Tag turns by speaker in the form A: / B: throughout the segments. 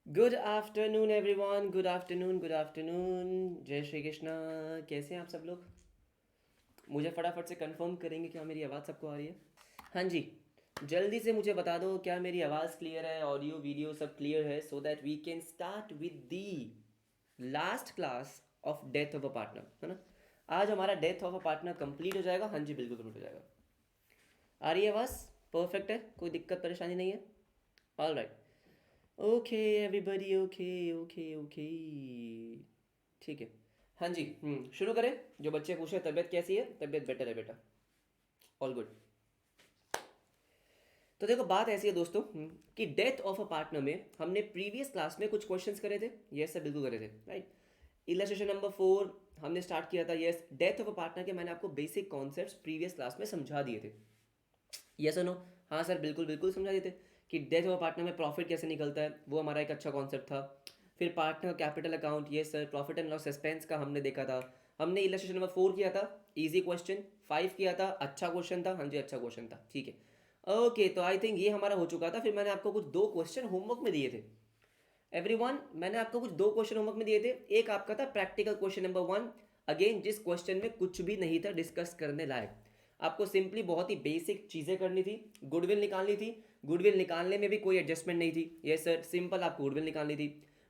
A: Good afternoon everyone, good afternoon, good afternoon. जय श्री कृष्णा। कैसे हैं आप सब लोग? मुझे फटाफट से कंफर्म करेंगे क्या मेरी आवाज़ सबको आ रही है? हाँ जी। जल्दी से मुझे बता दो क्या मेरी आवाज़ क्लियर है, ऑडियो वीडियो सब क्लियर है, so that we can start with the last class of death of a partner, है ना? आज हमारा death of a partner complete हो जाएगा। हाँ जी, बिल्कुल कंप्लीट हो जाएगा। आ रही है आवाज़? परफेक्ट है, कोई दिक्कत परेशानी नहीं है? All right. Okay everybody, okay okay okay. ठीक है। हाँ जी, शुरू करें। जो बच्चे पूछ रहे तबीयत कैसी है, तबीयत बेटर है बेटा। All good. तो देखो बात ऐसी है दोस्तों, कि डेथ ऑफ अ पार्टनर में हमने प्रीवियस क्लास में कुछ क्वेश्चंस करे थे। यस सर, बिल्कुल करे थे, राइट। इलस्ट्रेशन नंबर 4 हमने स्टार्ट किया था। Yes, death of a partner के मैंने आपको बेसिक कॉन्सेप्ट्स प्रीवियस क्लास में समझा दिए थे। यस और नो? हाँ सर, बिल्कुल बिल्कुल समझा देते। कि डेथ ऑफ पार्टनर में प्रॉफिट कैसे निकलता है, वो हमारा एक अच्छा कॉन्सेप्ट था। फिर पार्टनर कैपिटल अकाउंट, ये sir profit and loss expense का हमने देखा था। हमने इलस्ट्रेशन नंबर 4 किया था, इजी क्वेश्चन। 5 किया था, अच्छा क्वेश्चन था। हाँ जी, अच्छा क्वेश्चन था, ठीक है। ओके, तो आई थिंक ये हमारा हो चुका था। फिर मैंने आपको कुछ दो क्वेश्चन होमवर्क में दिए थे। एवरीवन, मैंने आपको कुछ दो क्वेश्चन होमवर्क में दिए थे। एक आपका था प्रैक्टिकल क्वेश्चन नंबर 1, अगेन जिस क्वेश्चन में कुछ भी नहीं था डिस्कस करने लायक। आपको सिंपली बहुत ही बेसिक चीज़ें करनी थी। गुडविल निकालनी थी। गुडविल निकालने में भी कोई एडजस्टमेंट नहीं थी। यस सर, सिंपल आपको गुडविल निकालनी थी।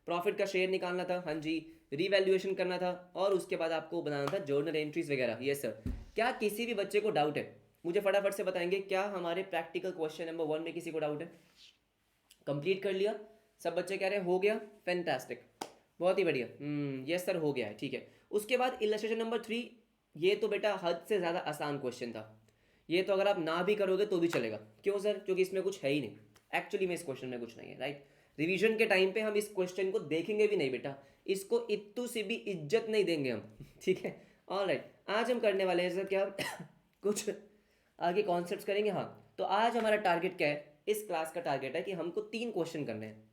A: प्रॉफिट का शेयर निकालना था, हाँ जी। रीवैल्यूएशन करना था, और उसके बाद आपको बनाना था जर्नल एंट्रीज वगैरह। Yes sir. क्या किसी भी बच्चे को डाउट है? मुझे फटाफट से बताएंगे, क्या हमारे प्रैक्टिकल क्वेश्चन नंबर 1 में किसी को डाउट है? कंप्लीट कर लिया? सब बच्चे कह रहे हैं हो गया, फैंटास्टिक, बहुत ही बढ़िया। यस सर, हो गया है, ठीक है। उसके बाद इलस्ट्रेशन नंबर 3, ये तो बेटा हद से ज़्यादा आसान क्वेश्चन था। ये तो अगर आप ना भी करोगे तो भी चलेगा। क्यों सर? क्योंकि इसमें कुछ है ही नहीं। एक्चुअली में इस क्वेश्चन में कुछ नहीं है, राइट। रिवीजन के टाइम पे हम इस क्वेश्चन को देखेंगे भी नहीं बेटा। इसको इत्तू से भी इज्जत नहीं देंगे हम ठीक है। ऑल राइट, आज हम करने वाले हैं सर क्या कुछ आगे कॉन्सेप्ट्स करेंगे। हाँ, तो आज हमारा टारगेट क्या है? इस क्लास का टारगेट है कि हमको 3 क्वेश्चन करने हैं,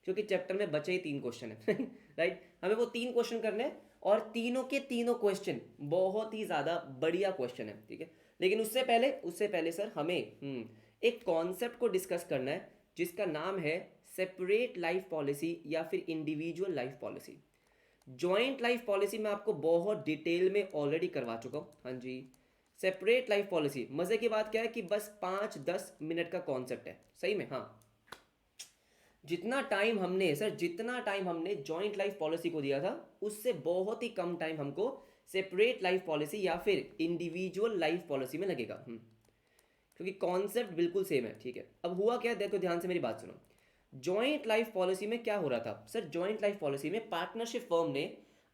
A: क्योंकि चैप्टर में बचे ही 3 क्वेश्चन है राइट। हमें वो 3 क्वेश्चन करने हैं, और तीनों के तीनों क्वेश्चन बहुत ही ज़्यादा बढ़िया क्वेश्चन है, ठीक है। लेकिन उससे पहले सर हमें एक कॉन्सेप्ट को डिस्कस करना है, जिसका नाम है सेपरेट लाइफ पॉलिसी या फिर individual life policy. Joint life policy मैं आपको बहुत डिटेल में ऑलरेडी करवा चुका हूँ, हाँ जी। सेपरेट लाइफ पॉलिसी, मज़े की बात क्या है कि बस 5-10 मिनट का कॉन्सेप्ट है, सही में। हाँ, जितना टाइम हमने जॉइंट लाइफ पॉलिसी को दिया था, उससे बहुत ही कम टाइम हमको सेपरेट लाइफ पॉलिसी या फिर इंडिविजुअल लाइफ पॉलिसी में लगेगा। क्योंकि कॉन्सेप्ट बिल्कुल सेम है, ठीक है। अब हुआ क्या, देखो ध्यान से मेरी बात सुनो। जॉइंट लाइफ पॉलिसी में क्या हो रहा था सर? जॉइंट लाइफ पॉलिसी में पार्टनरशिप फर्म ने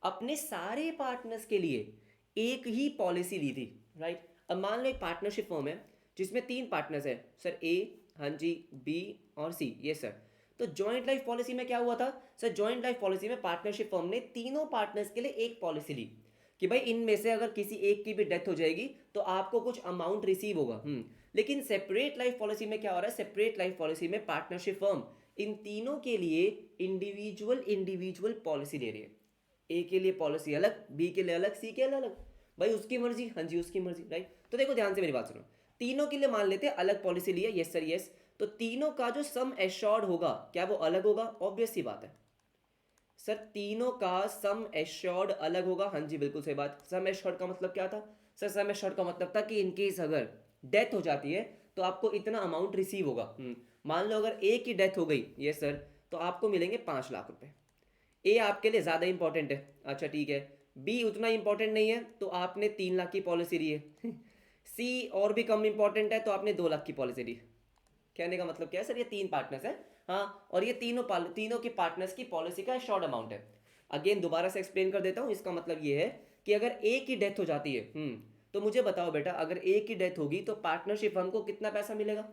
A: अपने सारे पार्टनर्स के लिए एक ही पॉलिसी ली थी, राइट। अब मान लो एक पार्टनरशिप फर्म है जिसमें 3 पार्टनर्स है सर, ए, हाँ जी, बी और सी, ये सर। तो जॉइंट लाइफ पॉलिसी में क्या हुआ था सर? जॉइंट लाइफ पॉलिसी में पार्टनरशिप फर्म ने तीनों पार्टनर्स के लिए एक पॉलिसी ली, कि भाई इनमें से अगर किसी एक की भी डेथ हो जाएगी तो आपको कुछ अमाउंट रिसीव होगा। लेकिन सेपरेट लाइफ पॉलिसी में क्या हो रहा है? सेपरेट लाइफ पॉलिसी में पार्टनरशिप फर्म इन तीनों के लिए इंडिविजुअल इंडिविजुअल पॉलिसी ले रही है। ए के लिए पॉलिसी अलग, बी के लिए अलग, सी के लिए अलग। भाई उसकी मर्जी, हाँ जी उसकी मर्जी, राइट। तो देखो ध्यान से मेरी बात सुनो। तीनों के लिए मान लेते हैं अलग पॉलिसी ली है, यस सर यस। तो तीनों का जो सम एश्योर्ड होगा, क्या वो अलग होगा? ऑब्वियस सी बात है सर, तीनों का सम एश्योर्ड अलग होगा। हाँ जी, बिल्कुल सही बात। सम एश्योर्ड का मतलब क्या था सर? सम एश्योर्ड का मतलब था कि इनकेस अगर डेथ हो जाती है तो आपको इतना अमाउंट रिसीव होगा। मान लो अगर ए की डेथ हो गई, ये सर, तो आपको मिलेंगे 5 लाख रुपए। ए आपके लिए ज़्यादा इंपॉर्टेंट है, अच्छा ठीक है। बी उतना इंपॉर्टेंट नहीं है, तो आपने 3 लाख की पॉलिसी ली है सी और भी कम इंपॉर्टेंट है, तो आपने 2 लाख की पॉलिसी ली। कहने का मतलब क्या है सर? ये 3 पार्टनर्स हैं, हाँ, और ये तीनों के पार्टनर्स की पॉलिसी का शॉर्ट अमाउंट है। अगेन दोबारा से एक्सप्लेन कर देता हूँ। इसका मतलब ये है कि अगर ए की डेथ हो जाती है, तो मुझे बताओ बेटा, अगर ए की डेथ होगी तो पार्टनरशिप फर्म को कितना पैसा मिलेगा?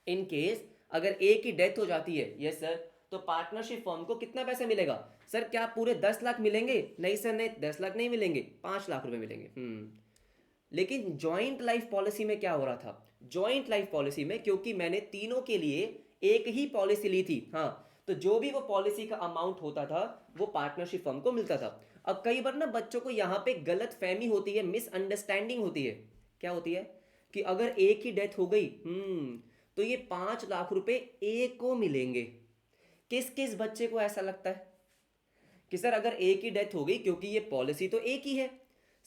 A: इन केस अगर ए की डेथ हो जाती है, यस सर, तो पार्टनरशिप फर्म को कितना पैसा मिलेगा? सर क्या पूरे 10 लाख मिलेंगे? नहीं सर, नहीं, 10 लाख नहीं मिलेंगे, 5 लाख रुपए मिलेंगे। लेकिन जॉइंट लाइफ पॉलिसी में क्या हो रहा था? जॉइंट लाइफ पॉलिसी में क्योंकि मैंने तीनों के लिए एक ही पॉलिसी ली थी, हाँ, तो जो भी वो पॉलिसी का अमाउंट होता था वो पार्टनरशिप फर्म को मिलता था। अब कई बार ना बच्चों को यहाँ पे गलत फहमी होती है, मिसअंडरस्टैंडिंग होती है। क्या होती है? कि अगर एक ही डेथ हो गई, तो ये 5 लाख रुपए ए को मिलेंगे। किस किस बच्चे को ऐसा लगता है कि सर अगर ए की डेथ हो गई, क्योंकि ये पॉलिसी तो ए की है,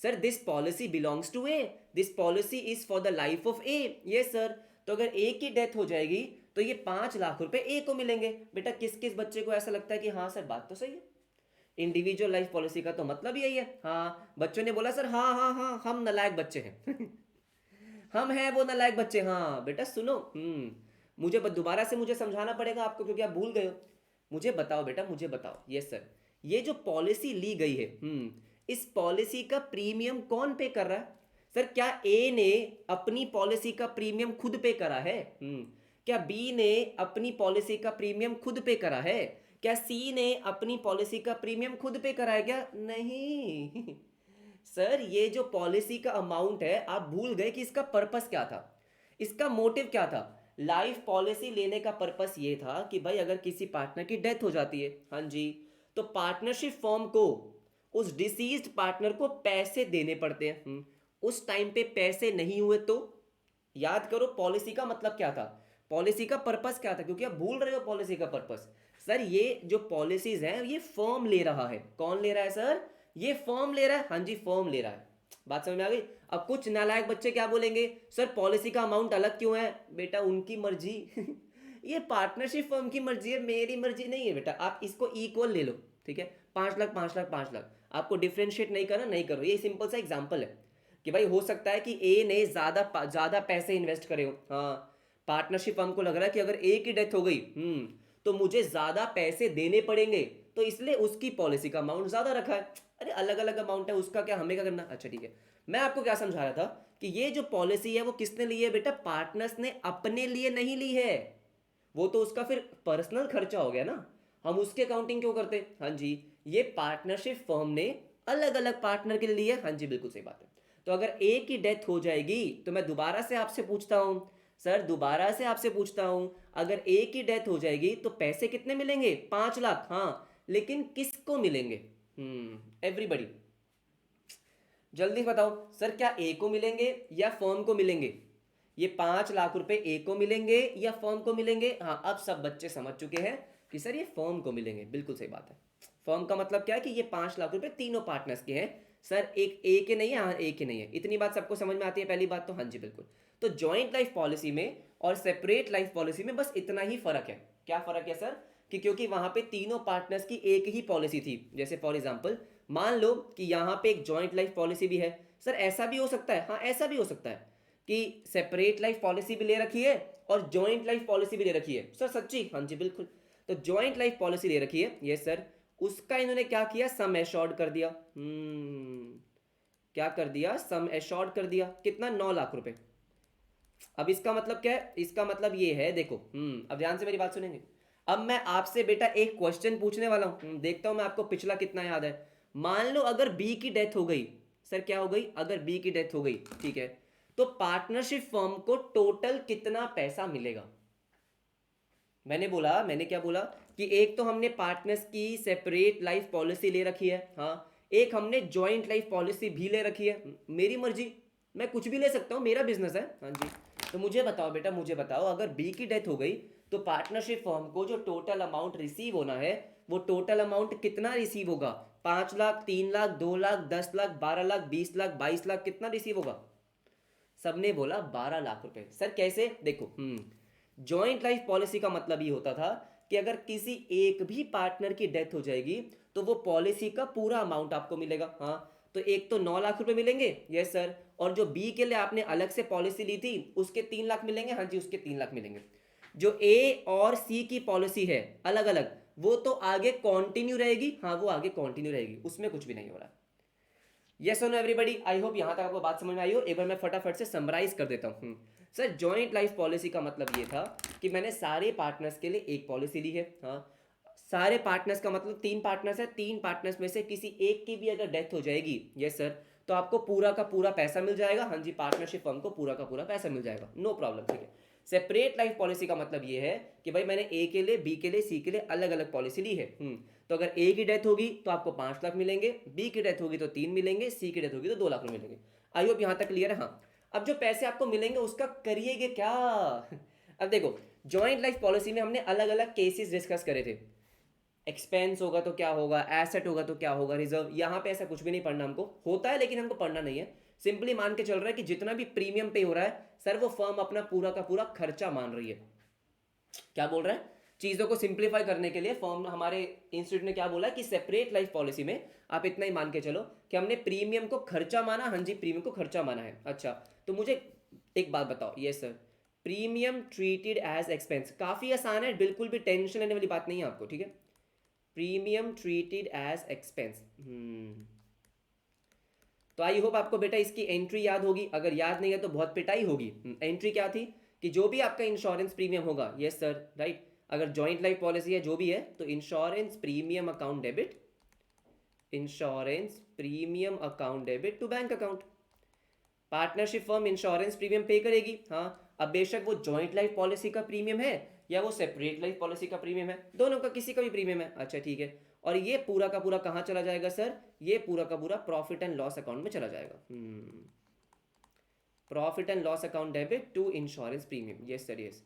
A: sir this policy belongs to A, this policy is for the life of A, yes sir, तो अगर ए की डेथ हो जाएगी तो ये 5 लाख रुपए ए को मिलेंगे। बेटा किस किस बच्चे को ऐसा लगता है कि हाँ सर बात तो सही है, इंडिविजुअल लाइफ पॉलिसी का तो मतलब यही है। हाँ बच्चों ने बोला सर हाँ हाँ हाँ हम नालायक बच्चे हैं हम हैं वो नालायक बच्चे। हाँ बेटा सुनो, मुझे दोबारा से मुझे समझाना पड़ेगा आपको क्योंकि आप भूल गए हो। मुझे बताओ बेटा, मुझे बताओ, यस सर, ये जो पॉलिसी ली गई है, इस पॉलिसी का प्रीमियम कौन पे कर रहा है? सर क्या ए ने अपनी पॉलिसी का प्रीमियम खुद पे करा है? क्या बी ने अपनी पॉलिसी का प्रीमियम खुद पे करा है? क्या सी ने अपनी पॉलिसी का प्रीमियम खुद पे करा है क्या? नहीं सर ये जो पॉलिसी का अमाउंट है, आप भूल गए कि इसका पर्पस क्या था, इसका मोटिव क्या था। लाइफ पॉलिसी लेने का पर्पस ये था कि भाई अगर किसी पार्टनर की डेथ हो जाती है, हाँ जी, तो पार्टनरशिप फर्म को उस डिसीज्ड पार्टनर को पैसे देने पड़ते हैं। उस टाइम पे पैसे नहीं हुए तो याद करो पॉलिसी का मतलब क्या था, पॉलिसी का पर्पस क्या था, क्योंकि आप भूल रहे हो पॉलिसी का पर्पस। सर ये जो पॉलिसीज हैं ये फर्म ले रहा है। कौन ले रहा है सर? ये फर्म ले रहा है, हाँ जी फर्म ले रहा है। बात समझ में आ गई? अब कुछ नालायक बच्चे क्या बोलेंगे, सर पॉलिसी का अमाउंट अलग क्यों है? बेटा उनकी मर्जी ये पार्टनरशिप फर्म की मर्जी है, मेरी मर्जी नहीं है बेटा। आप इसको इक्वल ले लो, ठीक है, 5 लाख 5 लाख 5 लाख, आपको डिफ्रेंशिएट नहीं करना, नहीं करो। ये सिंपल सा एग्जाम्पल है कि भाई हो सकता है कि ए ने ज़्यादा पैसे इन्वेस्ट करे हो। हाँ पार्टनरशिप फर्म को लग रहा है कि अगर ए की डेथ हो गई तो मुझे ज़्यादा पैसे देने पड़ेंगे, तो इसलिए उसकी पॉलिसी का अमाउंट ज़्यादा रखा है। अरे अलग अलग अमाउंट है, उसका क्या हमें क्या करना। अच्छा ठीक है, मैं आपको क्या समझा रहा था कि ये जो पॉलिसी है वो किसने ली है बेटा? पार्टनर्स ने अपने लिए नहीं ली है, वो तो उसका फिर पर्सनल खर्चा हो गया ना, हम उसके अकाउंटिंग क्यों करते? हाँ जी, ये पार्टनरशिप फर्म ने अलग अलग पार्टनर के लिए ली है। हाँ जी बिल्कुल सही बात है। तो अगर ए की डेथ हो जाएगी तो मैं दोबारा से आपसे पूछता हूं, सर दोबारा से आपसे पूछता हूं, अगर ए की डेथ हो जाएगी तो पैसे कितने मिलेंगे? 5 लाख। हाँ लेकिन किसको मिलेंगे? एवरीबडी जल्दी बताओ सर, क्या ए को मिलेंगे या फर्म को मिलेंगे? ये 5 लाख रुपए ए को मिलेंगे या फर्म को मिलेंगे? हाँ अब सब बच्चे समझ चुके हैं कि सर ये फर्म को मिलेंगे, बिल्कुल सही बात है। फर्म का मतलब क्या है कि ये 5 लाख रुपए तीनों पार्टनर्स के हैं सर, एक ए के नहीं है। हाँ ए के नहीं है, इतनी बात सबको समझ में आती है पहली बात तो। हाँ जी बिल्कुल। तो जॉइंट लाइफ पॉलिसी में और सेपरेट लाइफ पॉलिसी में बस इतना ही फर्क है। क्या फर्क है सर? कि क्योंकि वहां पे तीनों पार्टनर्स की एक ही पॉलिसी थी। जैसे फॉर एग्जांपल मान लो कि यहाँ पे एक जॉइंट लाइफ पॉलिसी भी है। सर ऐसा भी हो सकता है, हाँ ऐसा भी हो सकता है कि सेपरेट लाइफ पॉलिसी भी ले रखी है और जॉइंट लाइफ पॉलिसी भी ले रखी है। सर सच्ची? हाँ जी बिल्कुल। तो जॉइंट लाइफ पॉलिसी ले रखी है, यस सर, उसका इन्होंने क्या किया? सम एश्योर्ड कर दिया। क्या कर दिया? सम एश्योर्ड कर दिया। कितना? 9 लाख रुपए। अब इसका मतलब क्या है? इसका मतलब ये है, देखो अब ध्यान से मेरी बात सुनेंगे। अब मैं आपसे बेटा एक क्वेश्चन पूछने वाला हूं, देखता हूं मैं आपको पिछला कितना याद है। मान लो अगर बी की डेथ हो गई, सर क्या हो गई? अगर बी की डेथ हो गई, ठीक है, तो पार्टनरशिप फर्म को टोटल कितना पैसा मिलेगा? मैंने क्या बोला कि एक तो हमने पार्टनर्स की सेपरेट लाइफ पॉलिसी ले रखी है, हाँ, एक हमने जॉइंट लाइफ पॉलिसी भी ले रखी है। मेरी मर्जी, मैं कुछ भी ले सकता हूँ, मेरा बिजनेस है। हाँ जी, तो मुझे बताओ बेटा, मुझे बताओ अगर बी की डेथ हो गई तो पार्टनरशिप फर्म को जो टोटल अमाउंट रिसीव होना है वो टोटल अमाउंट कितना रिसीव होगा? 5 लाख, 3 लाख, 2 लाख, 10 लाख, 12 लाख, 20 लाख, 22 लाख, कितना रिसीव होगा? सबने बोला 12 लाख रुपए। सर कैसे? देखो जॉइंट लाइफ पॉलिसी का मतलब ये होता था कि अगर किसी एक भी पार्टनर की डेथ हो जाएगी तो वो पॉलिसी का पूरा अमाउंट आपको मिलेगा। हाँ तो एक तो 9 लाख रुपए मिलेंगे, यस सर, और जो बी के लिए आपने अलग से पॉलिसी ली थी उसके 3 लाख मिलेंगे। हाँ जी उसके 3 लाख मिलेंगे। जो ए और सी की पॉलिसी है अलग अलग, वो तो आगे कंटिन्यू रहेगी। हाँ वो आगे कंटिन्यू रहेगी, उसमें कुछ भी नहीं हो रहा। यस और नो एवरीबॉडी, आई होप यहाँ तक आपको बात समझ में आई हो। एक बार मैं फटाफट से समराइज कर देता हूँ। सर जॉइंट लाइफ पॉलिसी का मतलब ये था कि मैंने सारे पार्टनर्स के लिए एक पॉलिसी ली है। हाँ सारे पार्टनर्स का मतलब 3 पार्टनर्स है, 3 पार्टनर्स में से किसी एक की भी अगर डेथ हो जाएगी, यस सर, तो आपको पूरा का पूरा पैसा मिल जाएगा। हाँ जी पार्टनरशिप फर्म को पूरा का पूरा पैसा मिल जाएगा, नो प्रॉब्लम, ठीक है। सेपरेट लाइफ पॉलिसी का मतलब ये है कि भाई मैंने ए के लिए, बी के लिए, सी के लिए अलग अलग पॉलिसी ली है। तो अगर ए की डेथ होगी तो आपको 5 लाख मिलेंगे, बी की डेथ होगी तो 3 मिलेंगे, सी की डेथ होगी तो 2 लाख मिलेंगे। आई होप यहाँ तक क्लियर है। हाँ अब जो पैसे आपको मिलेंगे उसका करिएगा क्या अब देखो जॉइंट लाइफ पॉलिसी में हमने अलग अलग केसेस डिस्कस करे थे। एक्सपेंस होगा तो क्या होगा, एसेट होगा तो क्या होगा, रिजर्व, यहाँ पे ऐसा कुछ भी नहीं पढ़ना हमको, होता है लेकिन हमको पढ़ना नहीं है। सिंपली मान के चल रहा है कि जितना भी प्रीमियम पे हो रहा है सर वो फर्म अपना पूरा का पूरा खर्चा मान रही है। क्या बोल रहा है, चीज़ों को सिंप्लीफाई करने के लिए फर्म हमारे इंस्टीट्यूट ने क्या बोला है कि सेपरेट लाइफ पॉलिसी में आप इतना ही मान के चलो कि हमने प्रीमियम को खर्चा माना। हाँ जी, प्रीमियम को खर्चा माना है। अच्छा, तो मुझे एक बात बताओ, ये sir premium treated as expense, काफ़ी आसान है, बिल्कुल भी टेंशन लेने वाली बात नहीं है आपको, ठीक है। प्रीमियम ट्रीटेड एज एक्सपेंस, तो आई होप आपको बेटा इसकी एंट्री याद होगी, अगर याद नहीं है तो बहुत पिटाई होगी। एंट्री क्या थी कि जो भी आपका इंश्योरेंस प्रीमियम होगा, यस सर राइट, अगर जॉइंट लाइफ पॉलिसी है जो भी है तो insurance premium account debit, insurance premium account debit to bank account. Partnership firm insurance premium pay करेगी, हाँ, अब बेशक वो जॉइंट लाइफ पॉलिसी का प्रीमियम है या वो सेपरेट लाइफ पॉलिसी का प्रीमियम है, दोनों का किसी का भी प्रीमियम है। अच्छा ठीक है, और ये पूरा का पूरा कहाँ चला जाएगा सर, ये पूरा का पूरा प्रॉफिट एंड लॉस अकाउंट में चला जाएगा। Profit and loss account debit to insurance premium, yes sir yes.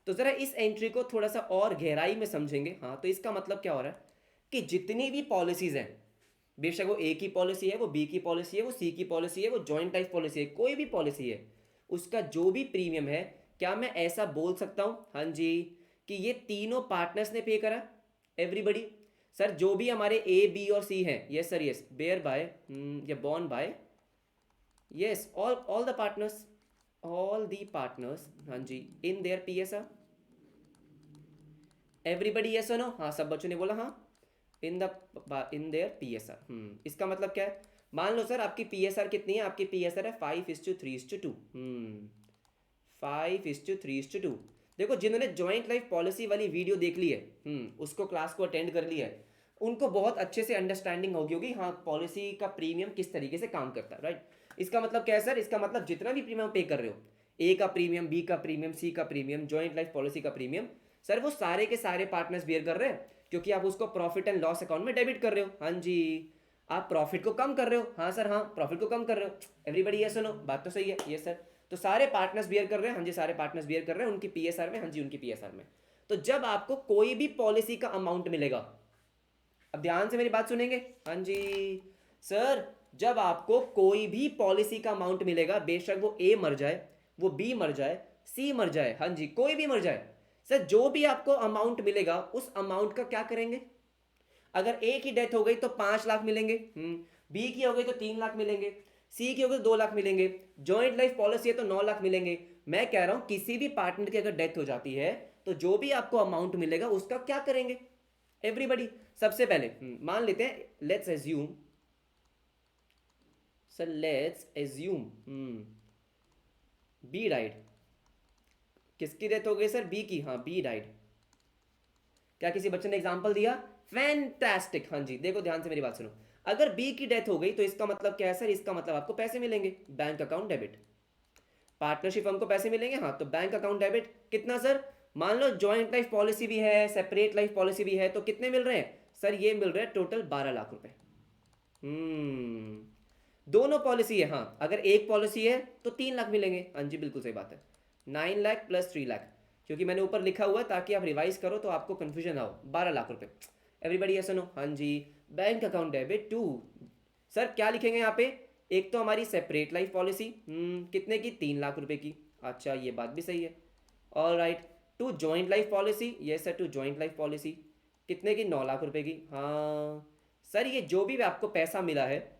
A: तो जरा इस एंट्री को थोड़ा सा और गहराई में समझेंगे। हाँ, तो इसका मतलब क्या हो रहा है कि जितनी भी पॉलिसीज हैं, बेशक वो ए की पॉलिसी है, वो बी की पॉलिसी है, वो सी की पॉलिसी है, वो जॉइंट लाइफ पॉलिसी है, कोई भी पॉलिसी है, उसका जो भी प्रीमियम है, क्या मैं ऐसा बोल सकता हूँ हाँ जी कि ये तीनों पार्टनर्स ने पे करा, एवरीबडी। सर जो भी हमारे ए बी और सी हैं, yes sir yes, bear by या borne by, yes all the partners, all the partners, हाँ जी, in their P S R, everybody yes और नो, हाँ सब बच्चों ने बोला हाँ, in their P S R. इसका मतलब क्या है, मान लो सर आपकी पी एस आर कितनी है, आपकी पी एस आर है 5:3:2, 5:3:2। देखो जिन्होंने जॉइंट लाइफ पॉलिसी वाली वीडियो देख ली है, उसको क्लास को अटेंड कर लिया है, उनको बहुत अच्छे से अंडरस्टैंडिंग होगी हाँ पॉलिसी का प्रीमियम किस तरीके से काम करता है, राइट। इसका मतलब क्या है सर, इसका मतलब जितना भी प्रीमियम पे कर रहे हो, ए का प्रीमियम, बी का प्रीमियम, सी का प्रीमियम, जॉइंट लाइफ पॉलिसी का प्रीमियम, सर वो सारे के सारे पार्टनर्स बियर कर रहे हैं, क्योंकि आप उसको प्रॉफिट एंड लॉस अकाउंट में डेबिट कर रहे हो। हाँ जी, आप प्रॉफिट को कम कर रहे हो, हाँ सर हाँ प्रॉफिट को कम कर रहे हो, एवरीबडी ये सुनो, बात तो सही है, ये सर। तो सारे पार्टनर्स बियर कर रहे हैं, हाँ जी सारे पार्टनर्स बियर कर रहे हैं उनकी पीएसआर में, हाँ जी उनकी पीएसआर में। तो जब आपको कोई भी पॉलिसी का अमाउंट मिलेगा, अब ध्यान से मेरी बात सुनेंगे, हाँ जी सर, जब आपको कोई भी पॉलिसी का अमाउंट मिलेगा, बेशक वो ए मर जाए, वो बी मर जाए, सी मर जाए, हाँ जी कोई भी मर जाए, सर जो भी आपको अमाउंट मिलेगा उस अमाउंट का क्या करेंगे। अगर ए की डेथ हो गई तो 5 लाख मिलेंगे, बी की हो गई तो 3 लाख मिलेंगे, सी की हो गई तो 2 लाख मिलेंगे, जॉइंट लाइफ पॉलिसी है तो 9 लाख मिलेंगे। मैं कह रहा हूं किसी भी पार्टनर की अगर डेथ हो जाती है तो जो भी आपको अमाउंट मिलेगा उसका क्या करेंगे एवरीबडी। सबसे पहले मान लेते हैं, let's assume sir, let's assume B died. किसकी डेथ हो गई सर, बी की, हाँ बी डाइड। क्या किसी बच्चे ने एग्जांपल दिया, फैंटास्टिक। हाँ जी देखो ध्यान से मेरी बात सुनो, अगर बी की डेथ हो गई तो इसका मतलब क्या है सर, इसका मतलब आपको पैसे मिलेंगे, bank account debit. Partnership firm को पैसे मिलेंगे, हाँ तो बैंक अकाउंट डेबिट। कितना सर, मान लो जॉइंट लाइफ पॉलिसी भी है, सेपरेट लाइफ पॉलिसी भी है, तो कितने मिल रहे हैं सर, ये मिल रहे हैं टोटल 12 लाख रुपए। दोनों पॉलिसी है, हाँ अगर एक पॉलिसी है तो 3 लाख मिलेंगे, हाँ जी बिल्कुल सही बात है, 9 लाख प्लस 3 लाख, क्योंकि मैंने ऊपर लिखा हुआ है ताकि आप रिवाइज करो तो आपको कंफ्यूजन ना हो, 12 लाख रुपए। एवरीबडी ये सुनो, हाँ जी bank account debit to, sir क्या लिखेंगे यहाँ पे, एक तो हमारी सेपरेट लाइफ पॉलिसी कितने की, 3 लाख रुपए की, अच्छा ये बात भी सही है, all right, to joint life policy, ये sir to joint life policy कितने की, 9 लाख रुपए की। हाँ सर ये जो भी आपको पैसा मिला है,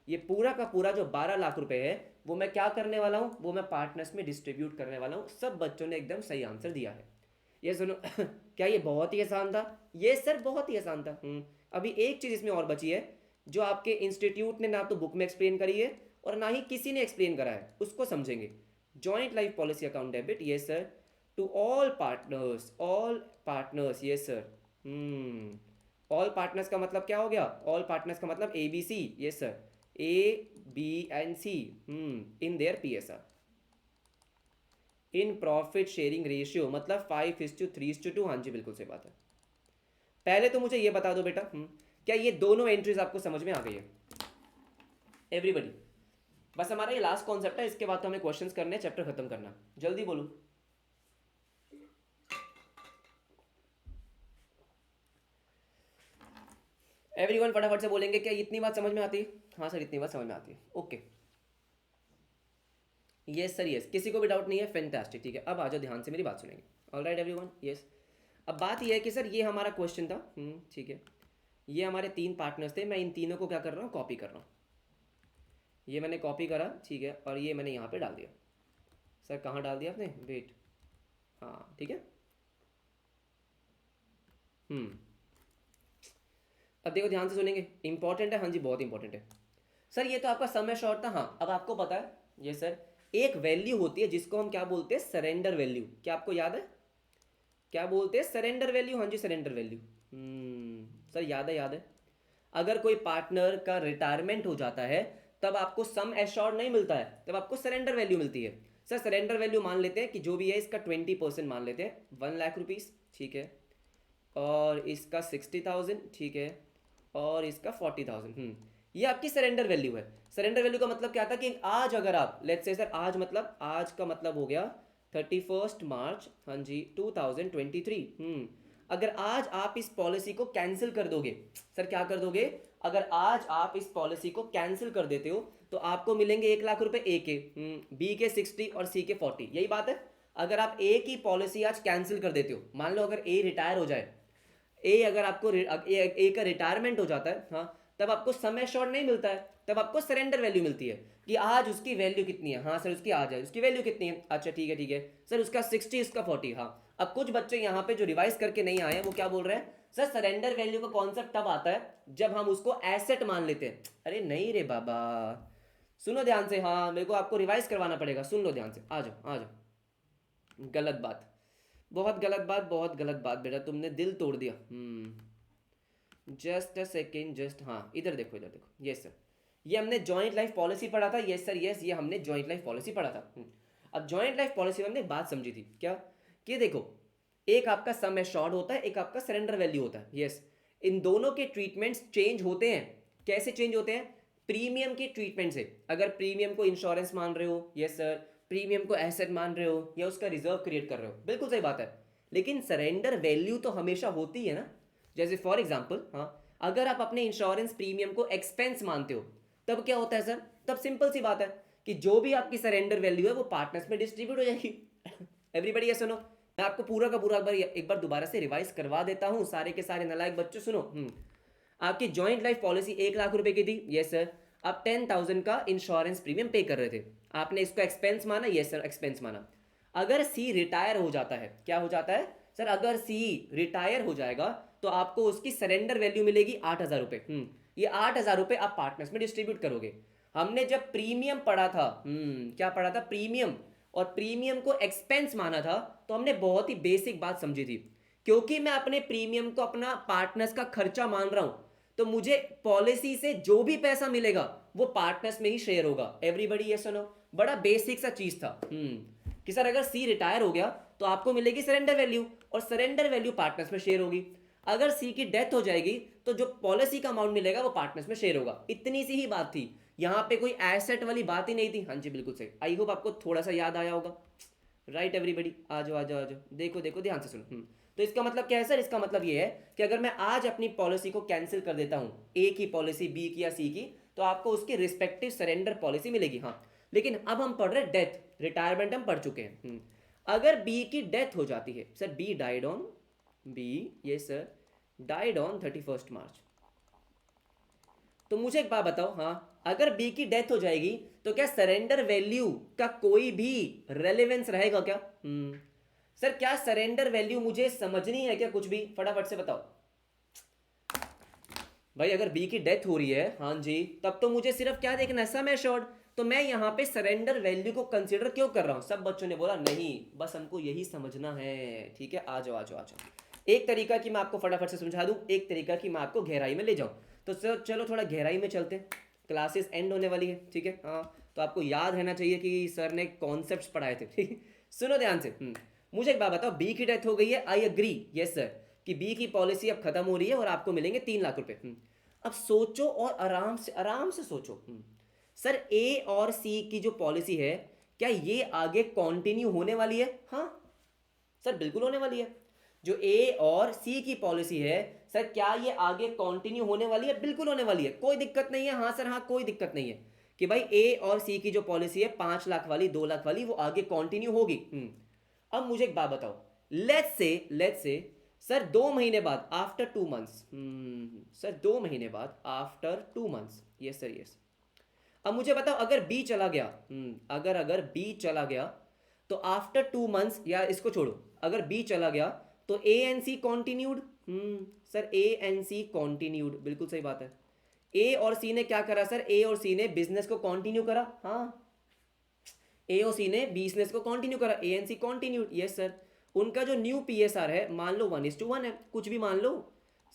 A: ये पूरा का पूरा जो 12 लाख रुपए है वो मैं क्या करने वाला हूँ, वो मैं पार्टनर्स में डिस्ट्रीब्यूट करने वाला हूँ। सब बच्चों ने एकदम सही आंसर दिया है, ये सुनो क्या ये बहुत ही आसान था, ये सर बहुत ही आसान था। अभी एक चीज़ इसमें और बची है जो आपके इंस्टीट्यूट ने ना तो बुक में एक्सप्लेन करी है और ना ही किसी ने एक्सप्लेन करा है, उसको समझेंगे। Joint life policy account debit, ये सर टू ऑल पार्टनर्स, ये सर ऑल पार्टनर्स का मतलब क्या हो गया, ऑल पार्टनर्स का मतलब ए बी सी, ये sir A B and C in their P S R, in profit sharing ratio, मतलब 5:3:2, हाँ जी बिल्कुल सही बात है। पहले तो मुझे ये बता दो बेटा, क्या ये दोनों एंट्रीज आपको समझ में आ गई है एवरीबडी। बस हमारा ये लास्ट कॉन्सेप्ट है, इसके बाद तो हमें क्वेश्चंस करने, चैप्टर खत्म करना, जल्दी बोलो। एवरीवन फटाफट से बोलेंगे क्या इतनी बात समझ में आती है? हाँ सर इतनी बात समझ में आती है। ओके यस सर यस, किसी को भी डाउट नहीं है? फैंटास्टिक, ठीक है। अब आ जाओ ध्यान से मेरी बात सुनेंगे। Alright everyone yes. अब बात यह है कि सर ये हमारा क्वेश्चन था, ठीक है। ये हमारे 3 पार्टनर्स थे, मैं इन तीनों को क्या कर रहा हूँ, कॉपी कर रहा हूँ। ये मैंने कॉपी करा, ठीक है, और ये मैंने यहाँ पे डाल दिया। सर कहाँ डाल दिया आपने? वेट, हाँ ठीक है। अब देखो ध्यान से सुनेंगे, इंपॉर्टेंट है, हाँ जी बहुत इंपॉर्टेंट है। सर ये तो आपका समय शॉर्ट था, हाँ अब आपको पता है ये सर एक वैल्यू होती है जिसको हम क्या बोलते हैं, सरेंडर वैल्यू। क्या आपको याद है क्या बोलते हैं? सरेंडर वैल्यू, हाँ जी सरेंडर वैल्यू। सर याद है, याद है। अगर कोई पार्टनर का रिटायरमेंट हो जाता है तब आपको सम एश्योर्ड नहीं मिलता है, तब आपको सरेंडर वैल्यू मिलती है। सर सरेंडर वैल्यू मान लेते हैं कि जो भी है इसका 20% मान लेते हैं, 1,00,000 रुपीज़, ठीक है, और इसका 60,000, ठीक है, और इसका 40,000। ये आपकी सरेंडर वैल्यू है। सरेंडर वैल्यू का मतलब क्या था कि आज अगर आप लेट्स से सर आज मतलब आज का मतलब हो गया 31 मार्च, हाँ जी 2023। अगर आज आप इस पॉलिसी को कैंसिल कर दोगे, सर क्या कर दोगे, अगर आज आप इस पॉलिसी को कैंसिल कर देते हो तो आपको मिलेंगे 1,00,000 रुपए ए के, बी के 60 और सी के 40, यही बात है। अगर आप ए की पॉलिसी आज कैंसिल कर देते हो, मान लो अगर ए रिटायर हो जाए, ए अगर आपको ए का रिटायरमेंट हो जाता है, हाँ, तब आपको सम एश्योर्ड नहीं मिलता है, तब आपको सरेंडर वैल्यू मिलती है कि आज उसकी वैल्यू कितनी है। हाँ सर उसकी आज है, उसकी वैल्यू कितनी है, अच्छा ठीक है ठीक है सर उसका 60 उसका 40। हाँ अब कुछ बच्चे यहाँ पे जो रिवाइज करके नहीं आए हैं वो क्या बोल रहे हैं, सर सरेंडर वैल्यू का कॉन्सेप्ट तब आता है जब हम उसको एसेट मान लेते हैं। अरे नहीं रे बाबा, सुनो ध्यान से, हाँ मेरे को आपको रिवाइज करवाना पड़ेगा, सुन लो ध्यान से, आ जाओ आ जाओ। गलत बात, बहुत गलत बात, बहुत गलत बात बेटा, तुमने दिल तोड़ दिया। जस्ट अ सेकेंड, जस्ट, हाँ इधर देखो इधर देखो, यस सर ये हमने जॉइंट लाइफ पॉलिसी पढ़ा था, यस सर यस, ये हमने जॉइंट लाइफ पॉलिसी पढ़ा था। अब जॉइंट लाइफ पॉलिसी में हमने एक बात समझी थी क्या, कि देखो एक आपका सम एश्योर्ड होता है, एक आपका सरेंडर वैल्यू होता है, यस। इन दोनों के ट्रीटमेंट्स चेंज होते हैं। कैसे चेंज होते हैं? प्रीमियम के ट्रीटमेंट से। अगर प्रीमियम को इंश्योरेंस मान रहे हो, यस सर, प्रीमियम को एसेट मान रहे हो, या उसका रिजर्व क्रिएट कर रहे हो, बिल्कुल सही बात है। लेकिन सरेंडर वैल्यू तो हमेशा होती है ना। जैसे फॉर एग्जाम्पल, हाँ अगर आप अपने इंश्योरेंस प्रीमियम को एक्सपेंस मानते हो तब क्या होता है सर, तब सिंपल सी बात है कि जो भी आपकी सरेंडर वैल्यू है वो पार्टनर्स में डिस्ट्रीब्यूट हो जाएगी। एवरीबडी ये सुनो, मैं आपको पूरा का पूरा एक बार दोबारा से रिवाइज करवा देता हूँ, सारे के सारे नालायक बच्चों सुनो। आपकी जॉइंट लाइफ पॉलिसी 1,00,000 रुपए की थी, यस सर, आप 10,000 का इंश्योरेंस प्रीमियम पे कर रहे थे, आपने इसको एक्सपेंस माना, यस सर एक्सपेंस माना। अगर सी रिटायर हो जाता है, क्या हो जाता है सर, अगर सी रिटायर हो जाएगा तो आपको उसकी सरेंडर वैल्यू मिलेगी 8,000 रुपए। ये 8,000 रुपए आप पार्टनर्स में डिस्ट्रीब्यूट करोगे। हमने जब प्रीमियम पढ़ा था, क्या पढ़ा था, प्रीमियम, और प्रीमियम को एक्सपेंस माना था, तो हमने बहुत ही बेसिक बात समझी थी, क्योंकि मैं अपने प्रीमियम को अपना पार्टनर्स का खर्चा मान रहा हूं, तो मुझे पॉलिसी से जो भी पैसा मिलेगा वो पार्टनर्स में ही शेयर होगा। एवरीबडी ये सुनो, बड़ा बेसिक सा चीज था कि सर अगर सी रिटायर हो गया तो आपको मिलेगी सरेंडर वैल्यू, और सरेंडर वैल्यू पार्टनर्स में शेयर होगी। अगर सी की डेथ हो जाएगी तो जो पॉलिसी का अमाउंट मिलेगा वो पार्टनर्स में शेयर होगा। इतनी सी ही बात थी, यहाँ पे कोई एसेट वाली बात ही नहीं थी। हाँ जी बिल्कुल सही, आई होप आपको थोड़ा सा याद आया होगा। राइट एवरीबडी, आ जाओ आ जाओ आ जाओ, देखो देखो ध्यान से सुनो। तो इसका मतलब क्या है सर, इसका मतलब ये है कि अगर मैं आज अपनी पॉलिसी को कैंसिल कर देता हूं, ए की पॉलिसी, बी की या सी की, तो आपको उसकी रिस्पेक्टिव सरेंडर पॉलिसी मिलेगी। हाँ लेकिन अब हम पढ़ रहे डेथ, रिटायरमेंट हम पढ़ चुके हैं। अगर बी की डेथ हो जाती है, sir B died on, B ये सर डाइड ऑन 31 मार्च, तो मुझे एक बात बताओ, हाँ अगर बी की डेथ हो जाएगी तो क्या सरेंडर वैल्यू का कोई भी रेलेवेंस रहेगा क्या? सर क्या सरेंडर वैल्यू मुझे समझनी है क्या कुछ भी? फटाफट से बताओ भाई। अगर बी की डेथ हो रही है, हाँ जी, तब तो मुझे सिर्फ क्या देखना है, सम एश्योर्ड। तो मैं यहाँ पे सरेंडर वैल्यू को कंसीडर क्यों कर रहा हूँ? सब बच्चों ने बोला नहीं, बस हमको यही समझना है, ठीक है, आ जाओ आ जाओ आ जाओ। एक तरीका की मैं आपको फटाफट से समझा दूं, एक तरीका की मैं आपको गहराई में ले जाऊं। तो सर चलो थोड़ा गहराई में चलते हैं, क्लासेस एंड होने वाली है, ठीक है, हाँ तो आपको याद रहना चाहिए कि सर ने कॉन्सेप्ट्स पढ़ाए थे, ठीक। सुनो ध्यान से, मुझे एक बात बताओ, बी की डेथ हो गई है, आई एग्री, यस सर, कि बी की पॉलिसी अब खत्म हो रही है और आपको मिलेंगे 3,00,000 रुपए। अब सोचो और आराम से सोचो, सर ए और सी की जो पॉलिसी है क्या ये आगे कंटिन्यू होने वाली है? हाँ सर बिल्कुल होने वाली है। जो ए और सी की पॉलिसी है सर क्या ये आगे कंटिन्यू होने वाली है? बिल्कुल होने वाली है, कोई दिक्कत नहीं है। हाँ सर हाँ, कोई दिक्कत नहीं है कि भाई ए और सी की जो पॉलिसी है 5 लाख वाली, 2 लाख वाली, वो आगे कंटिन्यू होगी। अब मुझे एक बात बताओ, लेट्स से सर 2 महीने बाद, आफ्टर 2 मंथ्स, सर 2 महीने बाद, after 2 months, yes sir yes. अब मुझे बताओ अगर बी चला गया, अगर बी चला गया तो आफ्टर 2 मंथ्स, या इसको छोड़ो, अगर बी चला गया तो ए and C continued. Sir A and C continued, बिल्कुल सही बात है। ए और सी ने क्या करा सर? ए और सी ने बिजनेस को कंटिन्यू करा। हाँ, ए और सी ने बिजनेस को कंटिन्यू करा, A and C continued, yes sir. उनका जो न्यू पी एस आर है, मान लो 1:1 है, कुछ भी मान लो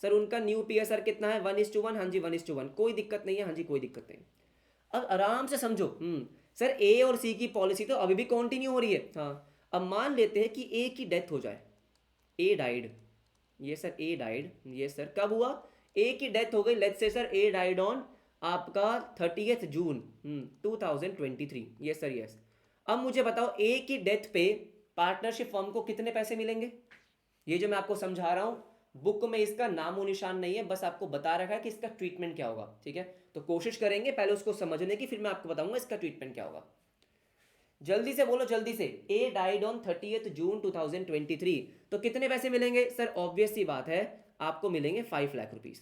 A: सर, उनका न्यू पी एस आर कितना है? 1:1। हाँ जी 1:1, कोई दिक्कत नहीं है। हाँ जी कोई दिक्कत नहीं। अब आराम से समझो, सर ए और सी की पॉलिसी तो अभी भी कंटिन्यू हो रही है। हाँ, अब मान लेते हैं कि ए की डेथ हो जाए, ए डाइड, ये सर ए डाइड, ये सर कब हुआ? ए की डेथ हो गई, let's say sir A died on आपका 30 जून 2023, ये सर यस। अब मुझे बताओ ए की डेथ पे पार्टनरशिप फर्म को कितने पैसे मिलेंगे? ये जो मैं आपको समझा रहा हूँ, बुक में इसका नामो निशान नहीं है, बस आपको बता रखा है कि इसका ट्रीटमेंट क्या होगा। ठीक है, तो कोशिश करेंगे पहले उसको समझने की, फिर मैं आपको बताऊंगा इसका ट्रीटमेंट क्या होगा। जल्दी से बोलो, जल्दी से। ए डाइड ऑन 30 जून 2023, तो कितने पैसे मिलेंगे? सर ऑब्वियस सी बात है, आपको मिलेंगे 5 लाख रुपीस।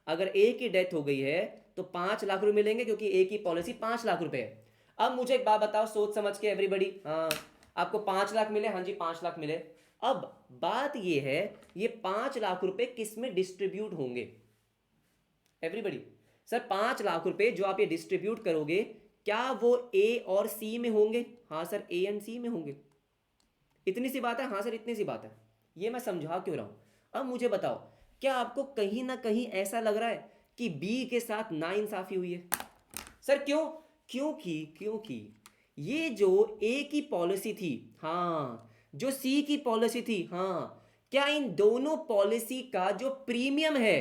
A: अगर ए की डेथ हो गई है तो 5 लाख रुपए मिलेंगे, क्योंकि ए की पॉलिसी 5 लाख रुपए है। अब मुझे एक बात बताओ, सोच समझ के एवरीबडी। हाँ, आपको 5 लाख मिले? हाँ जी 5 लाख मिले। अब बात ये है, ये 5 लाख रुपए किस में डिस्ट्रीब्यूट होंगे? एवरीबडी, सर 5 लाख रुपए जो आप ये डिस्ट्रीब्यूट करोगे, क्या वो ए और सी में होंगे? हाँ सर, ए एंड सी में होंगे। इतनी सी बात है। हाँ सर इतनी सी बात है। ये मैं समझा क्यों रहा हूं? अब मुझे बताओ, क्या आपको कहीं ना कहीं ऐसा लग रहा है कि बी के साथ नाइंसाफी हुई है? सर क्यों? क्योंकि ये जो ए की पॉलिसी थी, हाँ, जो सी की पॉलिसी थी, हाँ, क्या इन दोनों पॉलिसी का जो प्रीमियम है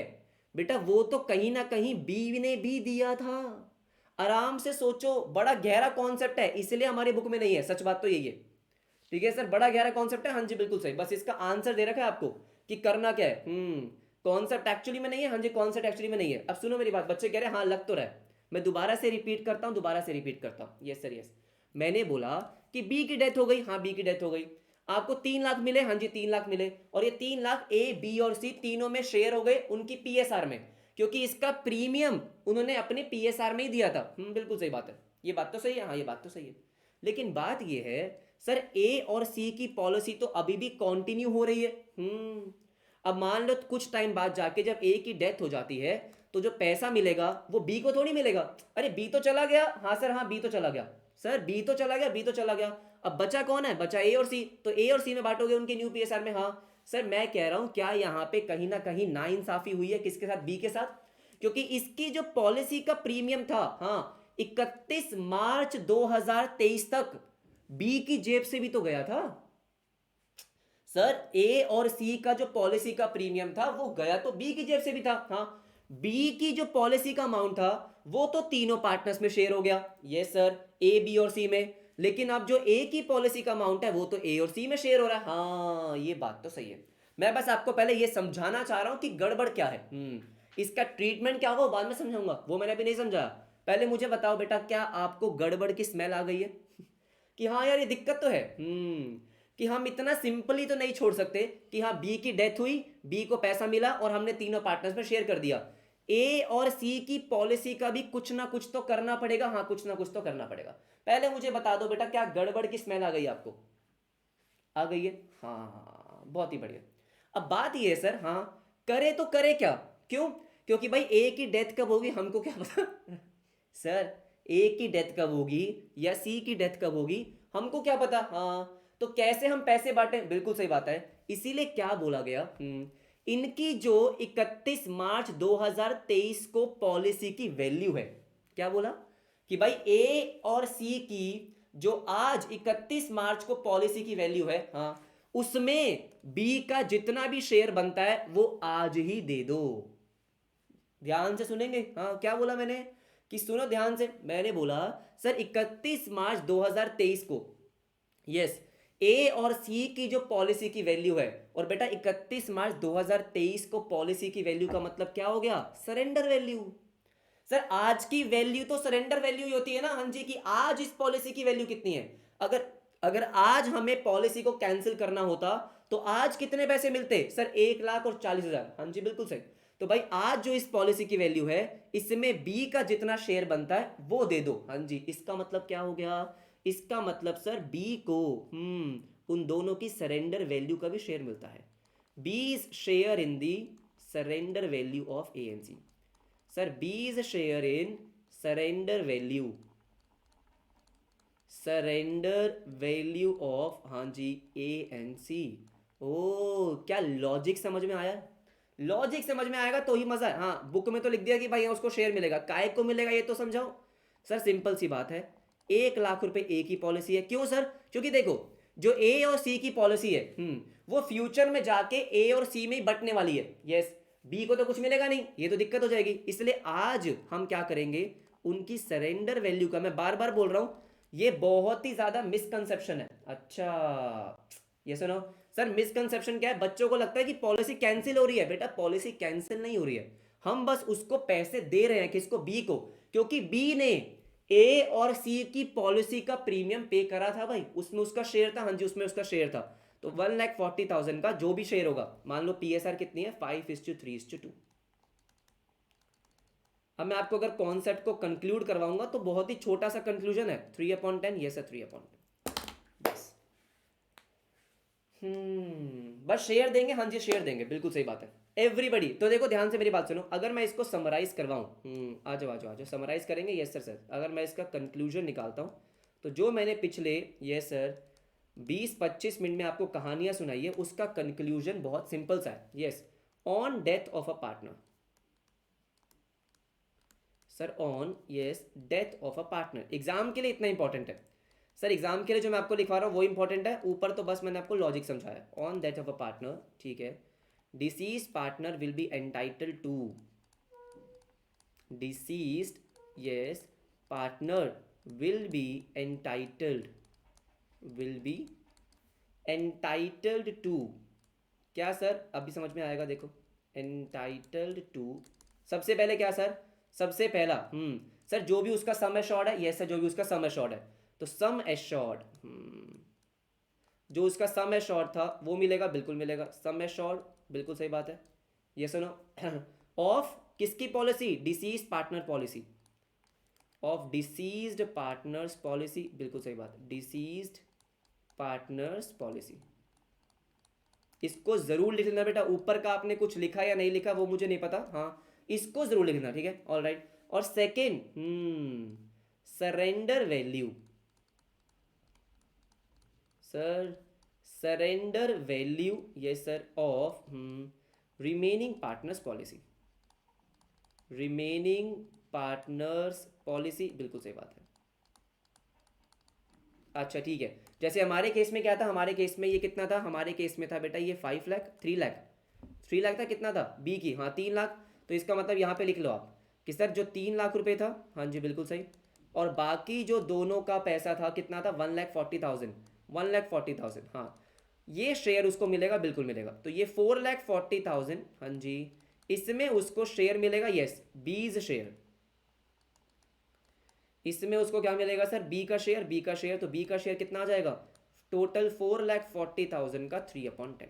A: बेटा, वो तो कहीं ना कहीं बी ने भी दिया था। आराम से सोचो, बड़ा गहरा कॉन्सेप्ट है, इसलिए हमारी बुक में नहीं है, सच बात तो यही है। ठीक है सर, बड़ा गहरा कॉन्सेप्ट है। हाँ जी बिल्कुल सही, बस इसका आंसर दे रखा है आपको कि करना क्या है। कॉन्सेप्ट एक्चुअली में नहीं है। हाँ जी, कॉन्सेप्ट एक्चुअली में नहीं है। अब सुनो मेरी बात, बच्चे कह रहे हैं हाँ लग तो रहा है, मैं दोबारा से रिपीट करता हूँ, यस सर यस। मैंने बोला कि बी की डेथ हो गई, हाँ बी की डेथ हो गई, आपको 3 लाख मिले, हाँ जी 3 लाख मिले, और ये 3 लाख ए बी और सी तीनों में शेयर हो गए उनकी पीएसआर में, क्योंकि इसका प्रीमियम उन्होंने अपने पीएसआर में ही दिया था। बिल्कुल सही बात है, ये बात तो सही है। हाँ ये बात तो सही है, लेकिन बात ये है सर, ए और सी की पॉलिसी तो अभी भी कंटिन्यू हो रही है। अब मान लो कुछ टाइम बाद जाके जब ए की डेथ हो जाती है, तो जो पैसा मिलेगा वो बी को थोड़ी मिलेगा। अरे बी तो चला गया, हाँ सर हाँ बी तो चला गया, सर बी तो चला गया, बी तो चला गया। अब बचा कौन है? बचा ए और सी, तो ए और सी में बांटोगे उनके न्यू पीएसआर में। हाँ सर, मैं कह रहा हूं क्या यहाँ पे कहीं ना कहीं नाइंसाफी हुई है? किसके साथ? बी के साथ, क्योंकि इसकी जो पॉलिसी का प्रीमियम था, हाँ, 31 मार्च 2023 तक बी की जेब से भी तो गया था। सर ए और सी का जो पॉलिसी का प्रीमियम था वो गया तो बी की जेब से भी था। हाँ, बी की जो पॉलिसी का अमाउंट था वो तो तीनों पार्टनर्स में शेयर हो गया, यस सर, ए बी और सी में। लेकिन अब जो ए की पॉलिसी का अमाउंट है वो तो ए और सी में शेयर हो रहा है। हाँ ये बात तो सही है। मैं बस आपको पहले ये समझाना चाह रहा हूं कि गड़बड़ क्या है। इसका ट्रीटमेंट क्या होगा बाद में समझाऊंगा, वो मैंने अभी नहीं समझा। पहले मुझे बताओ बेटा, क्या आपको गड़बड़ की स्मेल आ गई है? कि हाँ यार ये दिक्कत तो है। कि हम इतना सिंपली तो नहीं छोड़ सकते कि हाँ बी की डेथ हुई, बी को पैसा मिला और हमने तीनों पार्टनर्स में शेयर कर दिया। ए और सी की पॉलिसी का भी कुछ ना कुछ तो करना पड़ेगा। हाँ कुछ ना कुछ तो करना पड़ेगा। पहले मुझे बता दो बेटा, क्या गड़बड़ की स्मेल आ गई आपको? आ गई है? हाँ हाँ बहुत ही बढ़िया। अब बात ये है सर, हाँ करे तो करे क्या? क्यों? क्योंकि भाई ए की डेथ कब होगी हमको क्या पता? सर ए की डेथ कब होगी या सी की डेथ कब होगी हमको क्या पता? हाँ, तो कैसे हम पैसे बांटे? बिल्कुल सही बात है। इसीलिए क्या बोला गया, इनकी जो 31 मार्च 2023 को पॉलिसी की वैल्यू है, क्या बोला कि भाई ए और सी की जो आज 31 मार्च को पॉलिसी की वैल्यू है, हाँ, उसमें बी का जितना भी शेयर बनता है वो आज ही दे दो। ध्यान से सुनेंगे। हाँ क्या बोला मैंने? कि सुनो ध्यान से, मैंने बोला सर 31 मार्च 2023 को, यस, ए और सी की जो पॉलिसी की वैल्यू है, और बेटा 31 मार्च 2023 को पॉलिसी की वैल्यू का मतलब क्या हो गया? Surrender value. सर आज की वैल्यू तो सरेंडर वैल्यू ही होती है ना, हाँ जी, कि आज इस पॉलिसी की वैल्यू कितनी है। अगर अगर आज हमें पॉलिसी को कैंसिल करना होता तो आज कितने पैसे मिलते? सर 1,40,000। हाँ जी बिल्कुल सही। तो भाई आज जो इस पॉलिसी की वैल्यू है, इसमें बी का जितना शेयर बनता है वो दे दो। हाँ जी, इसका मतलब क्या हो गया? इसका मतलब सर बी को उन दोनों की सरेंडर वैल्यू का भी शेयर मिलता है। B is share in the surrender value of A and C. Sir B is share in surrender value, surrender value of, हाँ जी, ए एन सी। ओ क्या लॉजिक समझ में आया? लॉजिक समझ में आएगा तो ही मजा है। हाँ बुक में तो लिख दिया कि भाई उसको शेयर मिलेगा, काय को मिलेगा ये तो समझाओ। सर सिंपल सी बात है, 1,00,000 रुपए ए की पॉलिसी है। क्यों सर? क्योंकि देखो जो ए और सी की पॉलिसी है वो फ्यूचर में जाके ए और सी में ही बटने वाली है। यस, बी को तो कुछ मिलेगा नहीं, ये तो दिक्कत हो जाएगी। इसलिए आज हम क्या करेंगे, उनकी सरेंडर वैल्यू का, मैं बार बार बोल रहा हूं ये बहुत ही ज्यादा मिसकंसेप्शन है। अच्छा ये सुनो सर, मिसकंसेप्शन क्या है? बच्चों को लगता है कि पॉलिसी कैंसिल हो रही है। बेटा पॉलिसी कैंसिल नहीं हो रही है, हम बस उसको पैसे दे रहे हैं। किसको? बी को। क्योंकि बी ने ए और सी की पॉलिसी का प्रीमियम पे करा था भाई, उसमें उसका शेयर था। हाँ जी उसमें उसका शेयर था। तो 1,40,000 का जो भी शेयर होगा, मान लो पीएसआर कितनी है, 5:3:2। अब मैं आपको अगर कॉन्सेप्ट को कंक्लूड करवाऊंगा तो बहुत ही छोटा सा कंक्लूजन है, 3/10। ये सर 3/10 बस। बस शेयर देंगे। हाँ जी शेयर देंगे, बिल्कुल सही बात है एवरीबडी। तो देखो ध्यान से मेरी बात सुनो, अगर मैं इसको समराइज करवाऊं, आ जाओ आ जाओ आ जाओ, समराइज करेंगे। Yes sir. सर अगर मैं इसका कंक्लूजन निकालता हूं तो जो मैंने पिछले, यस सर, 20-25 मिनट में आपको कहानियां सुनाई है, उसका कंक्लूजन बहुत सिंपल सा है। Yes, on death of a partner. Sir on, yes, death of a partner exam के लिए इतना इंपॉर्टेंट है। सर एग्जाम के लिए जो मैं आपको लिखवा रहा हूँ वो इंपॉर्टेंट है, ऊपर तो बस मैंने आपको लॉजिक समझाया। On death of a partner, ठीक है, deceased partner will be entitled to, deceased, yes, partner will be entitled, will be entitled to, क्या सर? अभी समझ में आएगा, देखो, एंटाइटल्ड टू, सबसे पहले क्या सर? सबसे पहला सर जो भी उसका सम एश्योर्ड है, यस सर, जो भी उसका सम एश्योर्ड है, तो सम एश्योर्ड, जो उसका सम एश्योर्ड था वो मिलेगा, बिल्कुल मिलेगा सम एश्योर्ड, बिल्कुल सही बात है। ये सुनो ऑफ किसकी policy? Disease partner policy, of deceased partners policy, बिल्कुल सही बात, डिसीज्ड पार्टनर्स पॉलिसी। इसको जरूर लिख लेना बेटा, ऊपर का आपने कुछ लिखा या नहीं लिखा वो मुझे नहीं पता, हाँ इसको जरूर लिखना, ठीक है, ऑल राइट। और second, surrender value, sir surrender value, ये sir, of remaining partners policy, remaining partners policy, बिल्कुल सही बात है। अच्छा ठीक है, जैसे हमारे केस में क्या था, हमारे केस में ये कितना था? हमारे केस में था बेटा ये 5,00,000, 3,00,000, 3,00,000 था। कितना था बी की? हाँ 3,00,000। तो इसका मतलब यहाँ पे लिख लो आप कि सर जो 3,00,000 रुपये था, हाँ जी बिल्कुल सही, और बाकी जो दोनों का पैसा था कितना था? 1,40,000, 1,40,000, हाँ ये शेयर उसको मिलेगा, बिल्कुल मिलेगा। तो ये 4,40,000, हाँ जी, इसमें उसको शेयर मिलेगा, यस, बीज शेयर। इसमें उसको क्या मिलेगा सर? बी का शेयर, बी का शेयर। तो बी का शेयर कितना आ जाएगा? टोटल 4,40,000 का 3/10।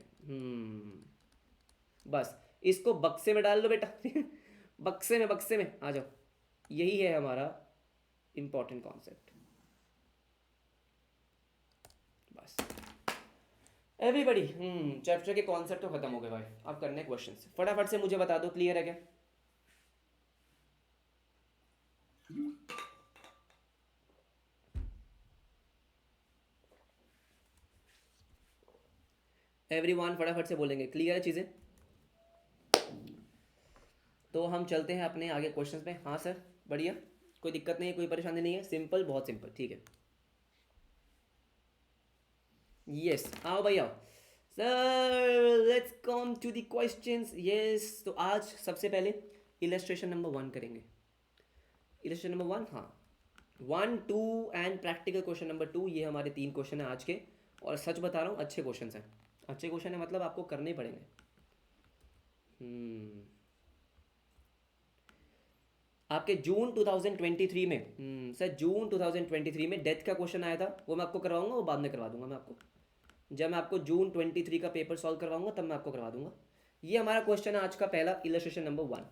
A: बस इसको बक्से में डाल लो बेटा बक्से में, बक्से में आ जाओ। यही है हमारा इंपॉर्टेंट कॉन्सेप्ट। बस एवरीबडी, चैप्टर के कॉन्सेप्ट तो खत्म हो गए भाई। अब करने क्वेश्चन, फटाफट से मुझे बता दो, क्लियर है क्या? एवरीवन फटाफट से बोलेंगे, क्लियर है चीज़ें? तो हम चलते हैं अपने आगे क्वेश्चंस पे। हाँ सर बढ़िया, कोई दिक्कत नहीं है, कोई परेशानी नहीं है, सिंपल, बहुत सिंपल, ठीक है। यस आओ भाई आओ sir, let's come to the questions. Yes, तो आज सबसे पहले इलस्ट्रेशन नंबर 1 करेंगे। इलस्ट्रेशन नंबर 1, हाँ 1, 2 एंड प्रैक्टिकल क्वेश्चन नंबर 2, ये हमारे 3 क्वेश्चन है आज के। और सच बता रहा हूँ अच्छे क्वेश्चन हैं, अच्छे क्वेश्चन है मतलब आपको करने ही पड़ेंगे। आपके जून 2023 में सर जून 2023 में डेथ का क्वेश्चन आया था, वो मैं आपको करवाऊंगा, वो बाद में करवा दूंगा मैं आपको, जब मैं आपको जून 23 का पेपर सॉल्व करवाऊंगा तब मैं आपको करवा दूंगा। ये हमारा क्वेश्चन है आज का पहला, इलस्ट्रेशन नंबर 1।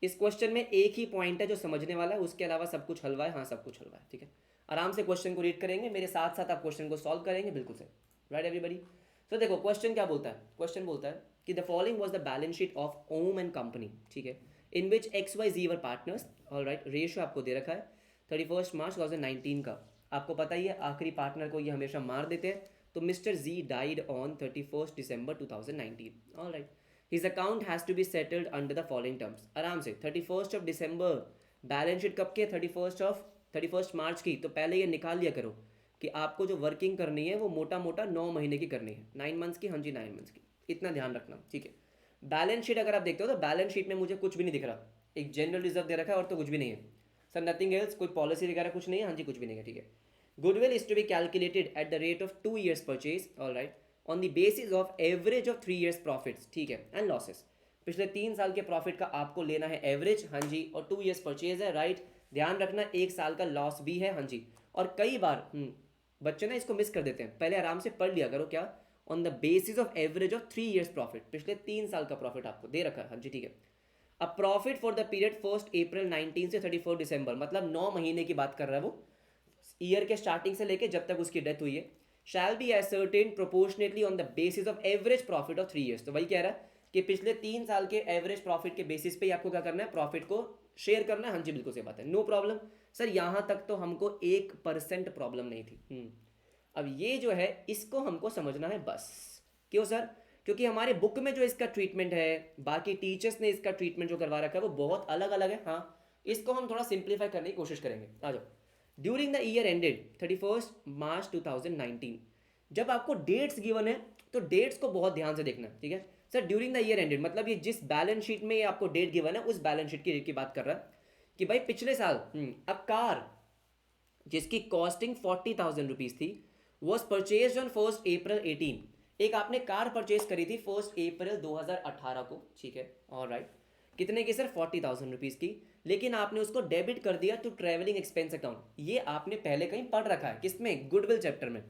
A: इस क्वेश्चन में एक ही पॉइंट है जो समझने वाला है, उसके अलावा सब कुछ हलवा है। हाँ सब कुछ हलवा है, ठीक है। आराम से क्वेश्चन को रीड करेंगे, मेरे साथ साथ आप क्वेश्चन को सॉल्व करेंगे, बिल्कुल से राइट एवरीबडी। तो देखो क्वेश्चन क्या बोलता है, क्वेश्चन बोलता है कि the following was the balance sheet of Om and company, ठीक है, in which X Y Z were partners. All right, ratio आपको दे रखा है 31 मार्च 2019 का। आपको पता ही है आखिरी पार्टनर को ये हमेशा मार देते हैं, तो mister G died on 31 December 2019। All right, his account has to be settled under the following terms. आराम से 31 दिसंबर, बैलेंस शीट कब के, 31 मार्च की, तो पहले ये निकाल लिया करो कि आपको जो वर्किंग करनी है वो मोटा मोटा 9 महीने की करनी है, 9 मंथ्स की, हाँ जी 9 मंथ्स की, इतना ध्यान रखना, ठीक है। बैलेंस शीट अगर आप देखते हो तो बैलेंस शीट में मुझे कुछ भी नहीं दिख रहा, एक जनरल रिजर्व दे रखा है और तो कुछ भी नहीं है सर, नथिंग एल्स, कोई पॉलिसी वगैरह कुछ नहीं है, हाँ जी कुछ भी नहीं है, ठीक है। Goodwill is to be calculated at the rate of 2 years purchase, all right, on the basis of average of 3 years profits, ठीक है, एंड लॉसेस। पिछले 3 साल के प्रॉफिट का आपको लेना है एवरेज, हाँ जी, और 2 years परचेज है, राइट। ध्यान रखना 1 साल का लॉस भी है, हाँ जी। और कई बार बच्चे ना इसको मिस कर देते हैं, पहले आराम से पढ़ लिया करो, क्या, on the basis of average of 3 years profit, पिछले 3 साल का प्रॉफिट आपको दे रखा है, हाँ जी, ठीक है। अब प्रॉफिट फॉर द पीरियड 1 अप्रैल 19 से 31 दिसंबर, मतलब 9 महीने की बात कर रहा है वो, ईयर के स्टार्टिंग से लेके जब तक उसकी डेथ हुई है। Shall be ascertain proportionately on the basis of average profit of 3 years। तो वही कह रहा है कि पिछले 3 साल के एवरेज प्रॉफिट के बेसिस पे आपको क्या करना है, प्रॉफिट को शेयर करना है, हाँ जी बिल्कुल सही बात है, नो प्रॉब्लम। सर यहाँ तक तो हमको 1% प्रॉब्लम नहीं थी। अब ये जो है इसको हमको समझना है बस। क्यों सर? क्योंकि हमारे बुक में जो इसका ट्रीटमेंट है, बाकी टीचर्स ने इसका ट्रीटमेंट जो करवा रखा है वो बहुत अलग अलग है। हाँ, इसको हम थोड़ा सिंप्लीफाई करने की कोशिश करेंगे, आ जाओ। ड्यूरिंग द ईयर एंडेड 31 मार्च 2019, जब आपको डेट्स गिवन है तो डेट्स को बहुत ध्यान से देखना है, ठीक है। Sir during the year ended मतलब ये जिस बैलेंस शीट में ये आपको डेट गिवन है उस बैलेंस शीट की बात कर रहा है कि भाई पिछले साल अब कार जिसकी कॉस्टिंग 40,000 रुपीज थी वॉज परचेज ऑन 1 अप्रैल 18। एक आपने कार परचेज करी थी 1 अप्रैल 2018 को, ठीक है, ऑल राइट। कितने की सर? 40,000 रुपीज़ की। लेकिन आपने उसको डेबिट कर दिया टू ट्रैवलिंग एक्सपेंस अकाउंट। ये आपने पहले कहीं पढ़ रखा है, किसमें? गुडविल चैप्टर में।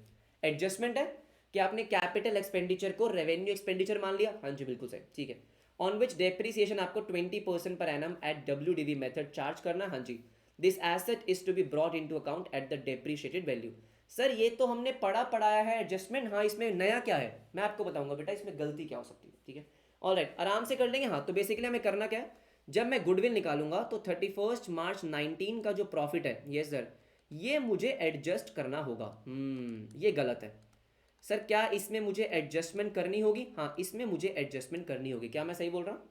A: एडजस्टमेंट है कि आपने कैपिटल एक्सपेंडिचर को रेवेन्यू एक्सपेंडिचर मान लिया, हाँ जी बिल्कुल सही, ठीक है। ऑन विच डेप्रिसिएशन आपको 20% per annum at WDV method charge करना, हाँ जी। This asset is to be brought into account at the depreciated value. Sir ये तो हमने पढ़ाया है एडजस्टमेंट, हाँ इसमें नया क्या है मैं आपको बताऊंगा बेटा, इसमें गलती क्या हो सकती है, ठीक है। ऑलराइट, आराम से कर लेंगे। हाँ तो बेसिकली हमें करना क्या है, जब मैं गुडविल निकालूंगा तो 31 मार्च 19 का जो प्रॉफिट है, ये सर ये मुझे एडजस्ट करना होगा। ये गलत है सर, क्या इसमें मुझे एडजस्टमेंट करनी होगी? हाँ इसमें मुझे एडजस्टमेंट करनी होगी, क्या मैं सही बोल रहा हूँ?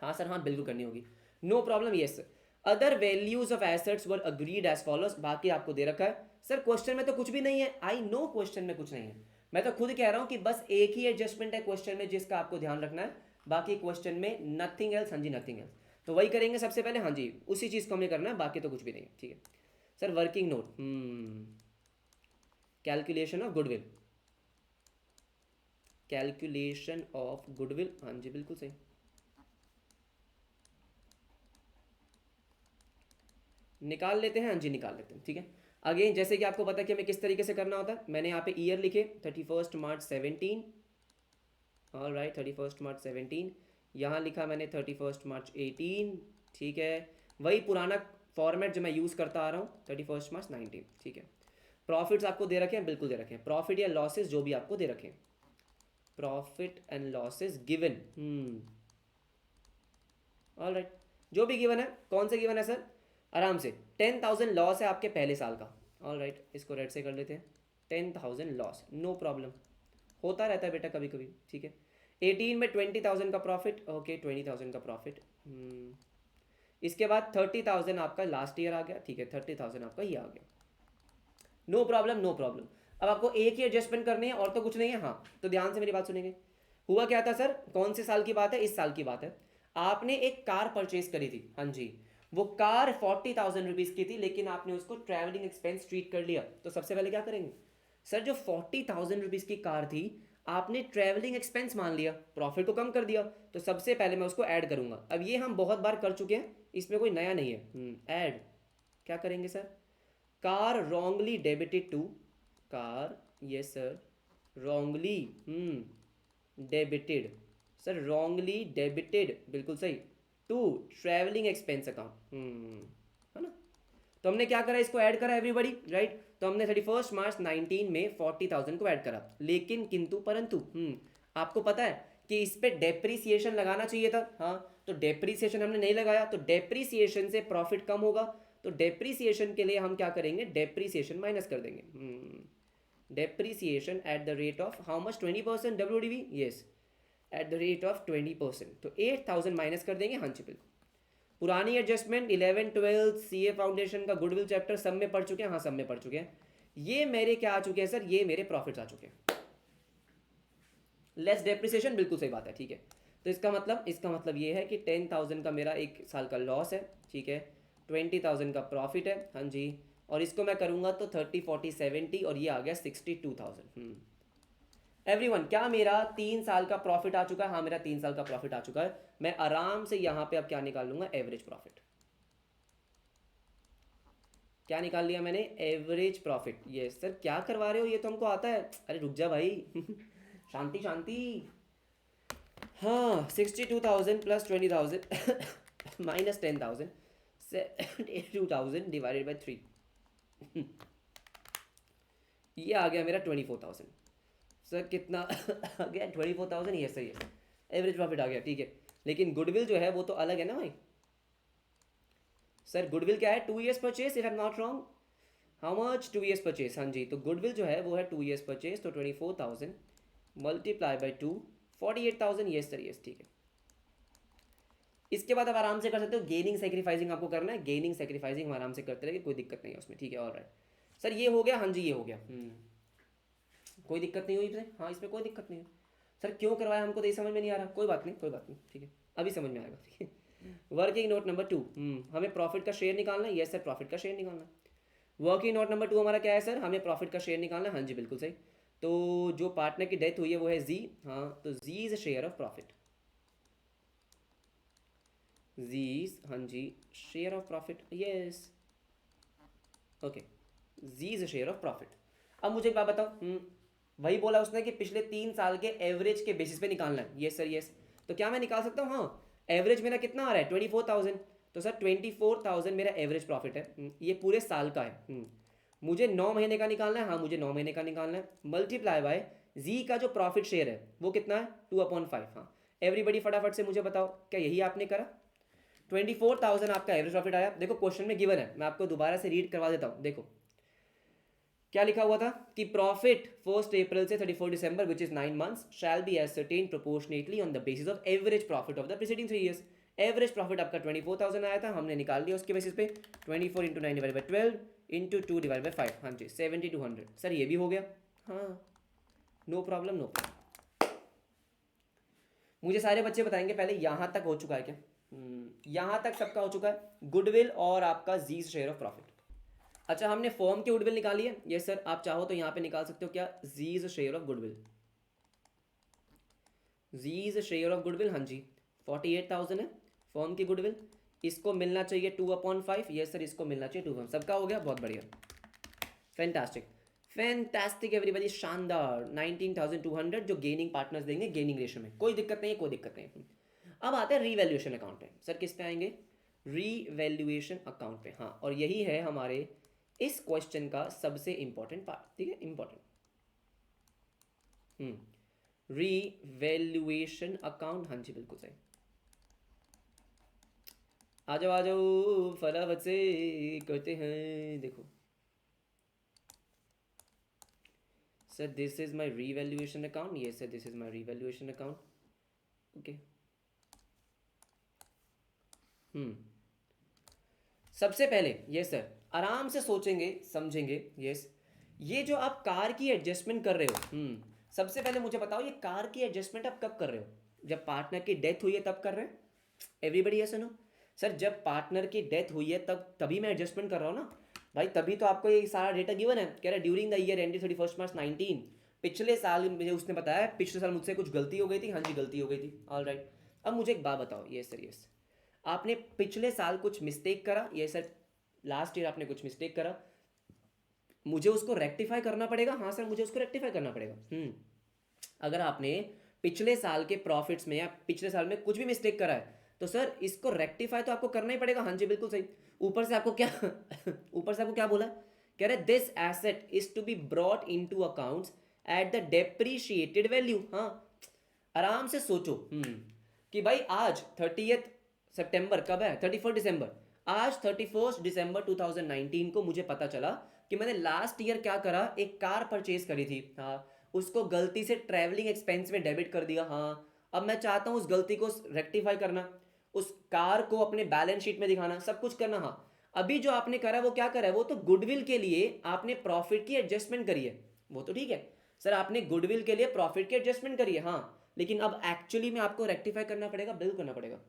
A: हाँ सर, हाँ बिल्कुल करनी होगी, no problem, yes. Other values of assets were agreed as follows, बाकी आपको दे रखा है। सर क्वेश्चन में तो कुछ भी नहीं है, आई नो क्वेश्चन में कुछ नहीं है, मैं तो खुद कह रहा हूं कि बस एक ही एडजस्टमेंट है क्वेश्चन में जिसका आपको ध्यान रखना है, बाकी क्वेश्चन में नथिंग एल्स, हाँ जी नथिंग एल्स। तो वही करेंगे सबसे पहले, हाँ जी उसी चीज़ को हमें करना है, बाकी तो कुछ भी नहीं है, ठीक है। Sir working note, calculation of goodwill, calculation of goodwill, हाँ जी बिल्कुल सही। निकाल लेते हैं, हाँ जी निकाल लेते हैं, ठीक है। अगेन जैसे कि आपको पता है कि हमें किस तरीके से करना होता है, मैंने यहाँ पे ईयर लिखे 31 मार्च 17, ऑल राइट 31 मार्च 17, यहाँ लिखा मैंने 31 मार्च 18, ठीक है। वही पुराना फॉर्मेट जो मैं यूज़ करता आ रहा हूँ, 31 मार्च 19, ठीक है। प्रॉफिट्स आपको दे रखे हैं, बिल्कुल दे रखे हैं, प्रॉफिट या लॉसेस जो भी आपको दे रखे हैं, profit and losses given, all right, जो भी गिवन है। कौन से गिवन है सर? आराम से 10,000 लॉस है आपके पहले साल का, ऑल राइट, इसको रेड से कर लेते हैं, 10,000 लॉस, नो प्रॉब्लम, होता रहता है बेटा कभी कभी, ठीक है। 18 में 20,000 का प्रॉफिट, ओके 20,000 का प्रॉफिट। इसके बाद 30,000 आपका लास्ट ईयर आ गया, ठीक है, 30,000 आपका ये आ गया, नो प्रॉब्लम नो प्रॉब्लम। अब आपको एक ही एडजस्टमेंट करनी है और तो कुछ नहीं है। हाँ तो ध्यान से मेरी बात सुनेंगे। हुआ क्या था सर, कौन से साल की बात है? इस साल की बात है। आपने एक कार परचेज करी थी, हाँ जी, वो कार 40,000 रुपीज़ की थी, लेकिन आपने उसको ट्रैवलिंग एक्सपेंस ट्रीट कर लिया। तो सबसे पहले क्या करेंगे, सर जो 40,000 रुपीज़ की कार थी, आपने ट्रैवलिंग एक्सपेंस मान लिया, प्रॉफिट को कम कर दिया, तो सबसे पहले मैं उसको ऐड करूंगा। अब ये हम बहुत बार कर चुके हैं, इसमें कोई नया नहीं है। ऐड क्या करेंगे sir? Car wrongly debited to, car, yes sir, wrongly debited, sir wrongly debited, बिल्कुल सही, टू ट्रैवलिंग एक्सपेंस अकाउंट, है ना। तो हमने क्या करा, इसको ऐड करा एवरीबडी, राइट। तो हमने 31 मार्च 2019 में 40,000 को ऐड करा, लेकिन किंतु परंतु आपको पता है कि इस पे डेप्रीसिएशन लगाना चाहिए था। हाँ, तो डेप्रीसिएशन हमने नहीं लगाया, तो डेप्रीसिएशन से प्रॉफिट कम होगा, तो डेप्रीसिएशन के लिए हम क्या करेंगे, डेप्रीसिएशन माइनस कर देंगे। Depreciation eight the rate of how much, 20%, WDV, yes, eight the rate of 20%, तो 8,000 माइनस कर देंगे। हाँ जी बिल्कुल। पुरानी एडजस्टमेंट 11, 12 सीए फाउंडेशन का गुडविल चैप्टर सब में पढ़ चुके हैं। हाँ, सब में पढ़ चुके हैं। ये मेरे क्या आ चुके हैं सर, ये मेरे प्रॉफिट्स आ चुके हैं। लेस डेप्रिसिएशन, बिल्कुल सही बात है, ठीक है। तो इसका मतलब ये है कि 10,000 का मेरा एक साल का लॉस है, ठीक है, 20,000 का प्रॉफिट है, हाँ जी, और इसको मैं करूँगा तो 30, 40, 70, और ये आ गया 62,000। एवरीवन, क्या मेरा 3 साल का प्रॉफिट आ चुका है? हाँ, मेरा 3 साल का प्रॉफिट आ चुका है। मैं आराम से यहाँ पे अब क्या निकाल लूँगा, एवरेज प्रॉफिट। क्या निकाल लिया मैंने, एवरेज प्रॉफिट। ये सर क्या करवा रहे हो, ये तो हमको आता है। अरे रुक जा भाई शांति शांति। हाँ, 62,000 प्लस 20,000 माइनस 10,000, 72,000 डिवाइडेड बाई 3 ये आ गया मेरा 24,000। सर कितना आ गया, 24,000, ये सही है, एवरेज प्रॉफिट आ गया, ठीक है। लेकिन गुडविल जो है वो तो अलग है ना भाई। सर गुडविल क्या है, 2 years purchase, if I am not wrong. How much, 2 years purchase, हाँ जी। तो गुडविल जो है वो है 2 years परचेज, तो 24,000 multiply by 2, 48,000, yes sir, yes, ठीक है। इसके बाद आप आराम से कर सकते हो, गेनिंग सेक्रीफाइसिंग आपको करना है, गेनिंग सेक्रीफाइसिंग हम आराम से करते रहेंगे, कोई दिक्कत नहीं है उसमें, ठीक है। ऑलराइट सर, ये हो गया, हाँ जी, ये हो गया। कोई दिक्कत नहीं हुई इसमें, हाँ, इसमें कोई दिक्कत नहीं है। सर क्यों करवाया हमको तो ये समझ में नहीं आ रहा, कोई बात नहीं, कोई बात नहीं, ठीक है, अभी समझ में आएगा, ठीक है। वर्किंग नोट नंबर 2, हमें प्रॉफिट का शेयर निकालना है, यस सर, प्रॉफिट का शेयर निकालना है। वर्किंग नोट नंबर 2 हमारा क्या है सर, हमें प्रॉफिट का शेयर निकालना है, हाँ जी बिल्कुल सही। तो जो पार्टनर की डेथ हुई है वो है जी, हाँ, तो G is share of profit, G's, हाँ जी, share of profit, yes, okay, G's share of profit. अब मुझे एक बात बताओ, वही बोला उसने कि पिछले 3 साल के एवरेज के बेसिस पे निकालना है, यस सर, यस। तो क्या मैं निकाल सकता हूँ? हाँ, एवरेज मेरा कितना आ रहा है, 24,000, तो सर 24,000 मेरा एवरेज प्रॉफिट है, ये पूरे साल का है। मुझे 9 महीने का निकालना है, हाँ, मुझे 9 महीने का निकालना है, मल्टीप्लाई बाय जी का जो प्रॉफिट शेयर है वो कितना है, 2/5। हाँ, एवरीबडी फटाफट से मुझे बताओ, क्या यही आपने करा? 24,000 आपका एवरेज प्रॉफिट आया। देखो क्वेश्चन में गिवन है, मैं आपको दोबारा से रीड करवा देता हूँ। देखो क्या लिखा हुआ था कि प्रॉफिट 1 अप्रैल से 31 दिसंबर which is 9 months shall be ascertained proportionately on the basis of average profit of the preceding 3 years। Average profit आपका 24,000 आया था, हमने निकाल लिया उसके बेसिस पे 24 into 9 divide by 12 into 2 divide by 5, हाँ जी, 7200। सर ये भी हो गया, हाँ, नो प्रॉब्लम, नो प्रॉब्लम। मुझे सारे बच्चे बताएंगे पहले यहाँ तक हो चुका है क्या? यहाँ तक सबका हो चुका है, गुडविल और आपका जीज शेयर ऑफ प्रॉफिट। अच्छा, हमने फॉर्म की गुडविल निकाली है, यस सर, आप चाहो तो यहाँ पे निकाल सकते हो, क्या, G's share of goodwill, G's share of goodwill, हाँ जी, 48,000 है फॉर्म की गुडविल, इसको मिलना चाहिए 2/5, यस सर, इसको मिलना चाहिए 2। सबका हो गया, बहुत बढ़िया, फैंटास्टिक, फैंटास्टिक एवरीबॉडी, शानदार। 19,200 जो गेनिंग पार्टनर्स देंगे गेनिंग रेशियो में, कोई दिक्कत नहीं है, कोई दिक्कत नहीं है। अब आते हैं रीवैल्यूएशन अकाउंट पे। सर किस पे आएंगे? रीवैल्यूएशन अकाउंट पे, हाँ, और यही है हमारे इस क्वेश्चन का सबसे इंपॉर्टेंट पार्ट, ठीक है, इंपॉर्टेंट। रीवैल्यूएशन अकाउंट, हाँ जी बिल्कुल सही। आ जाओ फटाफट से करते हैं। देखो sir, this is my revaluation account, yes sir, this is my revaluation account, okay. सबसे पहले यस सर, आराम से सोचेंगे समझेंगे, यस, ये जो आप कार की एडजस्टमेंट कर रहे हो, सबसे पहले मुझे बताओ, ये कार की एडजस्टमेंट आप कब कर रहे हो? जब पार्टनर की डेथ हुई है तब कर रहे हैं? Everybody yes no? सर जब पार्टनर की डेथ हुई है तब, तभी मैं एडजस्टमेंट कर रहा हूँ ना। भाई तभी तो आपको ये सारा डेटा गिवन है, कह रहा है ड्यूरिंग द ईयर एंडेड 31 मार्च 2019, पिछले साल मुझे उसने बताया पिछले साल मुझसे कुछ गलती हो गई थी, हाँ जी गलती हो गई थी, ऑल राइट। अब मुझे एक बात बताओ, ये सर यस, आपने पिछले साल कुछ मिस्टेक करा, ये सर लास्ट ईयर आपने कुछ मिस्टेक करा, मुझे उसको रेक्टिफाई करना पड़ेगा, हाँ सर मुझे उसको रेक्टिफाई करना पड़ेगा। अगर आपने पिछले साल के प्रॉफिट्स में या पिछले साल में कुछ भी मिस्टेक करा है तो सर इसको रेक्टिफाई तो आपको करना ही पड़ेगा, हाँ जी बिल्कुल सही। ऊपर से आपको क्या ऊपर से आपको क्या बोला, कह रहे this asset is to be brought into accounts at the depreciated value. हाँ आराम से सोचो कि भाई आज 30th सितंबर कब है, 31st दिसंबर, आज 31st दिसंबर 2019 को मुझे पता चला कि मैंने लास्ट ईयर क्या करा, एक कार परचेज करी थी, हाँ उसको गलती से ट्रैवलिंग एक्सपेंस में डेबिट कर दिया, हाँ अब मैं चाहता हूँ उस गलती को रेक्टिफाई करना, उस कार को अपने बैलेंस शीट में दिखाना, सब कुछ करना। हाँ अभी जो आपने करा है वो क्या करा है, वो तो गुडविल के लिए आपने प्रॉफिट की एडजस्टमेंट करी है, वो तो ठीक है सर, आपने गुडविल के लिए प्रॉफिट की एडजस्टमेंट करी है, हाँ लेकिन अब एक्चुअली में आपको रेक्टिफाई करना पड़ेगा, बिल करना पड़ेगा।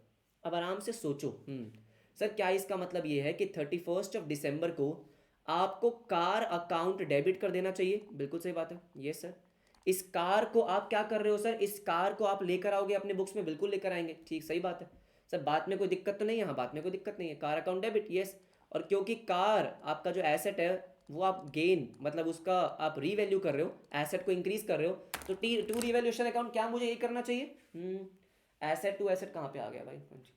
A: अब आराम से सोचो सर क्या इसका मतलब ये है कि 31st दिसंबर को आपको कार अकाउंट डेबिट कर देना चाहिए, बिल्कुल सही बात है, यस सर। इस कार को आप क्या कर रहे हो सर, इस कार को आप लेकर आओगे अपने बुक्स में, बिल्कुल लेकर आएंगे, ठीक सही बात है सर, बात में कोई दिक्कत तो नहीं है, हाँ बात में कोई दिक्कत नहीं है, कार अकाउंट डेबिट यस। और क्योंकि कार आपका जो एसेट है वो आप गेन मतलब उसका आप रीवैल्यू कर रहे हो, एसेट को इंक्रीज कर रहे हो, तो टी टू रिवैल्यूएशन अकाउंट क्या मुझे ये करना चाहिए, एसेट टू एसेट कहाँ पे आ गया भाई, हाँ जी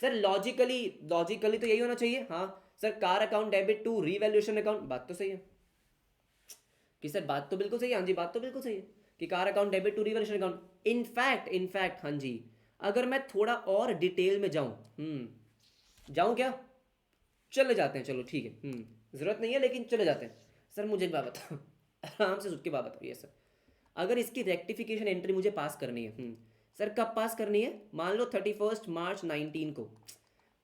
A: सर लॉजिकली, लॉजिकली तो यही होना चाहिए, हाँ sir car account debit to revaluation account, बात तो सही है कि सर बात तो बिल्कुल सही है, हाँ जी बात तो बिल्कुल सही है कि car account debit to revaluation account. In fact हाँ जी, अगर मैं थोड़ा और डिटेल में जाऊं, जाऊं क्या, चले जाते हैं, चलो ठीक है, जरूरत नहीं है लेकिन चले जाते हैं। सर मुझे एक बात बताओ आराम से सोच के बात बताओ, ये सर अगर इसकी रेक्टिफिकेशन एंट्री मुझे पास करनी है, सर कब पास करनी है, मान लो 31 मार्च 2019 को,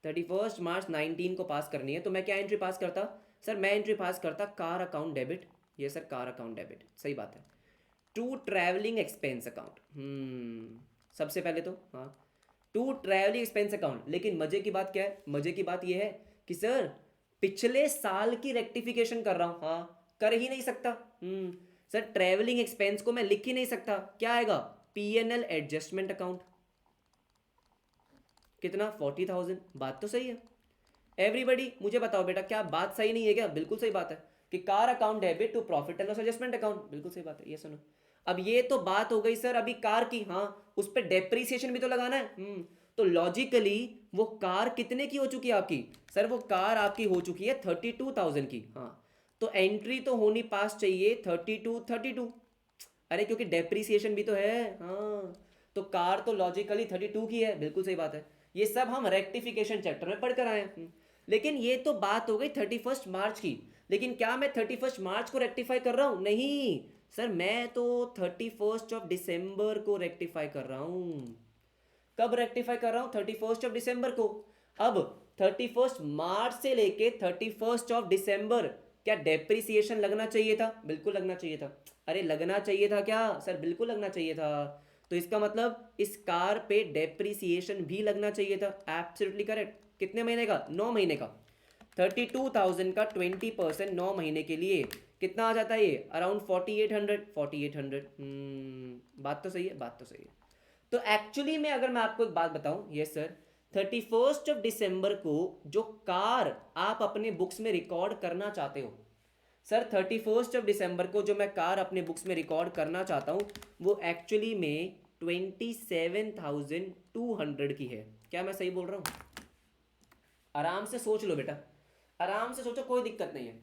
A: 31 मार्च 2019 को पास करनी है, तो मैं क्या एंट्री पास करता, सर मैं एंट्री पास करता कार अकाउंट डेबिट, ये सर कार अकाउंट डेबिट सही बात है, टू ट्रैवलिंग एक्सपेंस अकाउंट, सबसे पहले तो हाँ टू ट्रैवलिंग एक्सपेंस अकाउंट। लेकिन मजे की बात क्या है, मजे की बात यह है कि सर पिछले साल की रेक्टिफिकेशन कर रहा हूं, हाँ कर ही नहीं सकता, सर ट्रैवलिंग एक्सपेंस को मैं लिख ही नहीं सकता, क्या आएगा, पीएनएल एडजस्टमेंट अकाउंट, कितना 40,000, बात तो सही है एवरीबडी, मुझे बताओ बेटा क्या बात सही नहीं है क्या, बिल्कुल सही बात है कि car account debit to profit and loss adjustment account, बिल्कुल सही बात है, ये सुनो। अब ये तो बात हो गई सर अभी कार की, हाँ उस पर डेप्रीसिएशन भी तो लगाना है, तो लॉजिकली वो कार कितने की हो चुकी है आपकी, सर वो कार आपकी हो चुकी है 32,000 की, हाँ तो एंट्री तो होनी पास चाहिए 32, अरे क्योंकि डेप्रीसिएशन भी तो है, हाँ तो कार तो लॉजिकली 32 की है, बिल्कुल सही बात है, ये सब हम रेक्टिफिकेशन चैप्टर में पढ़कर आए हैं। लेकिन ये तो बात हो गई 31 मार्च की, लेकिन क्या मैं 31 मार्च को रेक्टिफाई कर रहा हूँ, नहीं सर मैं तो 31 दिसंबर को रेक्टिफाई कर रहा हूँ, कब रेक्टिफाई कर रहा हूँ, 31 दिसंबर को। अब 31 मार्च से लेके 31 दिसंबर क्या डेप्रिसिएशन लगना चाहिए था, बिल्कुल लगना चाहिए था, अरे लगना चाहिए था क्या सर, बिल्कुल लगना चाहिए था, तो इसका मतलब इस कार पे डेप्रिसिएशन भी लगना चाहिए था, एब्सोल्युटली करेक्ट, कितने महीने का, 9 महीने का, 32,000 का 20% 9 महीने के लिए कितना आ जाता है, ये अराउंड 4800, बात तो सही है, बात तो सही है। तो एक्चुअली में अगर मैं आपको एक बात बताऊं, यस सर 31 दिसंबर को जो कार आप अपने बुक्स में रिकॉर्ड करना चाहते हो, सर 31 दिसंबर को जो मैं कार अपने बुक्स में रिकॉर्ड करना चाहता हूँ वो एक्चुअली में 27,200 की है, क्या मैं सही बोल रहा हूँ, आराम से सोच लो बेटा, आराम से सोचो, कोई दिक्कत नहीं है,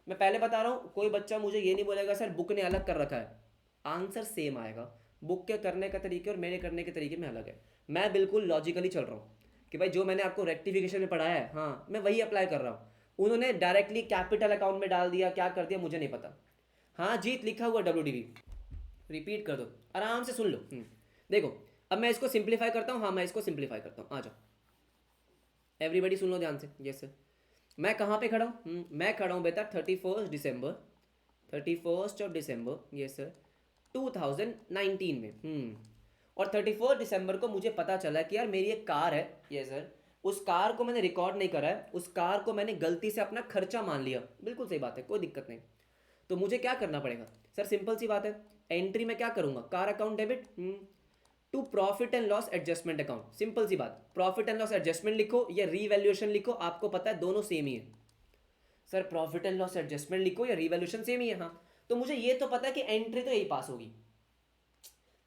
A: मैं पहले बता रहा हूँ, कोई बच्चा मुझे ये नहीं बोलेगा सर बुक ने अलग कर रखा है, आंसर सेम आएगा, बुक के करने का तरीके और मेरे करने के तरीके में अलग है, मैं बिल्कुल लॉजिकली चल रहा हूँ कि भाई जो मैंने आपको रेक्टिफिकेशन में पढ़ाया है, हाँ मैं वही अप्लाई कर रहा हूँ, उन्होंने डायरेक्टली कैपिटल अकाउंट में डाल दिया, क्या कर दिया मुझे नहीं पता, हाँ जीत लिखा हुआ WDV, रिपीट कर दो, आराम से सुन लो, देखो अब मैं इसको सिंप्लीफाई करता हूँ, हाँ मैं इसको सिंप्लीफाई करता हूँ, आ जाओ एवरीबडी सुन लो ध्यान से, यस सर मैं कहाँ पे खड़ा हूँ, मैं खड़ा हूँ बेटा 31 दिसंबर, यस सर 2019 में, और 31 दिसंबर को मुझे पता चला कि यार मेरी एक कार है, यस सर उस कार को मैंने रिकॉर्ड नहीं करा है, उस कार को मैंने गलती से अपना खर्चा मान लिया, बिल्कुल सही बात है, कोई दिक्कत नहीं। तो मुझे क्या करना पड़ेगा सर, सिंपल सी बात है, एंट्री में क्या करूंगा, car account debit to profit and loss adjustment account, simple सी बात, प्रॉफिट एंड लॉस एडजस्टमेंट लिखो या रीवैल्यूएशन लिखो, आपको पता है दोनों सेम ही है। Sir profit and loss adjustment लिखो या रीवैल्यूएशन सेम ही है, हाँ। तो मुझे ये तो पता है कि एंट्री तो यही पास होगी,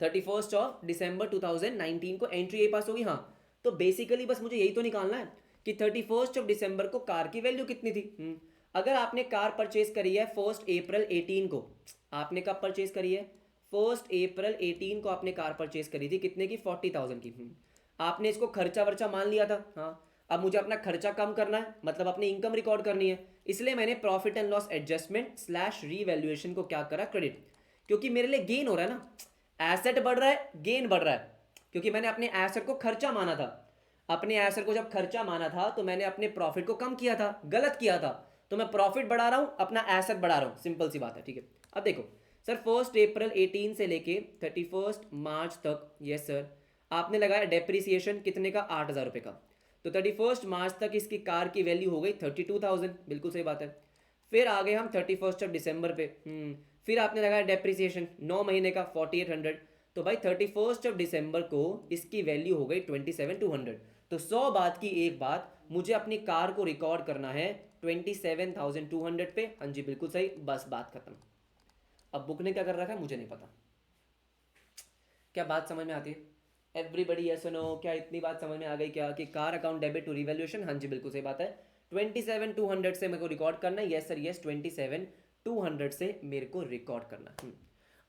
A: 31 दिसंबर 2019 को एंट्री यही पास होगी, हाँ। तो बेसिकली बस मुझे यही तो निकालना है कि 31 दिसंबर को कार की वैल्यू कितनी थी। अगर आपने कार परचेज करी है 1 अप्रैल 18 को, आपने कब परचेज करी है, 1 अप्रैल 18 को आपने कार परचेज करी थी, कितने की, 40,000 की। आपने इसको खर्चा वर्चा मान लिया था, हाँ। अब मुझे अपना खर्चा कम करना है, मतलब अपनी इनकम रिकॉर्ड करनी है, इसलिए मैंने profit and loss adjustment slash revaluation को क्या करा, क्रेडिट, क्योंकि मेरे लिए गेन हो रहा है ना, एसेट बढ़ रहा है, गेन बढ़ रहा है, क्योंकि मैंने अपने एसेट को खर्चा माना था। अपने एसेट को जब खर्चा माना था तो मैंने अपने प्रॉफिट को कम किया था, गलत किया था, तो मैं प्रॉफिट बढ़ा रहा हूं, अपना एसेट बढ़ा रहा हूं, सिंपल सी बात है, ठीक है। अब देखो सर 1 अप्रैल 18 से लेके 31 मार्च तक, यस सर, आपने लगाया डेप्रिसिएशन कितने का, 8,000 रुपये का, तो 31 मार्च तक इसकी कार की वैल्यू हो गई 32,000, बिल्कुल सही बात है। फिर आ गए हम 31 दिसंबर पे, फिर आपने लगाया डेप्रिसिएशन 9 महीने का 4800, तो भाई 31 दिसंबर को इसकी वैल्यू हो गई 27,200। तो 100 बात की एक बात, मुझे अपनी कार को रिकॉर्ड करना है 27,200 पे, हाँ जी बिल्कुल सही, बस बात खत्म। अब बुक ने क्या कर रखा है मुझे नहीं पता, क्या बात समझ में आती है एवरीबडी, यस नो, क्या इतनी बात समझ में आ गई क्या कि car account debit to revaluation, हाँ जी बिल्कुल सही बात है, 27,200 से मेरे को रिकॉर्ड करना है, यस सर यस, 27,200 से मेरे को रिकॉर्ड करना है।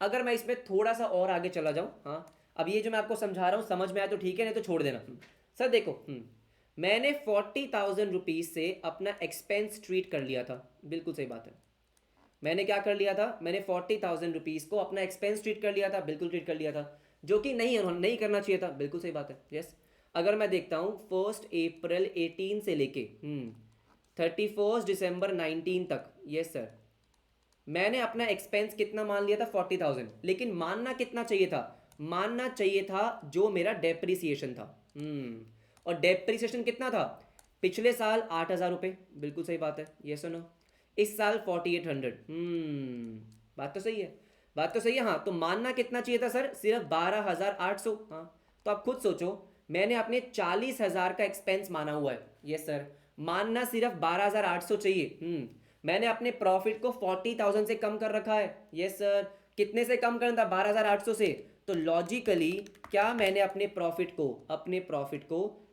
A: अगर मैं इसमें थोड़ा सा और आगे चला जाऊँ, हाँ, अब ये जो मैं आपको समझा रहा हूँ समझ में आया तो ठीक है, नहीं तो छोड़ देना। सर देखो, मैंने 40,000 रुपीज़ से अपना एक्सपेंस ट्रीट कर लिया था, बिल्कुल सही बात है, मैंने क्या कर लिया था, मैंने 40,000 रुपीज़ को अपना एक्सपेंस ट्रीट कर लिया था, बिल्कुल ट्रीट कर लिया था, जो कि नहीं करना चाहिए था, बिल्कुल सही बात है, यस। अगर मैं देखता हूँ 1 अप्रैल 18 से लेके 31 दिसंबर 19 तक, यस सर, मैंने अपना एक्सपेंस कितना मान लिया था, 40,000, लेकिन मानना कितना चाहिए था, मानना चाहिए था जो मेरा डेप्रिसिएशन था। और डेप्रिसिएशन कितना था, पिछले साल 8,000 रुपये, बिल्कुल सही बात है, ये सुनो, इस साल 4,800, बात तो सही है, बात तो सही है, हाँ। तो मानना कितना चाहिए था सर, सिर्फ 12,800, हाँ। तो आप खुद सोचो, मैंने अपने 40,000 का एक्सपेंस माना हुआ है, यस सर, मानना सिर्फ 12,800 चाहिए, मैंने अपने प्रॉफिट को 40,000 से कम कर रखा है, यस सर, कितने से कम करना था, 12,800 से, तो लॉजिकली क्या मैंने अपने प्रॉफिट को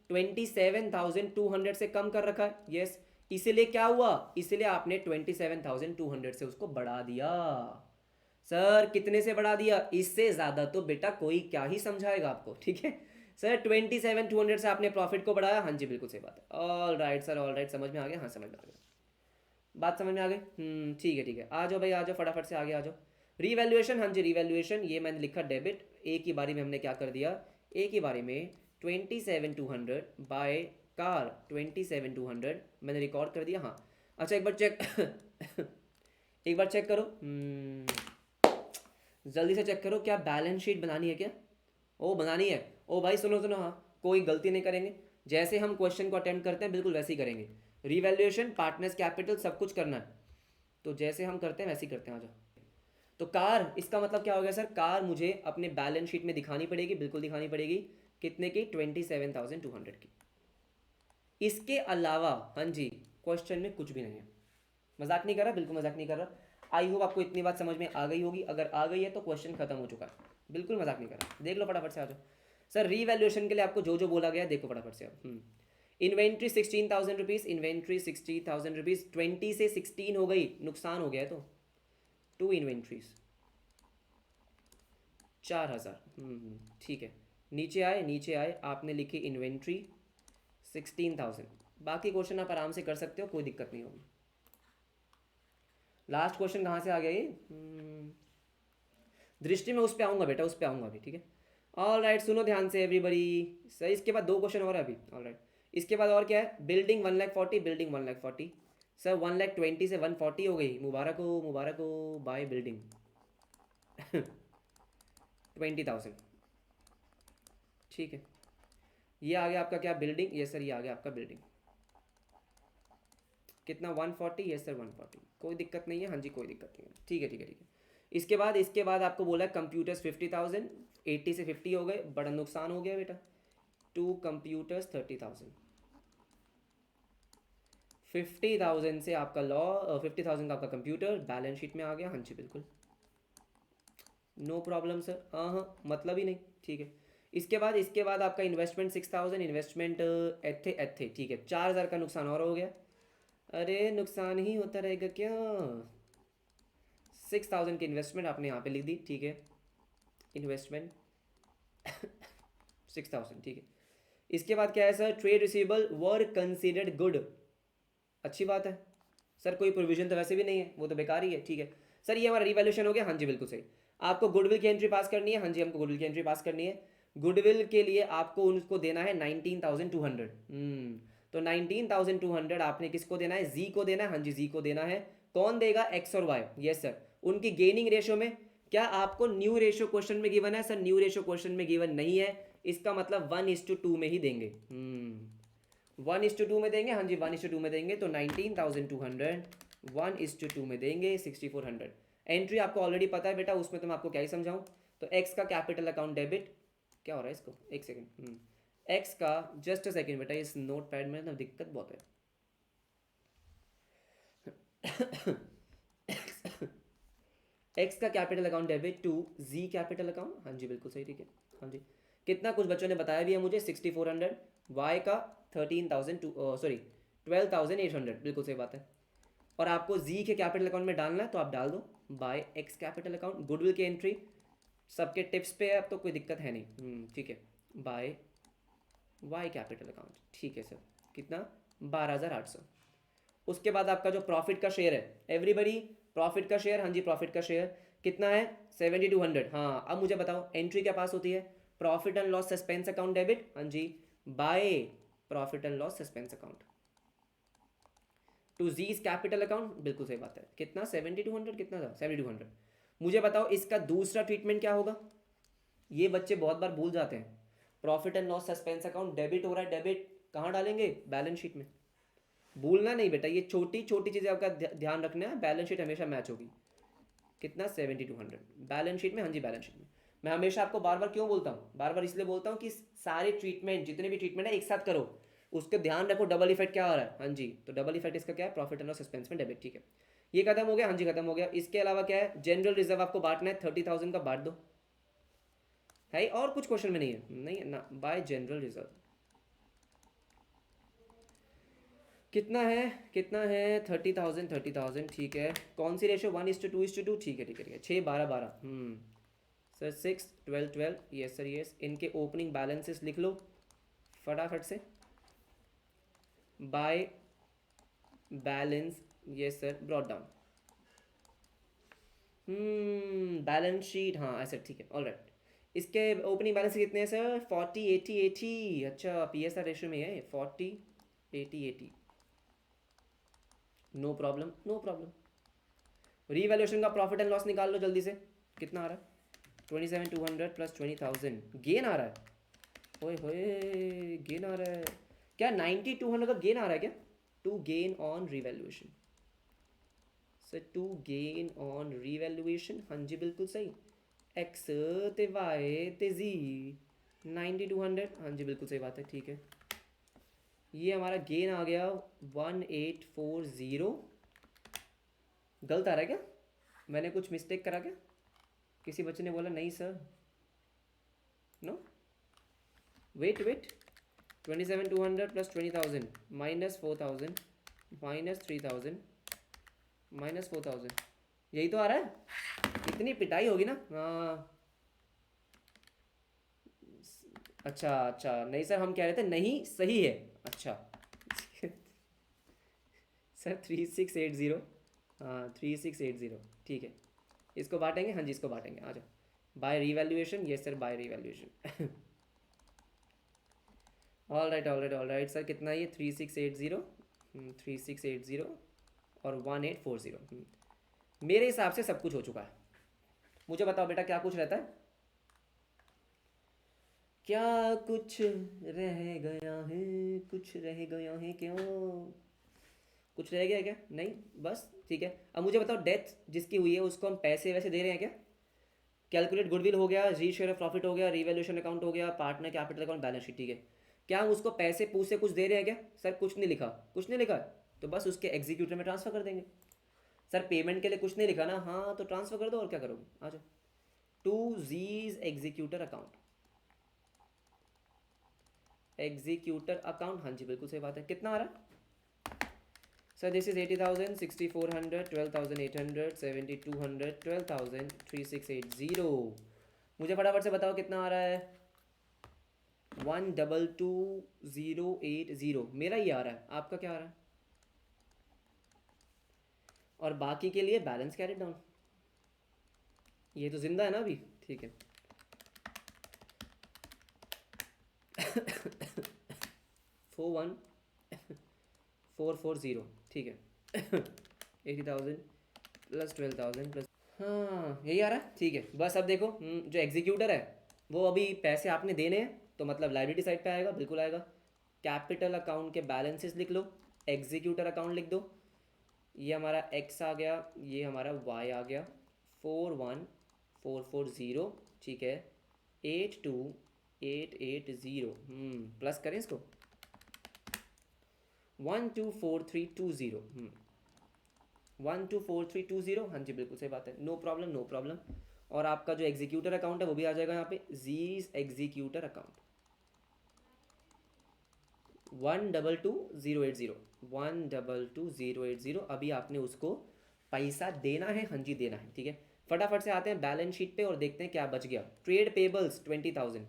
A: 27,200 से कम कर रखा है, यस। इसलिए क्या हुआ, इसलिए आपने 27,200 से उसको बढ़ा दिया। सर कितने से बढ़ा दिया, इससे ज़्यादा तो बेटा कोई क्या ही समझाएगा आपको, ठीक है। सर 27,200 से आपने प्रॉफिट को बढ़ाया, हाँ जी बिल्कुल सही बात है, all right sir, all right, समझ में आ गया, हाँ समझ में आ गया, बात समझ में आ गई, ठीक है ठीक है, आ जाओ भाई आ जाओ, फटाफट से आगे आ जाओ। रीवैल्यूएशन, हाँ जी रीवैल्यूएशन, ये मैंने लिखा डेबिट, एक ही बारी में हमने क्या कर दिया, एक ही बारी में 27,200 बाय कार 27,200 मैंने रिकॉर्ड कर दिया, हाँ। अच्छा एक बार चेक एक बार चेक करो, जल्दी से चेक करो, क्या बैलेंस शीट बनानी है क्या, ओ बनानी है, ओ भाई सुनो सुनो, हाँ कोई गलती नहीं करेंगे, जैसे हम क्वेश्चन को अटेम्प्ट करते हैं बिल्कुल वैसे ही करेंगे, रिवैल्यूएशन पार्टनर्स कैपिटल सब कुछ करना है, तो जैसे हम करते हैं वैसे ही करते हैं, आ जाओ। तो कार, इसका मतलब क्या हो गया सर, कार मुझे अपने बैलेंस शीट में दिखानी पड़ेगी, बिल्कुल दिखानी पड़ेगी, कितने की, 27,200 की। इसके अलावा हाँ जी क्वेश्चन में कुछ भी नहीं है, मजाक नहीं कर रहा, बिल्कुल मजाक नहीं कर रहा। आई होप आपको इतनी बात समझ में आ गई होगी, अगर आ गई है तो क्वेश्चन खत्म हो चुका है, बिल्कुल मजाक नहीं कर रहा, देख लो फटाफट से, आ जाओ। सर रीवैल्यूएशन के लिए आपको जो जो बोला गया देखो फटाफट से आप, इन्वेंट्री 16,000 रुपीज़, इन्वेंट्री 60,000 रुपीज़, 20 से 16 हो गई, नुकसान हो गया, तो 2 इन्वेंट्रीज 4,000, ठीक है। नीचे आए आपने लिखी इन्वेंट्री 16,000, बाकी क्वेश्चन आप आराम से कर सकते हो, कोई दिक्कत नहीं होगी। लास्ट क्वेश्चन कहाँ से आ गया ये, दृष्टि में उस पर आऊँगा बेटा, उस पर आऊँगा अभी, ठीक है। ऑल राइट, सुनो ध्यान से एवरीबडी, सही, इसके बाद 2 क्वेश्चन और है अभी, ऑल राइट। इसके बाद और क्या है, बिल्डिंग 1,40,000, बिल्डिंग 1,40,000, सर 1,20,000 से 140 हो गई, मुबारक हो बाय बिल्डिंग 20,000, ठीक है। ये आ गया आपका क्या, बिल्डिंग, ये सर ये आ गया आपका बिल्डिंग। कितना 140, ये सर 140, कोई दिक्कत नहीं है, हाँ जी कोई दिक्कत नहीं है, ठीक है ठीक है ठीक है। इसके बाद आपको बोला है कंप्यूटर्स 50,000, 80 से 50 हो गए, बड़ा नुकसान हो गया बेटा। 2 कंप्यूटर्स 30,000, 50,000 से आपका लॉ, 50,000 का आपका कंप्यूटर बैलेंस शीट में आ गया, हाँ जी बिल्कुल, नो प्रॉब्लम सर, हाँ हाँ मतलब ही नहीं, ठीक है। इसके बाद आपका इन्वेस्टमेंट 6,000, इन्वेस्टमेंट एथे एथे, ठीक है, 4,000 का नुकसान और हो गया। अरे नुकसान ही होता रहेगा क्या। 6,000 की इन्वेस्टमेंट आपने यहाँ पे लिख दी, ठीक है, इन्वेस्टमेंट 6,000, ठीक है। इसके बाद क्या है sir, trade receivable were considered good, अच्छी बात है सर, कोई प्रोविजन तो वैसे भी नहीं है, वो तो बेकार ही है, ठीक है। सर ये हमारा रिवैल्यूएशन हो गया, हाँ जी बिल्कुल सही। आपको गुडविल की एंट्री पास करनी है, हाँ जी हमको गुडविल की एंट्री पास करनी है। गुडविल के लिए आपको उनको देना है 19,200, तो 19,200 आपने किसको देना है, जी को देना है, हाँ जी जी को देना है। कौन देगा, एक्स और वाई, यस सर। उनकी गेनिंग रेशियो में, क्या आपको न्यू रेशियो क्वेश्चन में गिवन है, सर न्यू रेशियो क्वेश्चन में गिवन नहीं है, इसका मतलब 1:2 में ही देंगे, 1:2 में देंगे, हाँ जी 1:2 में देंगे, तो 19,200 1:2 में देंगे 6,400। एंट्री आपको ऑलरेडी पता है बेटा, उसमें तो मैं आपको क्या ही समझाऊं। तो एक्स का कैपिटल अकाउंट डेबिट, क्या हो रहा है इसको, एक सेकेंड, एक्स का, जस्ट अ सेकेंड बेटा, इस नोट पैड में ना दिक्कत बहुत है। एक्स का capital account debit to G capital account, हाँ जी बिल्कुल सही, ठीक है, हाँ जी। कितना कुछ बच्चों ने बताया भी है मुझे, 6,400, वाई का 13,000, सॉरी 12,800, बिल्कुल सही बात है। और आपको जी के कैपिटल अकाउंट में डालना है तो आप डाल दो by X capital account. Goodwill की एंट्री सबके टिप्स पे है, अब तो कोई दिक्कत है नहीं, ठीक है, बाय वाई कैपिटल अकाउंट, ठीक है सर। कितना, 12,800। उसके बाद आपका जो प्रॉफिट का शेयर है, एवरीबडी प्रॉफिट का शेयर, हाँ जी प्रॉफिट का शेयर कितना है, 7,200। हाँ अब मुझे बताओ एंट्री क्या पास होती है, profit and loss suspense account debit, हाँ जी by profit and loss suspense account to G's capital account, बिल्कुल सही बात है। कितना, 7,200, कितना था, 7,200। मुझे बताओ इसका दूसरा ट्रीटमेंट क्या होगा, ये बच्चे बहुत बार भूल जाते हैं। Profit and loss suspense account debit हो रहा है, डेबिट कहाँ डालेंगे, बैलेंस शीट में, भूलना नहीं बेटा, ये छोटी छोटी चीज़ें आपका ध्यान रखना है, बैलेंस शीट हमेशा मैच होगी। कितना, 7,200 बैलेंस शीट में, हाँ जी बैलेंस शीट में। मैं हमेशा आपको बार बार क्यों बोलता हूँ, बार बार इसलिए बोलता हूँ कि सारे ट्रीटमेंट, जितने भी ट्रीटमेंट है एक साथ करो, उसका ध्यान रखो, डबल इफेक्ट क्या हो रहा है, हाँ जी, तो डबल इफेक्ट इसका क्या है, प्रॉफिट एंड लॉस सस्पेंस में डेबिट, ठीक है। ये खत्म हो गया, हाँ जी खत्म हो गया। इसके अलावा क्या है, जनरल रिजर्व आपको बांटना है, 30,000 का बांट दो, है और कुछ क्वेश्चन में नहीं है, नहीं है ना, बाय जनरल रिजर्व कितना है, कितना है, 30,000 30,000, ठीक है। कौन सी रेशो, 1:2:2, ठीक है ठीक है ठीक है, 6 12 12, सर 6 12 12, यस सर यस। इनके ओपनिंग बैलेंसेस लिख लो फटाफट से, by balance, yes sir brought down, balance sheet, हाँ ऐसा ठीक है, ऑल राइट। इसके ओपनिंग बैलेंस कितने हैं सर, 40 80 80, अच्छा PSR रेशो में है 40 80 80, no problem no problem. Revaluation का प्रॉफिट एंड लॉस निकाल लो जल्दी से, कितना आ रहा है, 27,200 प्लस 20,000, गेन आ रहा है, ओए होए गेन आ रहा है क्या, 90,200 का गेन आ रहा है क्या, to gain on revaluation, sir to gain on revaluation, हाँ जी बिल्कुल सही, एक्स ते वाई ते जी 90,200, हाँ जी बिल्कुल सही बात है, ठीक है। ये हमारा गेन आ गया 1840, गलत आ रहा है क्या, मैंने कुछ मिस्टेक करा क्या, किसी बच्चे ने बोला नहीं sir, no wait wait, 27,200 plus 20,000 minus 4,000 minus 3,000 minus 4,000, यही तो आ रहा है, इतनी पिटाई होगी ना, हाँ। अच्छा अच्छा नहीं सर, हम कह रहे थे नहीं सही है, अच्छा सर 3,680, हाँ 3,680, ठीक है। इसको बांटेंगे, हाँ जी इसको बांटेंगे, आ जाओ, by revaluation, yes sir by revaluation all right sir, कितना ये 3,680, 3,680 और 1,840, मेरे हिसाब से सब कुछ हो चुका है। मुझे बताओ बेटा क्या कुछ रहता है, क्या कुछ रह गया है, कुछ रह गया है क्या, कुछ रह गया क्या, नहीं, बस ठीक है। अब मुझे बताओ, डेथ जिसकी हुई है उसको हम पैसे वैसे दे रहे हैं क्या? कैलकुलेट गुडविल हो गया, जी शेयर ऑफ प्रॉफिट हो गया, रिवैल्यूएशन अकाउंट हो गया, partner capital account, balance sheet, ठीक है। क्या हम उसको पैसे पूछ से कुछ दे रहे हैं क्या? सर कुछ नहीं लिखा, कुछ नहीं लिखा, तो बस उसके एग्जीक्यूटर में ट्रांसफर कर देंगे। सर पेमेंट के लिए कुछ नहीं लिखा ना, हाँ तो ट्रांसफर कर दो, और क्या करोगे, आ जाओ। To G's executor account, executor account, हाँ जी बिल्कुल सही बात है। कितना आ रहा है सर? This is 80,000, 6400, 12,800, 7,200, 12,000, 3680। मुझे फटाफट से बताओ कितना आ रहा है? 122,080। मेरा ये आ रहा है, आपका क्या आ रहा है? और बाकी के लिए बैलेंस कैरी डाउन, ये तो जिंदा है ना अभी, ठीक है। 41440, ठीक है। 80,000 प्लस 12,000 प्लस, हाँ यही आ रहा है, ठीक है। बस अब देखो, जो एग्जीक्यूटर है वो अभी पैसे आपने देने हैं, तो मतलब लाइबिलिटी साइड पे आएगा, बिल्कुल आएगा। कैपिटल अकाउंट के बैलेंसेस लिख लो, एग्जीक्यूटर अकाउंट लिख दो। ये हमारा एक्स आ गया, ये हमारा वाई आ गया। 41440, ठीक है। 82,880, प्लस करें इसको। 124320, 124320, हाँ जी बिल्कुल सही बात है, नो प्रॉब्लम नो प्रॉब्लम। और आपका जो एग्जीक्यूटर अकाउंट है वो भी आ जाएगा यहाँ पे, जीज एग्जीक्यूटर अकाउंट 122,080, 122,080। अभी आपने उसको पैसा देना है, हाँ जी देना है, ठीक है। फटाफट से आते हैं बैलेंस शीट पे और देखते हैं क्या बच गया। ट्रेड पेबल्स 20,000,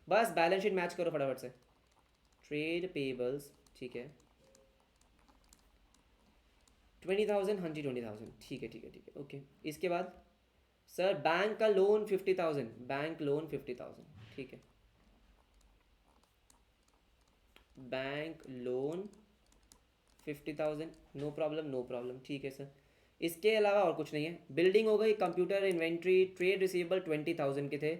A: बस बैलेंस शीट मैच करो फटाफट से। ट्रेड पेबल्स, ठीक है, 20,000, हाँ जी 20,000, ठीक है ठीक है ठीक है, ओके। इसके बाद सर बैंक का लोन 50,000, बैंक लोन 50,000, ठीक है। Bank loan 50,000, no problem no problem, ठीक है सर। इसके अलावा और कुछ नहीं है। बिल्डिंग हो गई, कंप्यूटर, इन्वेंट्री, ट्रेड रिसीवेबल 20,000 के थे,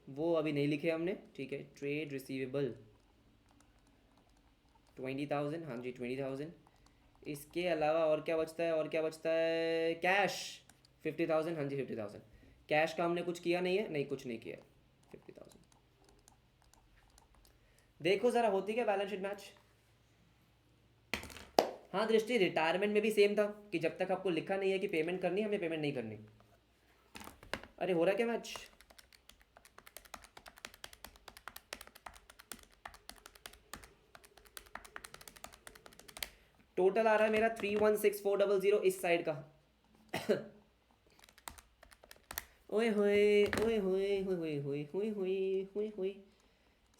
A: वो अभी नहीं लिखे हमने, ठीक है। ट्रेड रिसीवेबल 20,000, हाँ जी 20,000। इसके अलावा और क्या बचता है, और क्या बचता है? कैश 50,000, हाँ जी 50,000। कैश का हमने कुछ किया नहीं है, नहीं कुछ नहीं किया। 50,000, देखो ज़रा होती क्या बैलेंस शीट मैच। हाँ दृष्टि, रिटायरमेंट में भी सेम था कि जब तक आपको लिखा नहीं है कि पेमेंट करनी है, हमें पेमेंट नहीं करनी। अरे हो रहा क्या मैच? टोटल आ रहा है मेरा 316,400 इस साइड का। ओए होए, ओए होए, होए होए होए होए होए होए होए।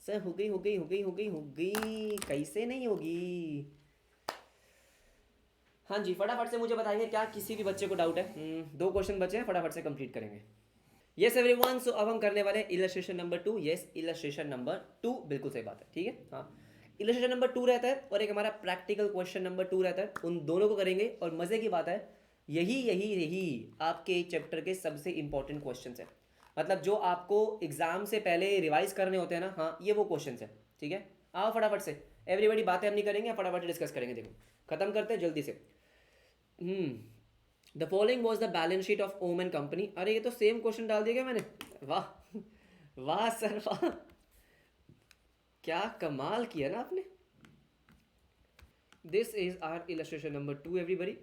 A: सर हो गई हो गई हो गई हो गई हो गई, कैसे नहीं होगी? हाँ जी फटाफट से मुझे बताइए, क्या किसी भी बच्चे को डाउट है? दो क्वेश्चन बचे हैं, फटाफट से कंप्लीट करेंगे। यस एवरीवन, सो अब हम करने वाले हैं illustration number 2। Yes illustration number 2, बिल्कुल सही बात है, ठीक है। हाँ, इलस्ट्रेशन नंबर 2 रहता है और एक हमारा प्रैक्टिकल क्वेश्चन नंबर 2 रहता है, उन दोनों को करेंगे। और मज़े की बात है, यही यही यही आपके चैप्टर के सबसे इंपॉर्टेंट क्वेश्चन है। मतलब जो आपको एग्जाम से पहले रिवाइज करने होते हैं ना, हाँ ये वो क्वेश्चन है, ठीक है। आओ फटाफट से, एवरीबॉडी बातें हम नहीं करेंगे, फटाफट डिस्कस करेंगे। देखो खत्म करते हैं जल्दी से। The following was the balance sheet of ओमन कंपनी। अरे ये तो सेम क्वेश्चन डाल दिया क्या मैंने? वाह, वाह सर वाह, क्या कमाल किया ना आपने। This is our illustration number 2 everybody.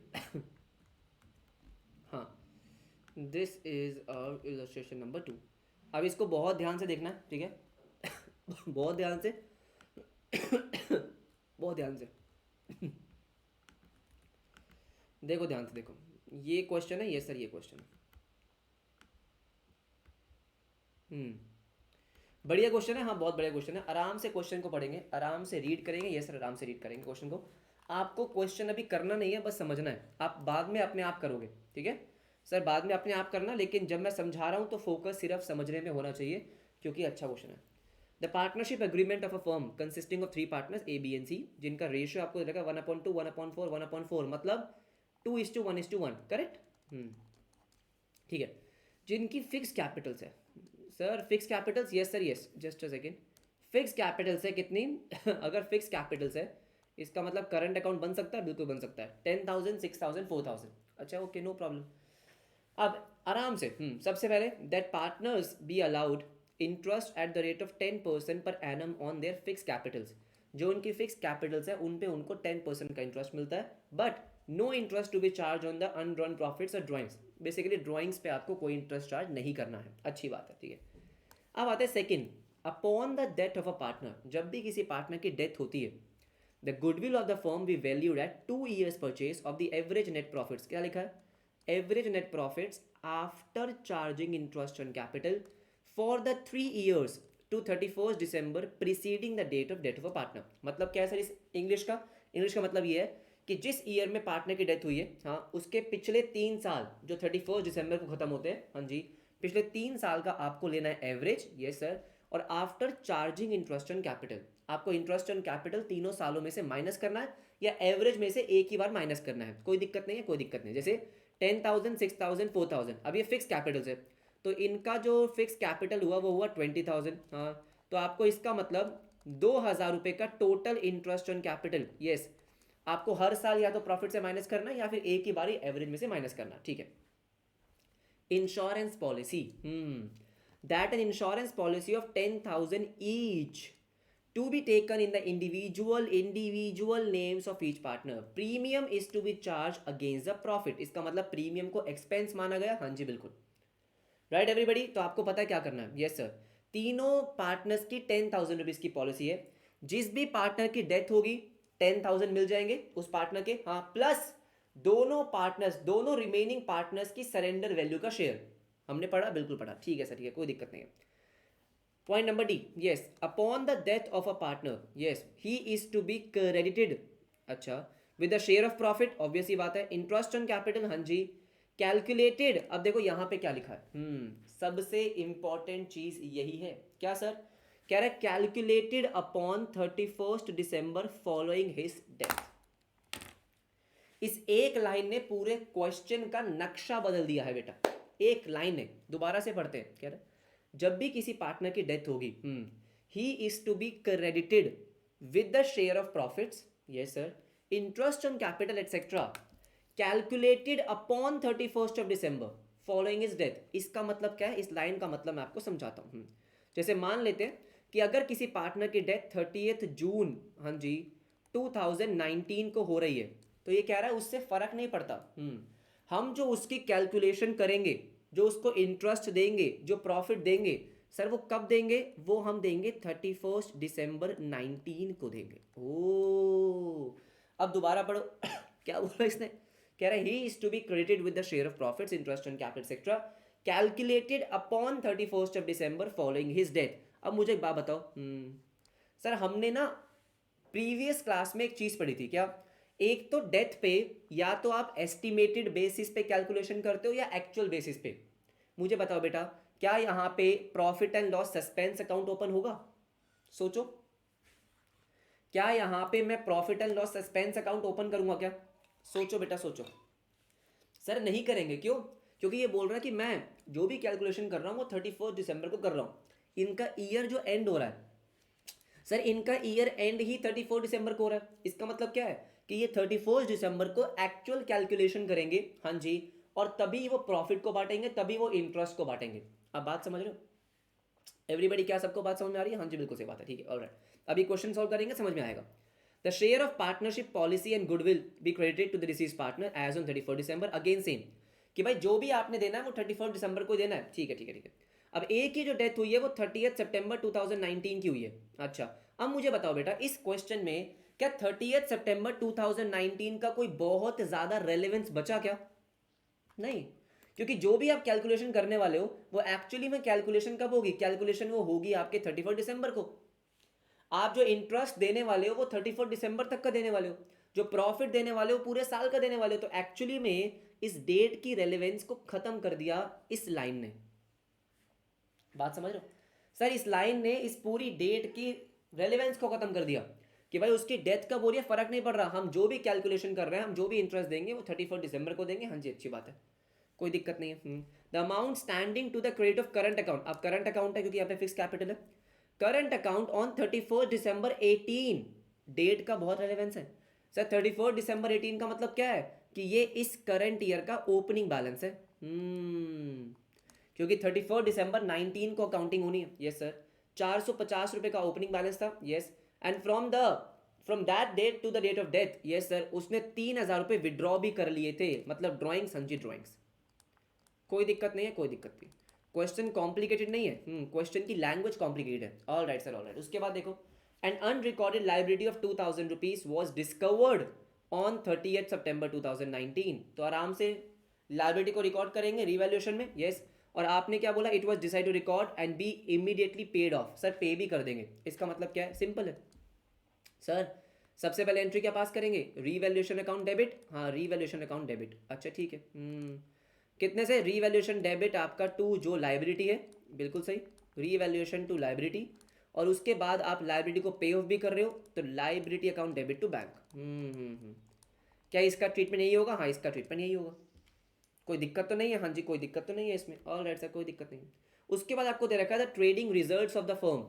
A: हाँ, this is our illustration number 2। अब इसको बहुत ध्यान से देखना है, ठीक है। बहुत ध्यान से, बहुत ध्यान से देखो, ध्यान से देखो। ये क्वेश्चन है, ये सर ये क्वेश्चन है। बढ़िया क्वेश्चन है, हाँ बहुत बढ़िया क्वेश्चन है। आराम से क्वेश्चन को पढ़ेंगे, आराम से रीड करेंगे। ये सर आराम से रीड करेंगे क्वेश्चन को। आपको क्वेश्चन अभी करना नहीं है, बस समझना है। आप बाद में अपने आप करोगे, ठीक है सर, बाद में अपने आप करना। लेकिन जब मैं समझा रहा हूँ तो फोकस सिर्फ समझने में होना चाहिए, क्योंकि अच्छा क्वेश्चन है। The partnership agreement of a firm consisting of 3 partners A B and C, जिनका रेशियो आपको लगेगा 1/2, 1/4, 1/4, मतलब 2:1:1, करेक्ट। ठीक है। जिनकी फिक्स कैपिटल्स है, sir fix Capitals, yes sir yes, just a second. Fix Capitals है कितनी अगर फिक्स कैपिटल्स है इसका मतलब करंट अकाउंट बन सकता है, बिल्कुल बन सकता है, 10,000 6,000 4,000। अच्छा ओके, नो प्रॉब्लम। अब आराम से सबसे पहले that partners be allowed interest eight the rate of 10% per annum on their fix Capitals. जो उनकी फिक्स कैपिटल्स है उन पे उनको 10% का इंटरेस्ट मिलता है, but no interest to be charged on the undrawn profits और ड्राइंग्स। बेसिकली ड्राइंग्स पे आपको कोई इंटरेस्ट चार्ज नहीं करना है, अच्छी बात है, ठीक है। अब आते हैं second, upon the death of a partner, जब भी किसी पार्टनर की डेथ होती है, the goodwill of the firm be valued at 2 years purchase of the average net profits. क्या लिखा है? Average net profits after charging interest on capital for the 3 years to 31st December preceding the date of death of a partner. मतलब क्या है sir इस English का मतलब ये है कि जिस ईयर में पार्टनर की डेथ हुई है, हाँ, उसके पिछले 3 साल जो 31st December को खत्म होते हैं, हाँ जी, पिछले 3 साल का आपको लेना है एवरेज, यस सर। और after charging interest on capital, आपको इंटरेस्ट ऑन कैपिटल तीनों सालों में से माइनस करना है या एवरेज में से एक ही बार माइनस करना है, कोई दिक्कत नहीं है, कोई दिक्कत नहीं। जैसे 10,000 6,000 4,000, अब ये फिक्स कैपिटल है, तो इनका जो फिक्स कैपिटल हुआ वो हुआ 20,000, हाँ, तो आपको इसका मतलब 2,000 रुपये का total interest on capital, yes, आपको हर साल या तो प्रॉफिट से माइनस करना या फिर एक ही बारी एवरेज में से माइनस करना, ठीक है। Insurance policy, that an insurance policy of 10,000 each to be taken in the individual names of each partner. Premium is to be charged against the profit. इसका मतलब प्रीमियम को एक्सपेंस माना गया, हाँ जी बिल्कुल, राइट एवरीबडी। तो आपको पता है क्या करना है, यस सर। तीनों पार्टनर्स की 10,000 रुपीज की पॉलिसी है, जिस भी पार्टनर की डेथ होगी 10,000 मिल जाएंगे उस पार्टनर के, हाँ, प्लस दोनों रिमेनिंग पार्टनर्स की सरेंडर वैल्यू का शेयर। हमने पढ़ा, बिल्कुल पढ़ा, ठीक है सर, ठीक है, कोई दिक्कत नहीं है। Point number D, yes, upon the death of a partner, yes, he is to be credited, अच्छा, with the share of profit, obvious ही बात है, इंटरेस्ट ऑन कैपिटल, हाँ जी, कैलकुलेटेड। अब देखो यहाँ पे क्या लिखा है, सबसे इंपॉर्टेंट चीज यही है, क्या सर? कह रहा है calculated upon 31st December following his death. इस एक लाइन ने पूरे क्वेश्चन का नक्शा बदल दिया है बेटा, एक लाइन ने। दोबारा से पढ़ते हैं, कह रहे जब भी किसी पार्टनर की डेथ होगी, he is to be credited with the share of profits, yes sir, interest on capital etcetera calculated upon 31st December following is death. इसका मतलब क्या है? इस लाइन का मतलब मैं आपको समझाता हूँ। जैसे मान लेते हैं कि अगर किसी पार्टनर की डेथ 30th June, हाँ जी, 2019 को हो रही है, तो ये कह रहा है उससे फर्क नहीं पड़ता, हम जो उसकी कैलकुलेशन करेंगे, जो उसको इंटरेस्ट देंगे, जो प्रॉफिट देंगे, सर वो कब देंगे? वो हम देंगे 31st December 19 को देंगे। ओ, अब दोबारा पढ़ो क्या बोला इसने? कह रहा है he is to be credited with the share of profits, interest on capital etcetera calculated upon 31st December following his death. अब मुझे एक बात बताओ, सर हमने ना प्रीवियस क्लास में एक चीज पढ़ी थी, क्या? एक तो डेथ पे या तो आप एस्टिमेटेड बेसिस पे कैलकुलेशन करते हो या एक्चुअल बेसिस पे। मुझे बताओ बेटा, क्या यहाँ पे profit and loss suspense account open होगा? सोचो, क्या यहाँ पे मैं profit and loss suspense account open करूंगा क्या? सोचो बेटा सोचो। सर नहीं करेंगे, क्यों? क्योंकि ये बोल रहा है कि मैं जो भी कैलकुलेशन कर रहा हूँ वो 31st December को कर रहा हूँ। इनका ईयर जो एंड हो रहा है, सर इनका year and he 31st December को हो रहा है। इसका मतलब क्या है कि ये 31st December को एक्चुअल कैलकुलेशन करेंगे, हाँ जी, और तभी वो प्रॉफिट को बांटेंगे, तभी वो इंटरेस्ट को बांटेंगे। अब बात समझ रहे हो एवरीबडी? क्या सबको बात समझ में आ रही है? हाँ जी बिल्कुल सही बात है, ठीक है, ऑलराइट। अभी क्वेश्चन सॉल्व करेंगे, समझ में आएगा। The share of partnership policy and goodwill be credited to the deceased partner as on 31st December। Again same कि भाई जो भी आपने देना है वो 31st December को देना है, ठीक है ठीक है ठीक है। अब एक की जो डेथ हुई है वो 30th September 2019 की हुई है। अच्छा, अब मुझे बताओ बेटा, इस क्वेश्चन में क्या 30th September 2019 का कोई बहुत ज्यादा रेलेवेंस बचा क्या? नहीं, क्योंकि जो भी आप कैलकुलेशन करने वाले हो वो एक्चुअली में कैलकुलेशन कब होगी? कैलकुलेशन वो होगी आपके 31st December को। आप जो इंटरेस्ट देने वाले हो वो 31st December तक का देने वाले हो, जो प्रॉफिट देने वाले हो पूरे साल का देने वाले हो। तो एक्चुअली में इस डेट की रेलेवेंस को खत्म कर दिया इस लाइन ने। बात समझ रहे हो सर? इस लाइन ने इस पूरी डेट की रेलेवेंस को खत्म कर दिया कि भाई उसकी डेथ कब हो रही है फर्क नहीं पड़ रहा, हम जो भी कैलकुलेशन कर रहे हैं, हम जो भी इंटरेस्ट देंगे वो 31st December को देंगे। हाँ जी, अच्छी बात है, कोई दिक्कत नहीं है। The amount standing to the credit of current account, अब करंट अकाउंट है क्योंकि यहाँ पे फिक्स कैपिटल है, current account on 31 December 18, date का बहुत रेलेवेंस है सर। 31 दिसंबर 18 का मतलब क्या है कि ये इस करंट ईयर का ओपनिंग बैलेंस है। क्योंकि 31 दिसंबर 19 को अकाउंटिंग होनी है। यस सर, 450 रुपये का ओपनिंग बैलेंस था। Yes, and from that date to the date of death, yes sir, उसने 3000 रुपये विड्रॉ भी कर लिए थे, मतलब ड्राइंग्स, संजी ड्राइंग्स। कोई दिक्कत नहीं है, कोई दिक्कत नहीं। क्वेश्चन कॉम्प्लिकेटेड नहीं है, क्वेश्चन की लैंग्वेज कॉम्प्लिकेटेड है। All right sir, all right. उसके बाद देखो, an unrecorded liability of 2000 rupees was discovered on 30 September 2019। तो आराम से लाइबिलिटी को रिकॉर्ड करेंगे रिवैल्यूएशन में। यस, और आपने क्या बोला, it was decide to record and be immediately paid off. Sir pay भी कर देंगे, इसका मतलब क्या है, सिंपल है सर। सबसे पहले एंट्री क्या पास करेंगे, रीवैल्यूएशन अकाउंट डेबिट। हाँ, रीवैल्यूएशन अकाउंट डेबिट, अच्छा ठीक है। कितने से, रीवैल्यूएशन डेबिट आपका टू जो लाइबिलिटी है, बिल्कुल सही, रीवैल्यूएशन टू लाइबिलिटी। और उसके बाद आप लाइबिलिटी को पे ऑफ भी कर रहे हो, तो liability account debit to bank. क्या इसका ट्रीटमेंट यही होगा? हाँ, इसका ट्रीटमेंट यही होगा। कोई दिक्कत तो नहीं है? हाँ जी, कोई दिक्कत तो नहीं है इसमें। ऑल राइट सर, कोई दिक्कत नहीं है। उसके बाद आपको दे रखा था trading results of the firm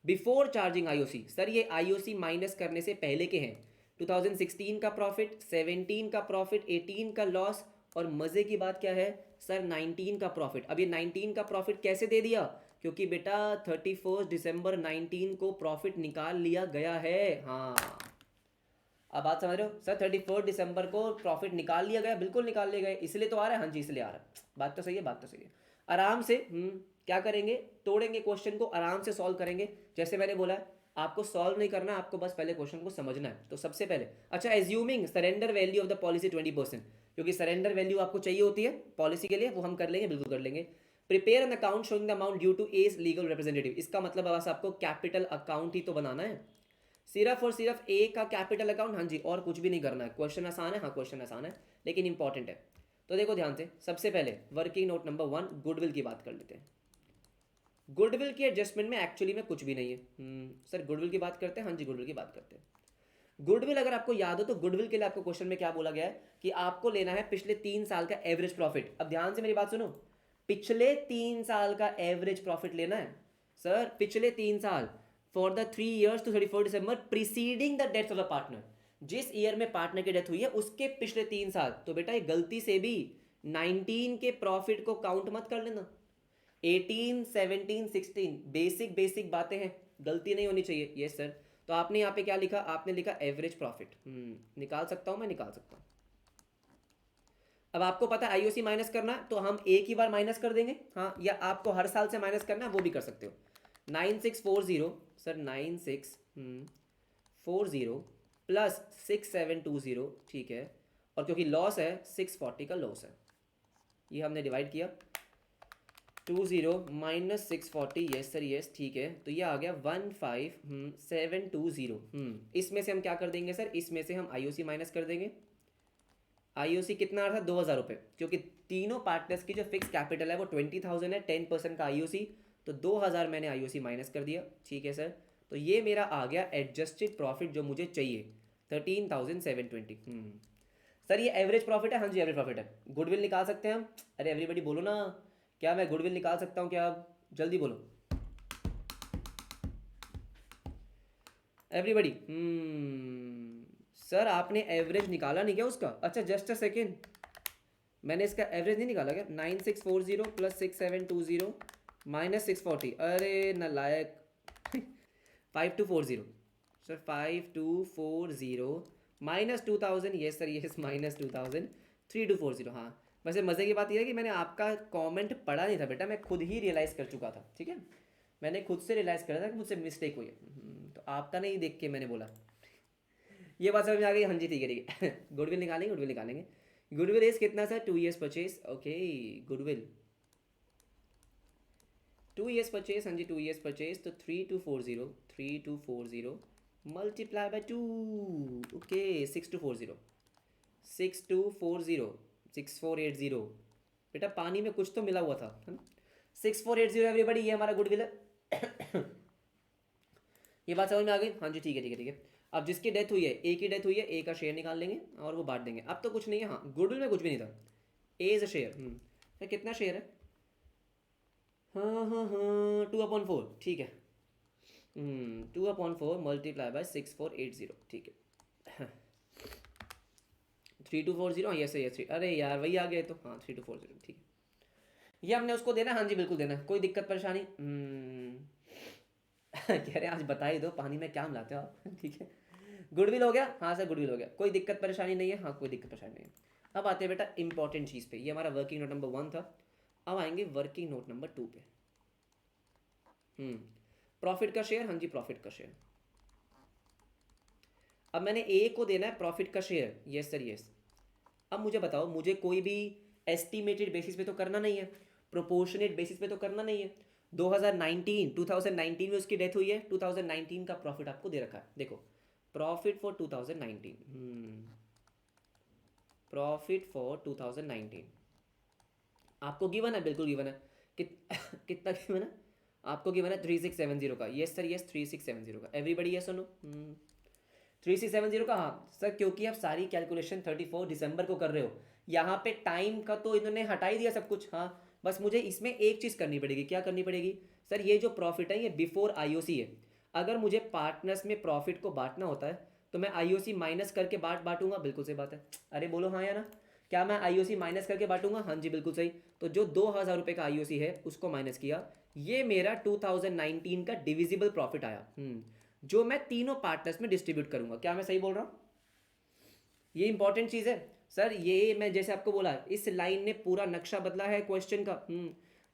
A: before charging IOC. Sir ये आईओसी माइनस करने से पहले के हैं। 2016 का प्रॉफिट, 17 का प्रॉफिट, 18 का लॉस, और मज़े की बात क्या है सर, 19 का प्रॉफिट। अब ये 19 का प्रॉफिट कैसे दे दिया, क्योंकि बेटा 31 दिसंबर 19 को प्रॉफिट निकाल लिया गया है। हाँ, अब बात समझ रहे हो सर, 31 दिसंबर को प्रॉफिट निकाल लिया गया, बिल्कुल निकाल लिया गया, इसलिए तो आ रहा है। हाँ जी, इसलिए आ रहा है। बात तो सही है, बात तो सही है। आराम से क्या करेंगे, तोड़ेंगे क्वेश्चन को, आराम से सॉल्व करेंगे। जैसे मैंने बोला है, आपको सॉल्व नहीं करना, आपको बस पहले क्वेश्चन को समझना है। तो सबसे पहले, अच्छा, assuming surrender value of the policy 20%, क्योंकि सरेंडर वैल्यू आपको चाहिए होती है पॉलिसी के लिए, वो हम कर लेंगे, बिल्कुल कर लेंगे। Prepare an account showing the amount due to his legal representative, इसका मतलब बस आपको कैपिटल अकाउंट ही तो बनाना है, सिर्फ और सिर्फ ए का कैपिटल अकाउंट। हाँ जी, और कुछ भी नहीं करना है। क्वेश्चन आसान है, हाँ क्वेश्चन आसान है, लेकिन इंपॉर्टेंट है। तो देखो ध्यान से, सबसे पहले वर्किंग नोट नंबर 1, गुडविल की बात कर लेते हैं। गुडविल की एडजस्टमेंट में एक्चुअली में कुछ भी नहीं है। सर गुडविल की बात करते हैं, हाँ जी गुडविल की बात करते हैं। गुडविल अगर आपको याद हो तो गुडविल के लिए आपको क्वेश्चन में क्या बोला गया है कि आपको लेना है पिछले 3 साल का एवरेज प्रॉफिट। अब ध्यान से मेरी बात सुनो, पिछले 3 साल का एवरेज प्रॉफिट लेना है सर, पिछले 3 साल, for the 3 years to 31 December preceding the death of the partner. जिस ईयर में पार्टनर की डेथ हुई है उसके पिछले 3 साल। तो बेटा ये गलती से भी 19 के प्रॉफिट को काउंट मत कर लेना। 18, 17, 16 बेसिक बेसिक बातें हैं, गलती नहीं होनी चाहिए। यस सर, तो आपने यहाँ पे क्या लिखा, आपने लिखा एवरेज प्रॉफिट। निकाल सकता हूँ मैं, निकाल सकता हूँ। अब आपको पता है आईओसी माइनस करना है, तो हम एक ही बार माइनस कर देंगे। हाँ, या आपको हर साल से माइनस करना है, वो भी कर सकते हो। 9640 सर, 9640 प्लस 6720, ठीक है। और क्योंकि लॉस है 640 का लॉस है, ये हमने डिवाइड किया, 20 माइनस 640, यस सर यस, ठीक है। तो ये आ गया 15720। इसमें से हम क्या कर देंगे सर, इसमें से हम आईओसी माइनस कर देंगे। आईओसी कितना आ रहा था, 2000 रुपये, क्योंकि तीनों पार्टनर्स की जो फिक्स कैपिटल है वो 20,000 है, 10% का आईओसी, तो 2000 मैंने आईओसी माइनस कर दिया, ठीक है सर। तो ये मेरा आ गया एडजस्टेड प्रॉफिट जो मुझे चाहिए, 13,720। सर ये एवरेज प्रॉफिट है? हाँ जी एवरेज प्रॉफिट है। गुडविल निकाल सकते हैं हम? अरे एवरीबडी बोलो ना, क्या मैं गुडविल निकाल सकता हूँ क्या? जल्दी बोलो एवरीबडी। सर आपने एवरेज निकाला नहीं क्या उसका? अच्छा जस्ट अ सेकेंड, मैंने इसका एवरेज नहीं निकाला क्या? 9640 प्लस 6720 माइनस 640, अरे नालायक। 5240 sir, 5240 minus 2000, yes sir yes, minus 2000, 3240। हाँ, वैसे मज़े की बात यह है कि मैंने आपका कमेंट पढ़ा नहीं था बेटा, मैं खुद ही रियलाइज़ कर चुका था, ठीक है। मैंने खुद से रियलाइज़ करा था कि मुझसे मिस्टेक हुई है, तो आपका नहीं देख के मैंने बोला। ये बात समझ में आ गई? हाँ जी ठीक है ठीक है। गुडविल निकालेंगे, गुडविल निकालेंगे। गुडविल इज कितना sir? 2 years purchase, okay. Goodwill 2 years purchase, हाँ जी 2 years परचेज, तो 3240 मल्टीप्लाई बाय 2, ओके। 6240 6480 बेटा, पानी में कुछ तो मिला हुआ था, 6480 एवरीबडी, ये हमारा गुडविल है। ये बात समझ में आ गई? हाँ जी ठीक है ठीक है ठीक है। अब जिसकी डेथ हुई है, ए की डेथ हुई है, ए का शेयर निकाल लेंगे और वो बांट देंगे। अब तो कुछ नहीं है, हाँ गुडविल में कुछ भी नहीं था। ए इज अ शेयर, कितना शेयर है? हाँ 2/4 ठीक है। 2/4 मल्टीप्लाई बाय 6480 ठीक है। 3240 ये सही है 3, अरे यार वही आ गए तो, हाँ 3240 ठीक है। ये हमने उसको देना है, हाँ जी बिल्कुल देना है, कोई दिक्कत परेशानी? कह रहे हैं आज बता ही दो पानी में क्या मिलाते हो आप। ठीक है। गुडविल हो गया, हाँ सर गुडविल हो गया, कोई दिक्कत परेशानी नहीं है, हाँ कोई दिक्कत परेशानी नहीं है। अब आते हैं बेटा इंपॉर्टेंट चीज़ पे, ये हमारा वर्किंग नोट नंबर 1 था। अब आएंगे वर्किंग नोट नंबर 2 पे। प्रॉफिट का शेयर, हाँ जी प्रॉफिट का शेयर। अब मैंने ए को देना है प्रॉफिट का शेयर, यस सर यस। अब मुझे बताओ, मुझे कोई भी एस्टिमेटेड बेसिस पे तो करना नहीं है, प्रोपोर्शनेट बेसिस पे तो करना नहीं है। 2019 में उसकी डेथ हुई है, 2019 का प्रॉफिट आपको दे रखा है, देखो प्रॉफिट फॉर 2019, प्रॉफिट फॉर 2019 आपको गिवन है, बिल्कुल गिवन है। कितना गिवन है आपको? गिवन है 3670 का, यस सर यस 3670 का, एवरीबडी यस नो? 3670 का, हाँ सर क्योंकि आप सारी कैलकुलेशन 34 दिसंबर को कर रहे हो, यहाँ पे टाइम का तो इन्होंने हटा ही दिया सब कुछ। हाँ बस मुझे इसमें एक चीज़ करनी पड़ेगी, क्या करनी पड़ेगी सर? ये जो प्रॉफिट है ये बिफोर आईओसी है। अगर मुझे पार्टनर्स में प्रॉफिट को बांटना होता है तो मैं आईओसी माइनस करके बांटूंगा, बिल्कुल सही बात है। अरे बोलो हाँ या ना, क्या मैं आईओसी माइनस करके बांटूंगा? हाँ जी बिल्कुल सही। तो जो 2000 रुपये का आईओसी है उसको माइनस किया, ये मेरा 2019 का डिविजिबल प्रॉफिट आया, जो मैं तीनों पार्टनर्स में डिस्ट्रीब्यूट करूंगा। क्या मैं सही बोल रहा हूँ? ये इंपॉर्टेंट चीज़ है सर, ये मैं जैसे आपको बोला इस लाइन ने पूरा नक्शा बदला है क्वेश्चन का।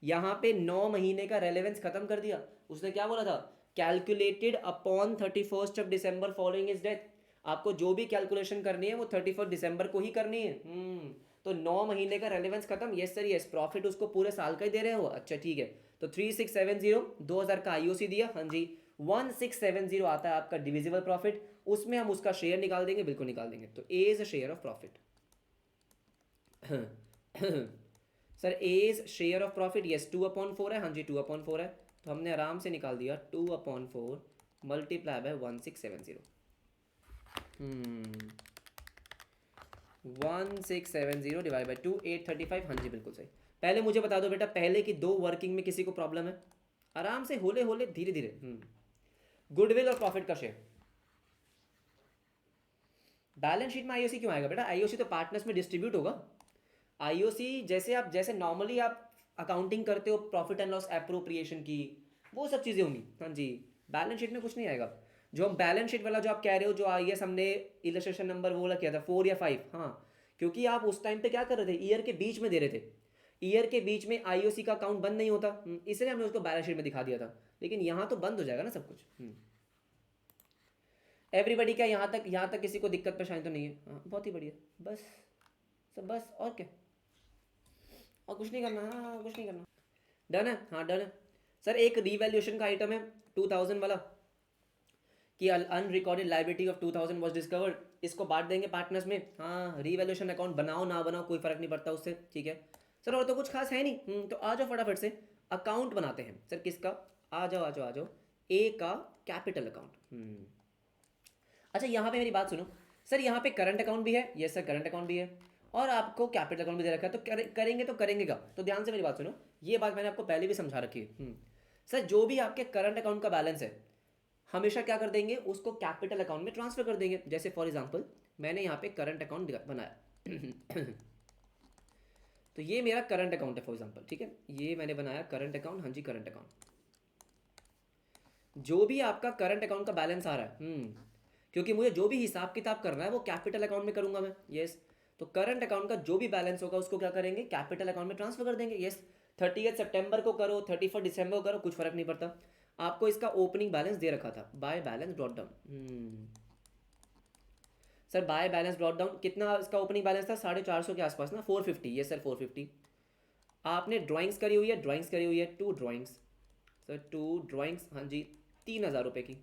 A: यहाँ पे 9 महीने का रेलेवेंस खत्म कर दिया। उसने क्या बोला था? Calculated upon 31 December following is death. आपको जो भी कैलकुलेशन करनी है वो 31 दिसंबर को ही करनी है। तो 9 महीने का रेलेवेंस खत्म, यस सर यस। प्रॉफिट उसको पूरे साल का ही दे रहे हो, अच्छा ठीक है। तो 3670 2000 का आईओसी दिया, हाँ जी 1670 आता है आपका डिविजिबल प्रॉफिट, उसमें हम उसका शेयर निकाल देंगे, बिल्कुल निकाल देंगे। तो A is a share of profit. Sir A is share of profit, yes 2/4 है, हाँ जी 2/4 है। तो हमने आराम से निकाल दिया 2/4 मल्टीप्लाई बाय 1670। 1670 डिवाइड बाई 2 835, हाँ जी बिल्कुल सही। पहले मुझे बता दो बेटा, पहले की 2 वर्किंग में किसी को प्रॉब्लम है? आराम से होले होले धीरे धीरे। गुडविल और प्रॉफिट का शेयर बैलेंस शीट में आईओसी क्यों आएगा बेटा? आईओसी तो पार्टनर्स में डिस्ट्रीब्यूट होगा। आईओसी जैसे नॉर्मली आप अकाउंटिंग करते हो प्रॉफिट एंड लॉस एप्रोप्रिएशन की, वो सब चीज़ें होंगी, हाँ जी। बैलेंस शीट में कुछ नहीं आएगा। जो हम बैलेंस शीट वाला जो आप कह रहे हो, जो आई एस हमने इलस्ट्रेशन नंबर वो वाला किया था 4 या 5, हाँ क्योंकि आप उस टाइम पे क्या कर रहे थे, ईयर के बीच में दे रहे थे, ईयर के बीच में आईओसी का अकाउंट बंद नहीं होता, इसलिए हमने उसको बैलेंस शीट में दिखा दिया था। लेकिन यहाँ तो बंद हो जाएगा ना सब कुछ। एवरीबडी क्या यहाँ तक किसी को दिक्कत परेशानी तो नहीं है? हाँ बहुत ही बढ़िया, बस सब बस, और क्या, और कुछ नहीं करना, हाँ कुछ नहीं करना। डन है, हाँ डन है। सर एक रीवैल्यूएशन का आइटम है 2000 वाला, कि unrecorded liability of 2000 was discovered, इसको बांट देंगे पार्टनर्स में। हाँ रीवैल्यूएशन अकाउंट बनाओ ना बनाओ कोई फर्क नहीं पड़ता उससे, ठीक है सर। और तो कुछ खास है नहीं, तो आ जाओ फटाफट से अकाउंट बनाते हैं। सर किसका? आ जाओ आ जाओ आ जाओ, ए का कैपिटल अकाउंट। अच्छा यहाँ पे मेरी बात सुनो सर, यहाँ पे करंट अकाउंट भी है, यस सर करंट अकाउंट भी है, और आपको कैपिटल अकाउंट भी दे रखा है, तो करेंगे तो करेंगे क्या? तो ध्यान से मेरी बात सुनो, ये बात मैंने आपको पहले भी समझा रखी है। सर जो भी आपके करंट अकाउंट का बैलेंस है हमेशा क्या कर देंगे, उसको कैपिटल अकाउंट में ट्रांसफर कर देंगे। जैसे फॉर एग्जांपल मैंने यहाँ पे करंट अकाउंट बनाया तो ये मेरा करंट अकाउंट है फॉर एग्जांपल, ठीक है, ये मैंने बनाया करंट अकाउंट, हाँ जी करंट अकाउंट। जो भी आपका करंट अकाउंट का बैलेंस आ रहा है, क्योंकि मुझे जो भी हिसाब किताब करना है वो कैपिटल अकाउंट में करूंगा मैं, यस। तो करंट अकाउंट का जो भी बैलेंस होगा उसको क्या करेंगे, कैपिटल अकाउंट में ट्रांसफर कर देंगे, यस। 30 सितंबर को करो 31 दिसंबर को करो, कुछ फर्क नहीं पड़ता। आपको इसका ओपनिंग बैलेंस दे रखा था, by balance brought down. Sir by balance brought down कितना इसका ओपनिंग बैलेंस था? 450 के आसपास ना, 450, यस सर 450। आपने ड्राइंग्स करी हुई है, ड्राइंग्स करी हुई है 2 ड्राइंग्स, सर 2 ड्राइंग्स, हाँ जी 3000 रुपये की।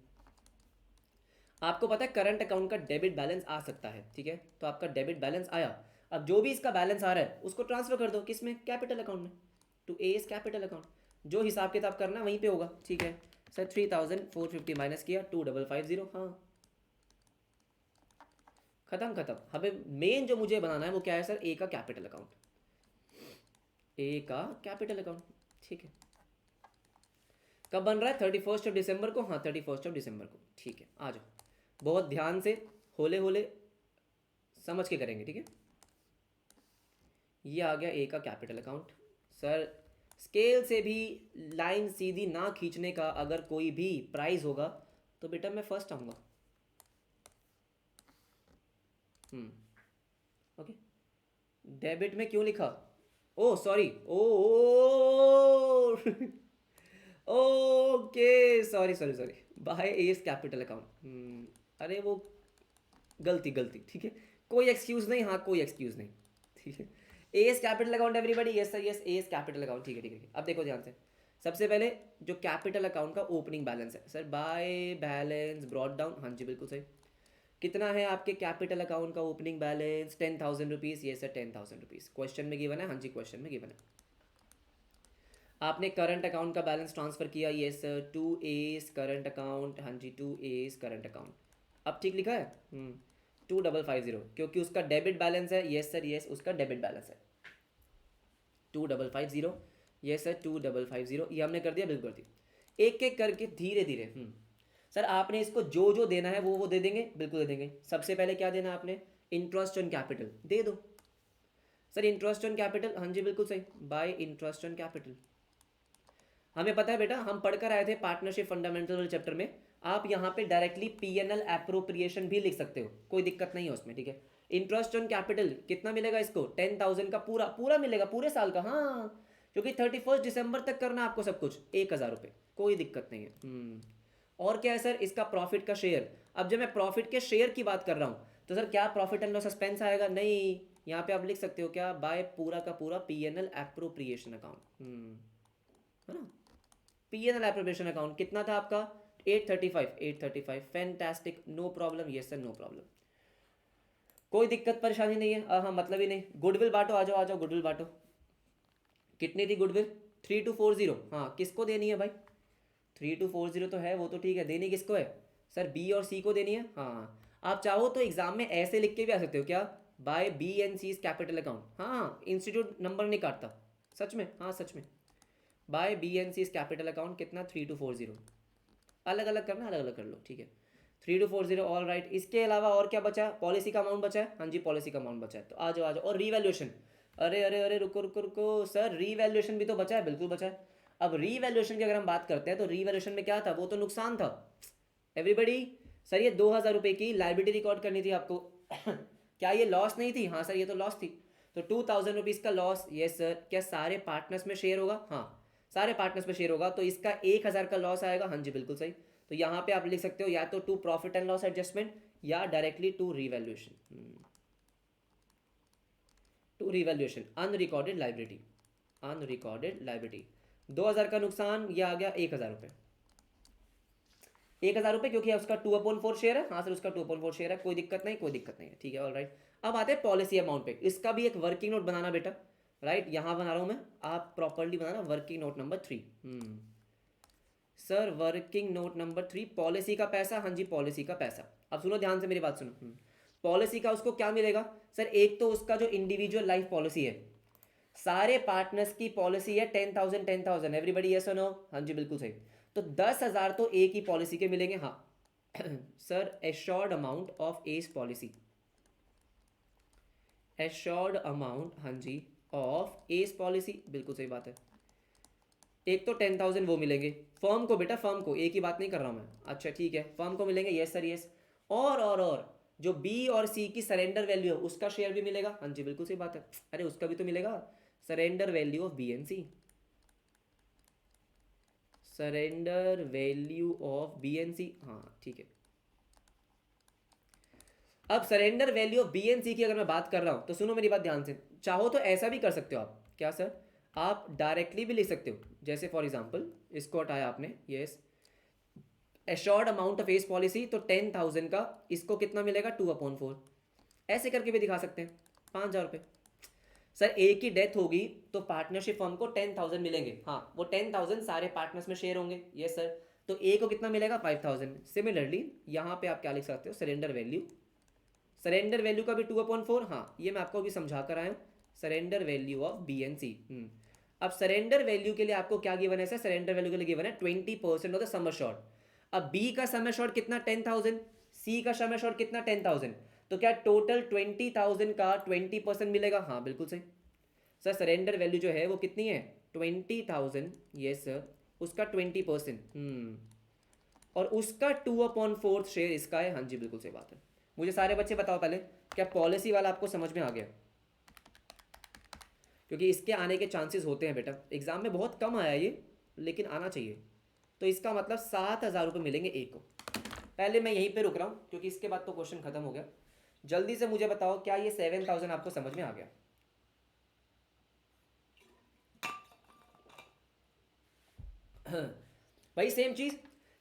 A: आपको पता है करंट अकाउंट का डेबिट बैलेंस आ सकता है, ठीक है, तो आपका डेबिट बैलेंस आया। अब जो भी इसका बैलेंस आ रहा है उसको ट्रांसफर कर दो, किस में? कैपिटल अकाउंट में, to A his capital account. जो हिसाब किताब करना वहीं पे होगा, ठीक है सर। 3450 माइनस किया 2550, हाँ खत्म खत्म। हमें मेन जो मुझे बनाना है वो क्या है सर? ए का कैपिटल अकाउंट, ए का कैपिटल अकाउंट, ठीक है। कब बन रहा है? 31 को। हाँ 31 को, ठीक है। आ जाओ, बहुत ध्यान से, होले होले समझ के करेंगे, ठीक है। ये आ गया ए का कैपिटल अकाउंट। सर स्केल से भी लाइन सीधी ना खींचने का अगर कोई भी प्राइस होगा तो बेटा मैं फर्स्ट आऊँगा। ओके, डेबिट में क्यों लिखा? Oh sorry, oh okay, sorry sorry sorry, by S capital account. अरे वो गलती गलती, ठीक है, कोई एक्सक्यूज नहीं, हाँ कोई एक्सक्यूज नहीं, ठीक है। S capital account everybody, yes sir yes, S capital account, ठीक है ठीक है। अब देखो ध्यान से, सबसे पहले जो कैपिटल अकाउंट का ओपनिंग बैलेंस है sir, by balance brought down, हाँ जी बिल्कुल सही। कितना है आपके कैपिटल अकाउंट का ओपनिंग बैलेंस? 10,000 रुपीज़, ये सर 10,000 रुपीज़ क्वेश्चन में गिवन है, हाँ जी क्वेश्चन में गिवन है। आपने करंट अकाउंट का बैलेंस ट्रांसफ़र किया, ये सर 2A's करंट अकाउंट, हाँ जी 2A's करंट अकाउंट। अब ठीक लिखा है? 2550, क्योंकि उसका डेबिट बैलेंस है, यस सर यस, उसका डेबिट बैलेंस है 2550, यस सर 2550, ये हमने कर दिया, बिल्कुल कर दिया। एक एक करके धीरे धीरे। सर आपने इसको जो जो देना है वो दे देंगे, बिल्कुल दे देंगे। सबसे पहले क्या देना है आपने? इंटरेस्ट ऑन कैपिटल दे दो सर, इंटरेस्ट ऑन कैपिटल, हाँ जी बिल्कुल सही, बाय इंटरेस्ट ऑन कैपिटल। हमें पता है बेटा, हम पढ़कर आए थे पार्टनरशिप फंडामेंटल वाले चैप्टर में, आप यहाँ पे डायरेक्टली पीएनएल एप्रोप्रिएशन भी लिख सकते हो, कोई दिक्कत नहीं है उसमें, ठीक है। इंटरेस्ट ऑन कैपिटल कितना मिलेगा इसको? 10,000 का पूरा पूरा मिलेगा, पूरे साल का, हाँ, क्योंकि 31 दिसंबर तक करना आपको सब कुछ, 1,000 रुपये, कोई दिक्कत नहीं है। और क्या है सर? इसका प्रॉफिट का शेयर। अब जब मैं प्रॉफिट के शेयर की बात कर रहा हूँ तो सर क्या प्रॉफिट एंड लॉस सस्पेंस आएगा? नहीं, यहाँ पे आप लिख सकते हो क्या? बाय पूरा का पूरा पीएनएल एप्रोप्रिएशन अकाउंट, है ना। पीएनएल एप्रोप्रिएशन अकाउंट कितना था आपका? 835, fantastic, no problem, yes sir no problem, कोई दिक्कत परेशानी नहीं है। हाँ मतलब ही नहीं। गुडविल बांटो, आ जाओ आ जाओ, गुडविल बांटो। कितनी थी गुडविल? 3240, हाँ किसको देनी है भाई? 3240 तो है, वो तो ठीक है, देनी किसको है सर? बी और सी को देनी है, हाँ। आप चाहो तो एग्जाम में ऐसे लिख के भी आ सकते हो, क्या? By B and C capital account, हाँ इंस्टीट्यूट नंबर नहीं काटता, सच में, हाँ सच में। By B and C capital account कितना? 3240, अलग अलग करना, अलग अलग कर लो, ठीक है। 3240, ऑल राइट। इसके अलावा और क्या बचा? पॉलिसी का अमाउंट बचा है, हाँ जी पॉलिसी का अमाउंट बचा है, तो आ जाओ आ जाओ। और रीवैल्यूएशन, अरे अरे अरे रुको रुको रुको सर, रीवैल्यूएशन भी तो बचा है, बिल्कुल बचा है। अब रीवैल्यूएशन की अगर हम बात करते हैं तो रीवैल्यूएशन में क्या था? वो तो नुकसान था एवरीबडी। सर ये 2,000 रुपये की लाइबिलिटी रिकॉर्ड करनी थी आपको क्या ये लॉस नहीं थी? हाँ सर ये तो लॉस थी, तो 2,000 रुपीज़ का लॉस, यस सर। क्या सारे पार्टनर्स में शेयर होगा? हाँ सारे पार्टनर्स में शेयर होगा, तो इसका 1,000 का लॉस आएगा, हाँ जी बिल्कुल सही। तो यहाँ पे आप लिख सकते हो या तो to profit and loss adjustment या directly to revaluation. To revaluation, unrecorded liability, unrecorded liability. 2,000 का नुकसान, यह आ गया 1,000 रुपये, 1,000 रुपये, क्योंकि उसका 2/4 शेयर है, हाँ सर उसका 2/4 शेयर है, कोई दिक्कत नहीं, कोई दिक्कत नहीं है, ठीक है ऑल राइट। अब आते हैं पॉलिसी अमाउंट पे, इसका भी एक वर्किंग नोट बनाना बेटा, राइट यहाँ बना रहा हूँ मैं, आप प्रॉपरली बनाना। Working note number 3, sir working note number 3, policy का पैसा, हाँ जी पॉलिसी का पैसा। अब सुनो ध्यान से, मेरी बात सुनो। पॉलिसी का उसको क्या मिलेगा सर? एक तो उसका जो इंडिविजुअल लाइफ पॉलिसी है, सारे पार्टनर्स की पॉलिसी है 10,000 10,000, एवरीबडी यस और नो? हाँ जी बिल्कुल सही। तो 10,000 तो एक ही पॉलिसी के मिलेंगे, हाँ sir assured amount of his policy, assured amount, हाँ जी ऑफ एज पॉलिसी, बिल्कुल सही बात है। एक तो 10,000 वो मिलेंगे फर्म को बेटा, फर्म को, एक ही बात नहीं कर रहा हूँ मैं, अच्छा ठीक है, फर्म को मिलेंगे, यस सर यस। और जो बी और सी की सरेंडर वैल्यू है उसका शेयर भी मिलेगा, हाँ जी बिल्कुल सही बात है। अरे उसका भी तो मिलेगा, surrender value of B and C, surrender value of B and C, हाँ ठीक है। अब surrender value of B and C की अगर मैं बात कर रहा हूं तो सुनो मेरी बात ध्यान से, चाहो तो ऐसा भी कर सकते हो आप, क्या सर? आप डायरेक्टली भी लिख सकते हो, जैसे फॉर एग्जांपल इसको हटाया आपने, yes, assured amount of his policy, तो 10,000 का इसको कितना मिलेगा? 2/4, ऐसे करके भी दिखा सकते हैं, 5,000 रुपये। सर एक ही डेथ होगी तो पार्टनरशिप फर्म को 10,000 मिलेंगे, हाँ वो 10,000 सारे पार्टनर्स में शेयर होंगे, यस सर। तो ए को कितना मिलेगा? 5,000। सिमिलरली यहाँ पे आप क्या लिख सकते हो? सरेंडर वैल्यू, सरेंडर वैल्यू का भी 2/4, हाँ ये मैं आपको अभी समझा कर आया हूँ, surrender value of B and C. अब सरेंडर वैल्यू के लिए आपको क्या गिवन है सर? सरेंडर वैल्यू के लिए गिवन है 20% ऑफ द सम एश्योर्ड। अब बी का सम एश्योर्ड कितना? 10,000। सी का सम एश्योर्ड कितना? 10,000। तो क्या टोटल 20,000 का 20% मिलेगा? हाँ बिल्कुल सही सर। सरेंडर वैल्यू जो है वो कितनी है? 20,000। यस सर, उसका 20%। और उसका 2/4 शेयर इसका है। हाँ जी बिल्कुल सही बात है। मुझे सारे बच्चे बताओ पहले, क्या पॉलिसी वाला आपको समझ में आ गया? क्योंकि इसके आने के चांसेस होते हैं बेटा, एग्जाम में बहुत कम आया ये, लेकिन आना चाहिए। तो इसका मतलब 7,000 रुपये मिलेंगे एक को। पहले मैं यहीं पे रुक रहा हूँ क्योंकि इसके बाद तो क्वेश्चन खत्म हो गया। जल्दी से मुझे बताओ, क्या ये 7,000 आपको समझ में आ गया? भाई सेम चीज़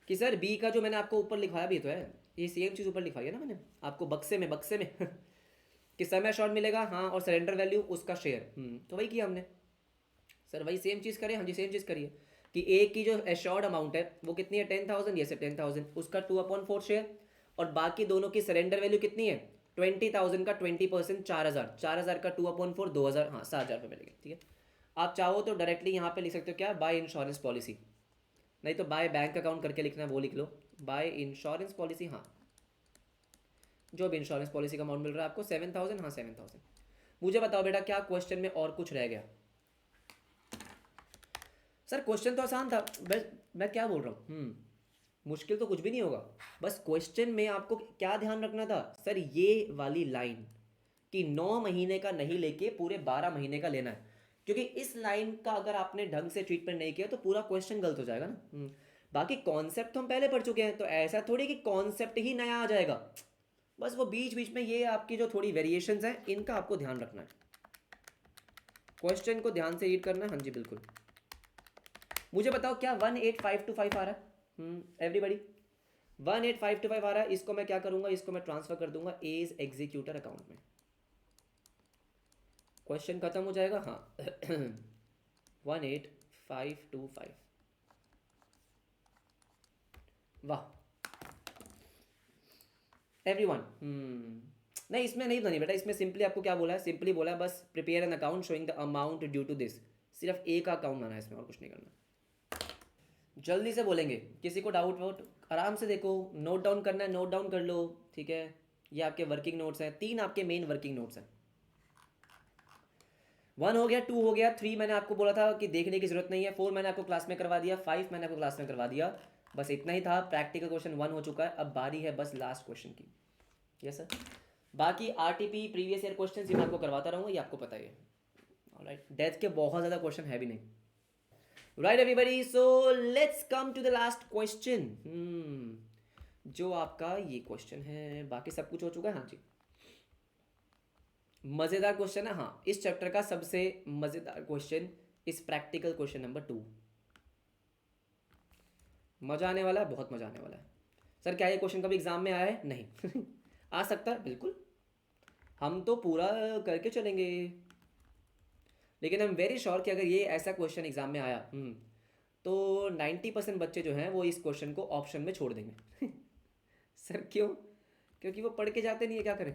A: कि सर बी का जो मैंने आपको ऊपर लिखवाया भी तो है, ये सेम चीज़ ऊपर लिखवाई है ना मैंने आपको, बक्से में कि समय शॉर्ट मिलेगा, हाँ, और सरेंडर वैल्यू उसका शेयर। तो वही किया हमने सर, वही सेम चीज़ करें। हाँ जी सेम चीज़ करिए कि एक की जो एश्योर्ड अमाउंट है वो कितनी है? 10,000। ये 10,000, उसका 2/4 शेयर, और बाकी दोनों की सरेंडर वैल्यू कितनी है? 20,000 का 20%, 4,000। 4,000 का 2/4, 2,000। हाँ 7,000 रुपये मिलेंगे। ठीक है, आप चाहो तो डायरेक्टली यहाँ पे लिख सकते हो क्या? बाय इंश्योरेंस पॉलिसी, नहीं तो बाय बैंक अकाउंट करके लिखना है वो लिख लो, बाय इंश्योरेंस पॉलिसी। हाँ, जो भी इंश्योरेंस पॉलिसी का अमाउंट मिल रहा है आपको 7,000। हाँ 7,000। मुझे बताओ बेटा, क्या क्वेश्चन में और कुछ रह गया? सर क्वेश्चन तो आसान था, मैं क्या बोल रहा हूँ, मुश्किल तो कुछ भी नहीं होगा। बस क्वेश्चन में आपको क्या ध्यान रखना था सर? ये वाली लाइन कि 9 महीने का नहीं लेके पूरे 12 महीने का लेना है, क्योंकि इस लाइन का अगर आपने ढंग से ट्रीटमेंट नहीं किया तो पूरा क्वेश्चन गलत हो जाएगा ना। बाकी कॉन्सेप्ट तो हम पहले पढ़ चुके हैं, तो ऐसा थोड़ी कि कॉन्सेप्ट ही नया आ जाएगा। बस वो बीच बीच में ये आपकी जो थोड़ी वेरिएशंस हैं इनका आपको ध्यान रखना है, क्वेश्चन को ध्यान से रीड करना है। हाँ जी बिल्कुल। मुझे बताओ, क्या 18,525 आ रहा है? एवरीबडी 18,525 आ रहा है। इसको मैं क्या करूंगा? इसको मैं ट्रांसफर कर दूंगा एज एग्जीक्यूटर अकाउंट में, क्वेश्चन खत्म हो जाएगा। हाँ 18,525। वाह एवरीवन। नहीं इसमें नहीं बनी बेटा, इसमें सिंपली आपको क्या बोला है? सिंपली बोला है बस prepare an account showing the amount due to this. सिर्फ एक अकाउंट बनाना है इसमें, और कुछ नहीं करना। जल्दी से बोलेंगे, किसी को डाउट वाउट आराम से देखो, नोट डाउन करना है नोट डाउन कर लो। ठीक है, ये आपके वर्किंग नोट्स हैं, 3 आपके मेन वर्किंग नोट्स हैं। 1 हो गया, 2 हो गया, 3 मैंने आपको बोला था कि देखने की जरूरत नहीं है, 4 मैंने आपको क्लास में करवा दिया, 5 मैंने आपको क्लास में करवा दिया। बस इतना ही था। प्रैक्टिकल क्वेश्चन 1 हो चुका है, अब बारी है बस लास्ट क्वेश्चन की। यस सर, बाकी आरटीपी प्रीवियस ईयर क्वेश्चन ही मैं आपको करवाता रहूँगा, ये आपको पता ही है। ऑलराइट, डेथ के बहुत ज़्यादा क्वेश्चन है भी नहीं। Right everybody, so let's come to the last question, जो आपका ये क्वेश्चन है। बाकी सब कुछ हो चुका है। हाँ जी, मज़ेदार क्वेश्चन है। हाँ, इस चैप्टर का सबसे मज़ेदार क्वेश्चन इस प्रैक्टिकल क्वेश्चन नंबर 2। मज़ा आने वाला है, बहुत मज़ा आने वाला है। सर क्या ये क्वेश्चन कभी एग्जाम में आया है? नहीं आ सकता है बिल्कुल, हम तो पूरा करके चलेंगे, लेकिन आई एम वेरी श्योर कि अगर ये ऐसा क्वेश्चन एग्जाम में आया तो 90% बच्चे जो हैं वो इस क्वेश्चन को ऑप्शन में छोड़ देंगे सर क्यों? क्योंकि वो पढ़ के जाते नहीं है, क्या करें?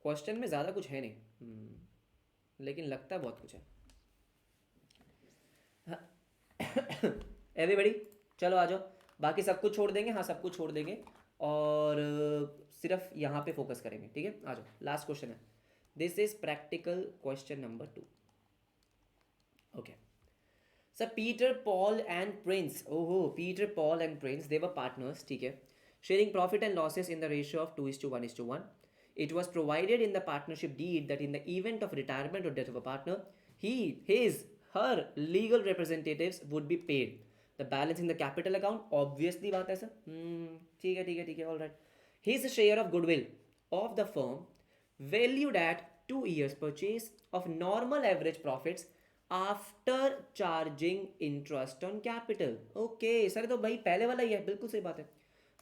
A: क्वेश्चन में ज़्यादा कुछ है नहीं, लेकिन लगता है बहुत कुछ है। एवरीबडी चलो आ जाओ, बाकी सब कुछ छोड़ देंगे। हाँ सब कुछ छोड़ देंगे और सिर्फ यहाँ पे फोकस करेंगे। ठीक है, आ जाओ, लास्ट क्वेश्चन है। This is practical question number 2। Okay sir, Peter Paul and Prince, ओहो Peter Paul and Prince, they were partners. ठीक है, sharing profit and losses in the ratio of 2:1:1. It was provided in the partnership deed that in the event of retirement or death of a partner, her legal representatives would be paid the balance in the capital account. Obviously बात है sir, ठीक है ठीक है ठीक है, all right. His share of goodwill of the firm valued at 2 years purchase of normal average profits after charging interest on capital. Okay sir, तो भाई पहले वाला ही है, बिल्कुल सही बात है।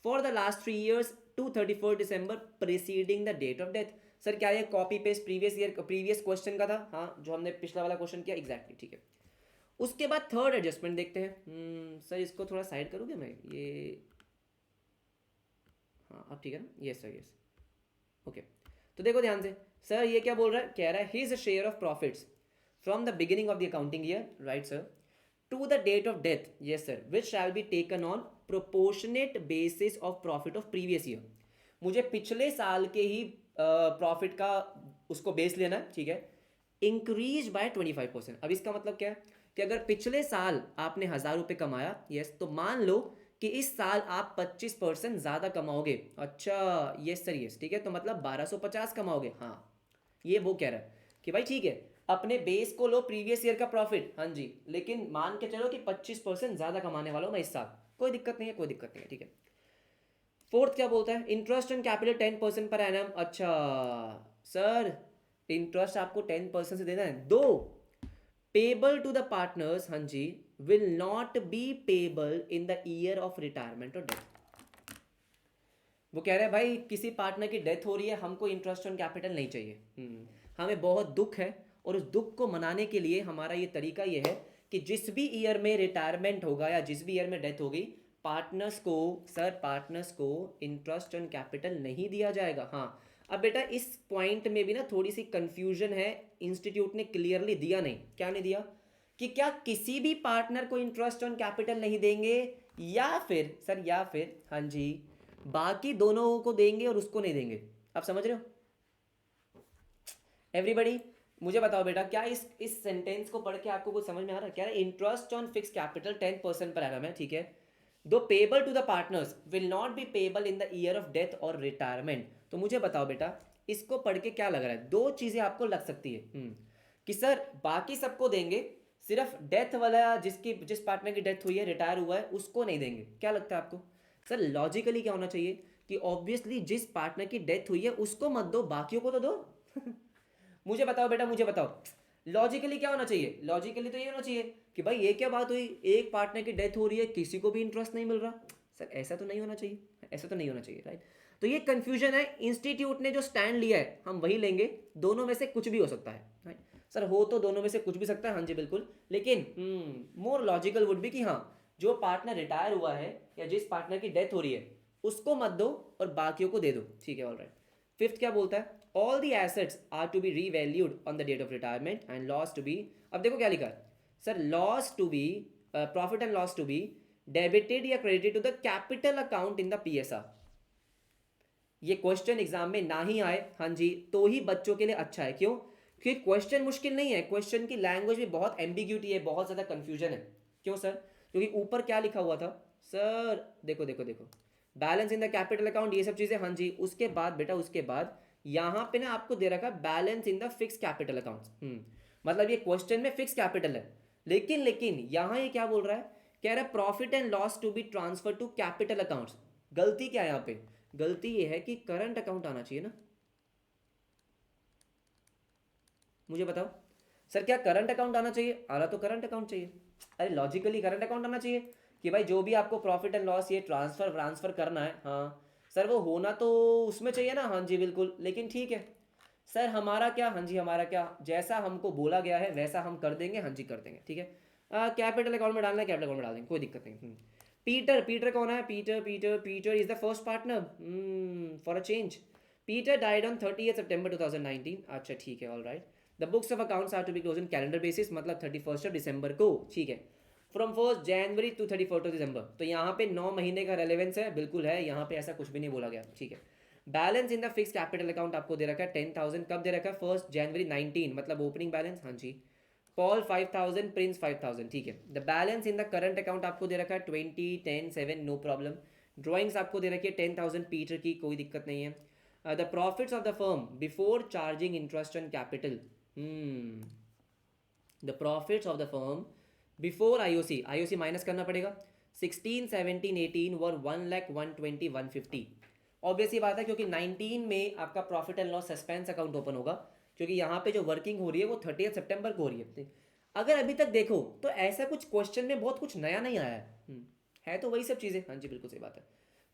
A: For the last 3 years to 31st December preceding the date of death. Sir क्या ये कॉपी पेस्ट प्रीवियस क्वेश्चन का था? हाँ, जो हमने पिछला वाला क्वेश्चन किया, एग्जैक्टली ठीक है। उसके बाद थर्ड एडजस्टमेंट देखते हैं। सर इसको थोड़ा साइड करोगे मैं ये, हाँ अब ठीक है ना? Yes sir, yes okay. तो देखो ध्यान से, सर ये क्या बोल रहा है, कह रहा है his share of profits from the beginning of the accounting year, right sir, to the date of death, yes sir, which shall be taken on proportionate basis of profit of previous year. मुझे पिछले साल के ही profit का उसको base लेना है, ठीक है, इंक्रीज बाय 25%। अब इसका मतलब क्या है कि अगर पिछले साल आपने 1,000 रुपये कमाया, यस, तो मान लो कि इस साल आप 25% ज़्यादा कमाओगे। अच्छा यस सर, यस, ठीक है, तो मतलब 1,250 कमाओगे। हाँ, ये वो कह रहा है कि भाई ठीक है, अपने बेस को लो प्रीवियस ईयर का प्रॉफिट, हाँ जी, लेकिन मान के चलो कि 25% ज़्यादा कमाने वाला हूँ मैं इस साल, कोई दिक्कत नहीं है, कोई दिक्कत नहीं है, ठीक है। फोर्थ क्या बोलता है, interest on capital 10% per annum. अच्छा सर, इंटरेस्ट आपको 10% से देना है, दो पेबल टू द पार्टनर्स, हाँ जी, will not be payable in the year of retirement और डेथ। वो कह रहे हैं भाई किसी पार्टनर की डेथ हो रही है, हमको इंटरेस्ट ऑन कैपिटल नहीं चाहिए। हमें बहुत दुख है, और उस दुख को मनाने के लिए हमारा ये तरीका ये है कि जिस भी ईयर में रिटायरमेंट होगा या जिस भी ईयर में डेथ होगी, पार्टनर्स को, सर पार्टनर्स को इंटरेस्ट ऑन कैपिटल नहीं दिया जाएगा। हाँ, अब बेटा इस पॉइंट में भी ना थोड़ी सी कंफ्यूजन है, इंस्टीट्यूट ने क्लियरली दिया नहीं, क्या नहीं दिया, कि क्या किसी भी पार्टनर को इंटरेस्ट ऑन कैपिटल नहीं देंगे, या फिर सर, या फिर हाँ जी बाकी दोनों को देंगे और उसको नहीं देंगे। आप समझ रहे हो एवरीबडी? मुझे बताओ बेटा, क्या इस सेंटेंस को पढ़ के आपको कुछ समझ में आ रहा है? क्या interest on fix capital 10% per annum है, ठीक है, दो payable to the partners will not be payable in the year of death और रिटायरमेंट। तो मुझे बताओ बेटा, इसको पढ़ के क्या लग रहा है? दो चीजें आपको लग सकती है कि सर बाकी सबको देंगे, सिर्फ डेथ वाला जिस पार्टनर की डेथ हुई है, रिटायर हुआ है, उसको नहीं देंगे। क्या लगता है आपको? सर लॉजिकली क्या होना चाहिए कि ऑब्वियसली जिस पार्टनर की डेथ हुई है उसको मत दो, बाकियों को तो दो। मुझे बताओ बेटा, मुझे बताओ, लॉजिकली क्या होना चाहिए? लॉजिकली तो ये होना चाहिए कि भाई ये क्या बात हुई, एक पार्टनर की डेथ हो रही है, किसी को भी इंटरेस्ट नहीं मिल रहा। सर ऐसा तो नहीं होना चाहिए, ऐसा तो नहीं होना चाहिए, राइट? तो ये कंफ्यूजन है, इंस्टीट्यूट ने जो स्टैंड लिया है हम वही लेंगे, दोनों में से कुछ भी हो सकता है, राइट? सर हो तो दोनों में से कुछ भी सकता है, हाँ जी बिल्कुल, लेकिन मोर लॉजिकल वुड भी कि हाँ, जो पार्टनर रिटायर हुआ है या जिस पार्टनर की डेथ हो रही है उसको मत दो और बाकियों को दे दो, ठीक है, ऑल राइट। फिफ्थ क्या बोलता है, all the assets are to be revalued on the date of retirement and loss to be, अब देखो क्या लिखा है sir, loss to be, profit and loss to be debited या credited to the capital account in the PSR. ये question exam में ना ही आए, हाँ जी, तो ही बच्चों के लिए अच्छा है। क्यों? क्योंकि क्वेश्चन मुश्किल नहीं है, क्वेश्चन की लैंग्वेज में बहुत एम्बिग्यूटी है, बहुत ज़्यादा कंफ्यूजन है। क्यों सर? क्योंकि ऊपर क्या लिखा हुआ था सर, देखो देखो देखो, balance in the capital account, ये सब चीज़ें, हाँ जी, उसके बाद बेटा, उसके बाद यहाँ पे ना आपको दे रखा balance in the fix capital account. मतलब ये क्वेश्चन में फिक्स कैपिटल है, लेकिन यहाँ ये क्या बोल रहा है, कह रहा है profit and loss to be transfer to capital accounts. गलती क्या है यहाँ पे? गलती ये है कि करंट अकाउंट आना चाहिए ना। मुझे बताओ सर, क्या करंट अकाउंट आना चाहिए? आ रहा तो करंट अकाउंट चाहिए। अरे लॉजिकली करंट अकाउंट आना चाहिए कि भाई जो भी आपको प्रॉफिट एंड लॉस ये ट्रांसफर करना है, हाँ सर, वो होना तो उसमें चाहिए ना, हाँ जी बिल्कुल, लेकिन ठीक है सर, हमारा क्या, हाँ जी हमारा क्या, जैसा हमको बोला गया है वैसा हम कर देंगे, हाँ जी कर देंगे, ठीक है। कैपिटल अकाउंट में डालना है, कैपिटल अकाउंट में डाल देंगे, कोई दिक्कत नहीं। पीटर, पीटर कौन है? Peter, Peter, Peter is the first partner for a change. Peter died on 30 September 2019। अच्छा ठीक है, all right. The books of accounts are to be close in calendar basis, मतलब 31 दिसंबर को, ठीक है, फ्रॉम 1 जनवरी टू 31 दिसंबर। तो यहाँ पे 9 महीने का रेलेवेंस है, बिल्कुल है, यहाँ पे ऐसा कुछ भी नहीं बोला गया, ठीक है। Balance in the fix capital account आपको दे रखा है 10,000, कब दे रखा है? 1 जनवरी 19, मतलब ओपनिंग बैलेंस, हाँ जी। पॉल 5,000, प्रिंस 5,000, ठीक है। The balance in the current account आपको दे रखा है 20, 10, 7, नो प्रॉब्लम। ड्राइंग्स आपको दे रखी है 10,000 पीटर की, कोई दिक्कत नहीं है। The profits of the firm before charging interest on capital, the profits of the firm before IOC, IOC minus करना पड़ेगा, 16, 17, 18 वर 1,00,000, 120, 150। ऑब्वियस ही बात है क्योंकि 19 में आपका profit and loss suspense account open होगा, क्योंकि यहाँ पे जो वर्किंग हो रही है वो 30 सितंबर को हो रही है। अगर अभी तक देखो तो ऐसा कुछ क्वेश्चन में बहुत कुछ नया नहीं आया है, है तो वही सब चीज़ें, हाँ जी बिल्कुल सही बात है।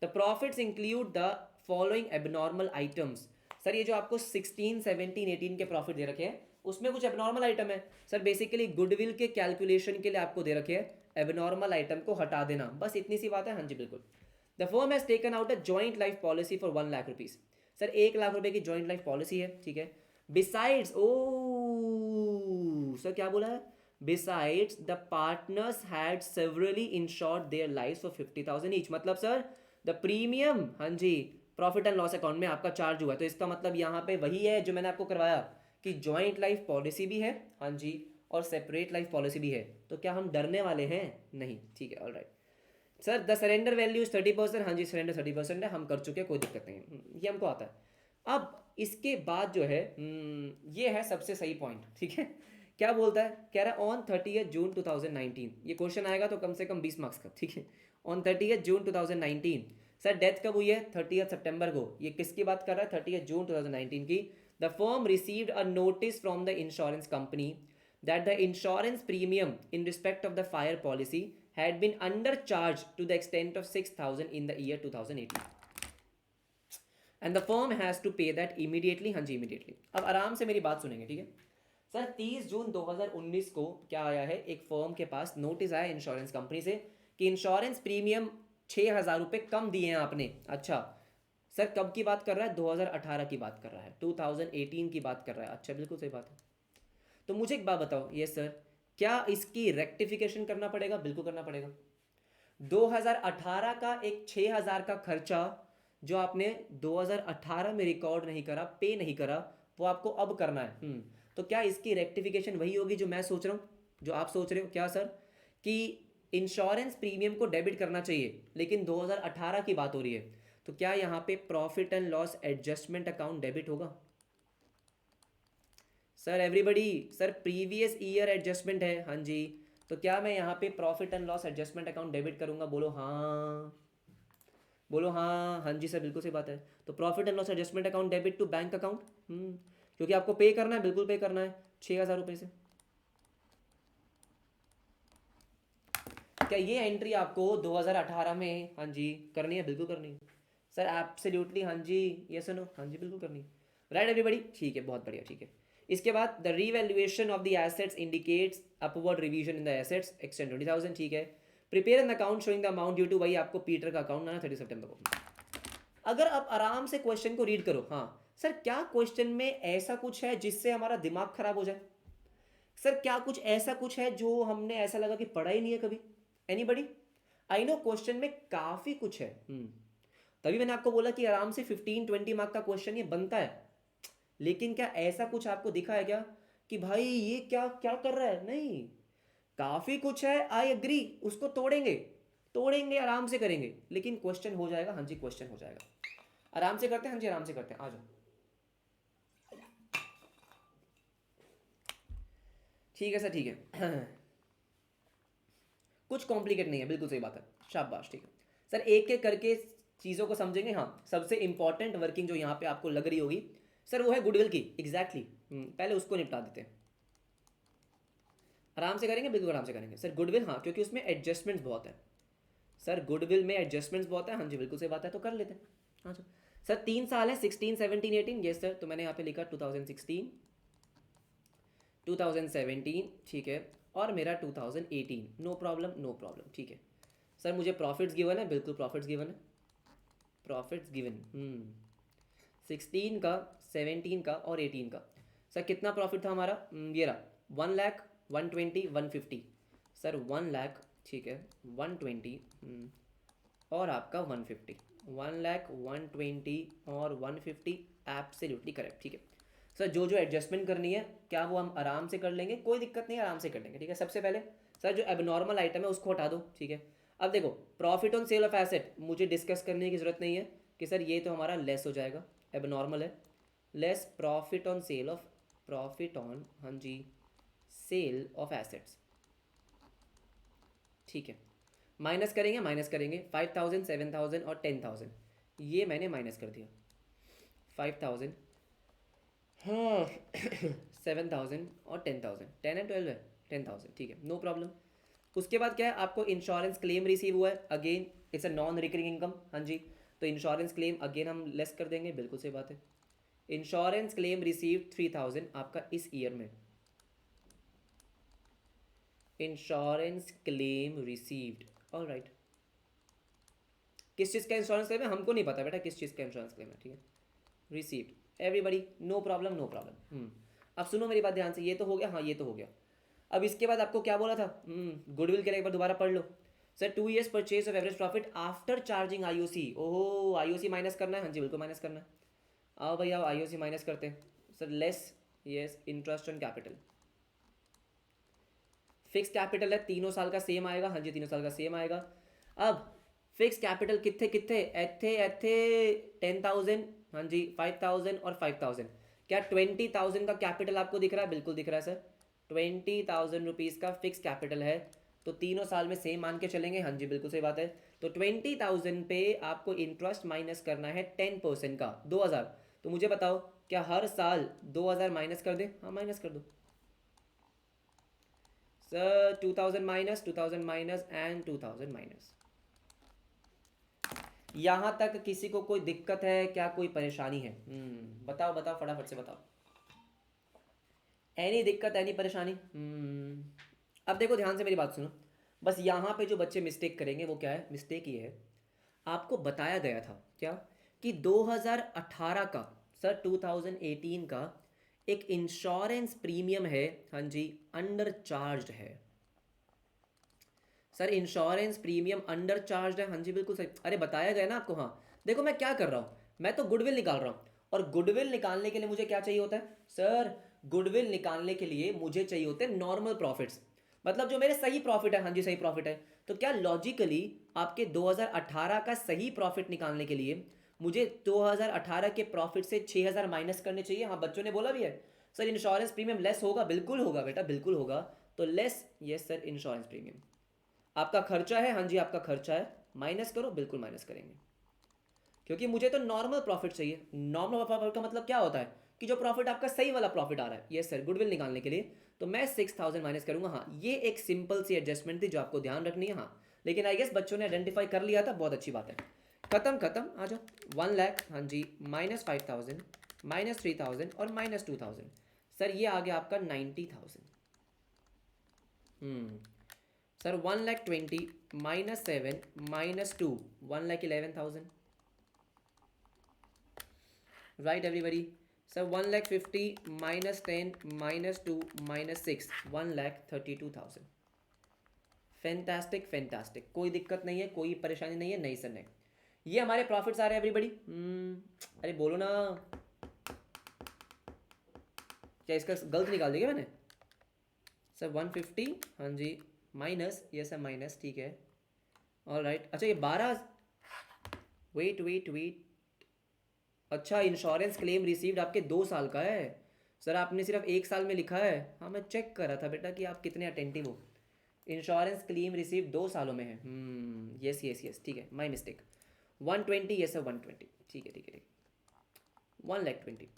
A: The profits include the following abnormal items. Sir ये जो आपको 16, 17, 18 के प्रॉफिट दे रखे हैं उसमें कुछ एबनॉर्मल आइटम है सर, बेसिकली गुडविल के कैलकुलेशन के लिए आपको दे रखे हैं, एबनॉर्मल आइटम को हटा देना, बस इतनी सी बात है, हाँ जी बिल्कुल। The firm has taken out a joint life policy for 1,00,000 rupees. Sir 1 lakh रुपए की जॉइंट लाइफ पॉलिसी है, ठीक है। बिसाइड्स, ओ सर क्या बोला है, besides the partners had severally insured their life for 50,000 each, मतलब सर द प्रीमियम, हाँ जी, प्रॉफिट एंड लॉस अकाउंट में आपका चार्ज हुआ है। तो इसका मतलब यहाँ पे वही है जो मैंने आपको करवाया कि जॉइंट लाइफ पॉलिसी भी है, हाँ जी, और सेपरेट लाइफ पॉलिसी भी है। तो क्या हम डरने वाले हैं? नहीं, ठीक है, all right. Sir the surrender value 30%, हाँ जी सरेंडर 30% है, हम कर चुके हैं, कोई दिक्कत नहीं है, ये हमको आता है। अब इसके बाद जो है ये है सबसे सही पॉइंट, ठीक है। क्या बोलता है, कह रहा है ऑन 30 जून 2019, ये क्वेश्चन आएगा तो कम से कम 20 मार्क्स का, ठीक है। ऑन 30 जून 2019, सर डेथ कब हुई है? 30 सितंबर को। ये किसकी बात कर रहा है? 30 जून 2019 की। The firm received a notice from the insurance company that the insurance premium in respect of the fire policy had been undercharged to the extent of 6,000 in the year 2018 and the firm has to pay that immediately, हाँ जी immediately। अब आराम से मेरी बात सुनेंगे, ठीक है। Sir 30 जून 2019 को क्या आया है, एक फर्म के पास नोटिस आया इंश्योरेंस कंपनी से कि इंश्योरेंस प्रीमियम 6,000 रुपये कम दिए हैं आपने। अच्छा सर कब की बात कर रहा है? 2018 की बात कर रहा है, 2018 की बात कर रहा है। अच्छा बिल्कुल सही बात है। तो मुझे एक बात बताओ, ये सर क्या इसकी रेक्टिफिकेशन करना पड़ेगा? बिल्कुल करना पड़ेगा। 2018 का एक 6,000 का खर्चा जो आपने 2018 में रिकॉर्ड नहीं करा, पे नहीं करा, वो आपको अब करना है। तो क्या इसकी रेक्टिफिकेशन वही होगी जो मैं सोच रहा हूँ, जो आप सोच रहे हो? क्या सर कि इंश्योरेंस प्रीमियम को डेबिट करना चाहिए लेकिन 2018 की बात हो रही है, तो क्या यहाँ पे profit and loss adjustment account debit होगा? Sir everybody, sir previous year adjustment है, हाँ जी। तो क्या मैं यहाँ पे profit and loss adjustment account debit करूँगा? बोलो हाँ, बोलो हाँ। हाँ जी सर बिल्कुल सही बात है। तो profit and loss adjustment account debit to bank account, क्योंकि आपको पे करना है, बिल्कुल पे करना है 6,000 रुपये से। क्या ये एंट्री आपको 2018 में, हाँ जी, करनी है? बिल्कुल करनी है सर, एब्सोल्युटली, हाँ जी, ये सुनो, हाँ जी बिल्कुल करनी है। राइट एवरीबडी, ठीक है, बहुत बढ़िया, ठीक है। इसके बाद the revaluation of the assets indicates upward revision in the assets extend 20,000, ठीक है। Prepare an account showing the amount due to, वही आपको पीटर का अकाउंट आना 30 सितंबर को। अगर आप आराम से क्वेश्चन को रीड करो, हाँ सर क्या क्वेश्चन में ऐसा कुछ है जिससे हमारा दिमाग खराब हो जाए? सर क्या कुछ ऐसा कुछ है जो हमने ऐसा लगा कि पढ़ा ही नहीं है कभी? एनीबडी? आई नो क्वेश्चन में काफी कुछ है, तभी मैंने आपको बोला कि आराम से 15-20 मार्क का क्वेश्चन ये बनता है। लेकिन क्या ऐसा कुछ आपको दिखा है क्या कि भाई ये क्या क्या कर रहा है? नहीं, काफी कुछ है, आई एग्री, उसको तोड़ेंगे, तोड़ेंगे, आराम से करेंगे, लेकिन क्वेश्चन हो जाएगा, हाँ जी क्वेश्चन हो जाएगा। आराम से करते हैं, हाँ जी आराम से करते हैं, आ जाओ। ठीक है सर, ठीक है। कुछ कॉम्प्लिकेट नहीं है, बिल्कुल सही बात है, शाबाश, ठीक है। सर एक एक करके चीज़ों को समझेंगे। हाँ सबसे इंपॉर्टेंट वर्किंग जो यहाँ पे आपको लग रही होगी सर वो है गुडविल की, एग्जैक्टली पहले उसको निपटा देते हैं। आराम से करेंगे, बिल्कुल आराम से करेंगे सर। गुडविल, हाँ क्योंकि उसमें एडजस्टमेंट्स बहुत है सर, गुडविल में एडजस्टमेंट्स बहुत है, हाँ जी बिल्कुल सही बात है, तो कर लेते हैं। हाँ सर 3 साल है, 16, 17, 18, यस सर। तो मैंने यहाँ पे लिखा 2016, 2017, ठीक है, और मेरा 2018, नो प्रॉब्लम, नो प्रॉब्लम, ठीक है। सर मुझे प्रॉफिट्स गिवन है, बिल्कुल प्रॉफिट्स गिवन है, प्रॉफिट्स गिवन 16 का, 17 का और 18 का। सर कितना प्रॉफिट था हमारा? ये रहा 1 लाख, 120, 150। सर 1 लाख, ठीक है, 120 और आपका 150, 1 लाख, 120 और 150, एब्सोल्युटली करेक्ट, ठीक है। सर जो जो एडजस्टमेंट करनी है क्या वो हम आराम से कर लेंगे, कोई दिक्कत नहीं है, आराम से कर लेंगे, ठीक है। सबसे पहले सर जो एबनॉर्मल आइटम है उसको हटा दो, ठीक है। अब देखो profit on sale of asset मुझे डिस्कस करने की ज़रूरत नहीं है कि सर ये तो हमारा लेस हो जाएगा, एबनॉर्मल है, less profit on sale of, profit on, हाँ जी, सेल ऑफ एसेट्स, ठीक है। माइनस करेंगे, माइनस करेंगे 5,000, 7,000 और 10,000, ये मैंने माइनस कर दिया। 5,000, हाँ 7,000 और 10,000, 10 है 12 है, 10,000, ठीक है, नो प्रॉब्लम। उसके बाद क्या है, आपको इंश्योरेंस क्लेम रिसीव हुआ है, again it's a non recurring income, हाँ जी। तो इंश्योरेंस क्लेम अगेन हम लेस कर देंगे, बिल्कुल सही बात है। इंश्योरेंस क्लेम रिसीव 3,000 आपका इस ईयर में, insurance claim received, all right. किस चीज़ का इंश्योरेंस क्लेम है हमको नहीं पता बेटा, किस चीज़ का इंश्योरेंस क्लेम है, ठीक है। Received everybody, no problem no problem. अब सुनो मेरी बात ध्यान से, ये तो हो गया, हाँ ये तो हो गया। अब इसके बाद आपको क्या बोला था, गुडविल के लिए एक बार दोबारा पढ़ लो। Sir 2 years purchase of average profit after charging IOC. ओहो आईओसी माइनस करना है, हाँ जी बिल्कुल माइनस करना है। आओ भाई आओ आईओसी माइनस करते हैं। Sir less yes interest on capital. Fix capital है, तीनों साल का सेम आएगा, हाँ जी तीनों साल का सेम आएगा। अब फिक्स कैपिटल कितने कितने एथे एथे 10,000, हाँ जी 5,000 और 5,000। क्या 20,000 का कैपिटल आपको दिख रहा है? बिल्कुल दिख रहा है सर, 20,000 रुपीज़ का फिक्स कैपिटल है, तो तीनों साल में सेम मान के चलेंगे, हाँ जी बिल्कुल सही बात है। तो 20,000 पे आपको इंटरेस्ट माइनस करना है 10% का 2,000। तो मुझे बताओ क्या हर साल 2,000 माइनस कर दे? हाँ माइनस कर दो sir, 2,000 minus 2,000 minus and 2,000 minus. यहाँ तक किसी को कोई दिक्कत है क्या, कोई परेशानी है? बताओ बताओ फटाफट से बताओ, एनी दिक्कत एनी परेशानी? अब देखो ध्यान से मेरी बात सुनो, बस यहाँ पे जो बच्चे मिस्टेक करेंगे वो क्या है, मिस्टेक ये है, आपको बताया गया था क्या कि 2018 का, सर 2018 का एक इंश्योरेंस प्रीमियम है, हाँ जी अंडर चार्ज है। Sir insurance premium under charge है, हाँ जी बिल्कुल सही। अरे बताया गया ना आपको। हाँ देखो मैं क्या कर रहा हूँ, मैं तो गुडविल निकाल रहा हूँ, और गुडविल निकालने के लिए मुझे क्या चाहिए होता है सर, गुडविल निकालने के लिए मुझे चाहिए होते हैं नॉर्मल प्रॉफिट्स, मतलब जो मेरे सही प्रॉफिट है, हाँ जी सही प्रॉफिट है। तो क्या लॉजिकली आपके 2018 का सही प्रॉफिट निकालने के लिए मुझे 2018 के प्रॉफिट से 6,000 माइनस करने चाहिए? हाँ बच्चों ने बोला भी है सर इंश्योरेंस प्रीमियम लेस होगा, बिल्कुल होगा बेटा बिल्कुल होगा। तो less yes sir insurance premium, आपका खर्चा है, हाँ जी आपका खर्चा है, माइनस करो, बिल्कुल माइनस करेंगे, क्योंकि मुझे तो नॉर्मल प्रॉफिट चाहिए। नॉर्मल प्रॉफिट का मतलब क्या होता है कि जो प्रॉफिट आपका सही वाला प्रॉफिट आ रहा है, यस सर गुडविल निकालने के लिए। तो मैं 6,000 माइनस करूंगा। हाँ ये एक सिंपल सी एडजस्टमेंट थी जो आपको ध्यान रखनी है। हाँ लेकिन आई गेस बच्चों ने आइडेंटिफाई कर लिया था, बहुत अच्छी बात है। खत्म खत्म, आ जाओ 1 लाख, हाँ जी माइनस 5,000 माइनस 3,000 और माइनस 2,000। सर ये आ गया आपका 90,000। Sir 1,20,000 minus 7 minus 2, 1,11,000 right everybody. Sir 1,50,000 minus 10 minus 2 minus 6, 1,32,000। Fantastic fantastic, कोई दिक्कत नहीं है, कोई परेशानी नहीं है, नहीं सर नहीं। ये हमारे प्रॉफिट्स आ रहे हैं एवरीबडी। अरे बोलो ना, क्या इसका गलत निकाल दिया मैंने? सर 150, हाँ जी माइनस, ये सर माइनस, ठीक है ऑल राइट। अच्छा ये 12, वेट वेट वेट, अच्छा इंश्योरेंस क्लेम रिसीव्ड आपके 2 साल का है सर, आपने सिर्फ 1 साल में लिखा है। हाँ मैं चेक कर रहा था बेटा कि आप कितने अटेंटिव हो। इंश्योरेंस क्लेम रिसीव 2 सालों में है, यस यस यस ठीक है, माई मिस्टेक। 120 यस सर 120, ठीक है ठीक है ठीक है। 1,20,000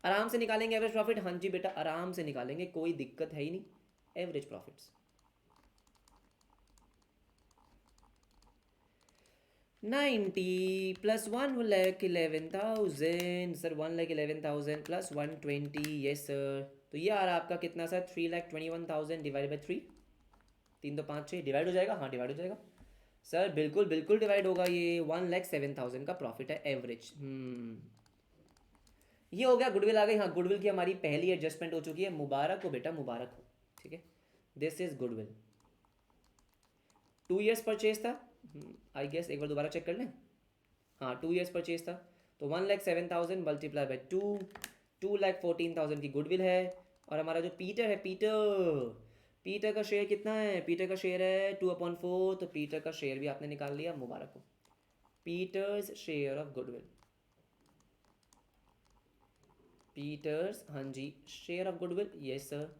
A: आराम से निकालेंगे एवरेज प्रॉफिट, हाँ जी बेटा आराम से निकालेंगे, कोई दिक्कत है ही नहीं। Average profits 90 plus 1,11,000 sir, 1,11,000 plus 120 yes sir. तो ये आ रहा आपका कितना सर, 3,21,000 डिवाइड बाई 3, 3 तो 5 6 डिवाइड हो जाएगा, हाँ डिवाइड हो जाएगा सर, बिल्कुल बिल्कुल डिवाइड होगा। ये 1,07,000 का प्रॉफिट है एवरेज। ये हो गया, गुडविल आ गई। हाँ गुडविल की हमारी पहली एडजस्टमेंट हो चुकी है, मुबारक हो बेटा मुबारक हो, ठीक है। This is goodwill. 2 years purchase था, आई गेस एक बार दोबारा चेक कर लें। हाँ 2 years परचेज था, तो 1,07,000 मल्टीप्लाई बाई 2, 2,14,000 की गुडविल है। और हमारा जो पीटर है, पीटर का शेयर कितना है, पीटर का शेयर है 2/4, तो पीटर का शेयर भी आपने निकाल लिया, मुबारक हो। Peter's share of goodwill, Peter's हाँ जी share of goodwill yes sir,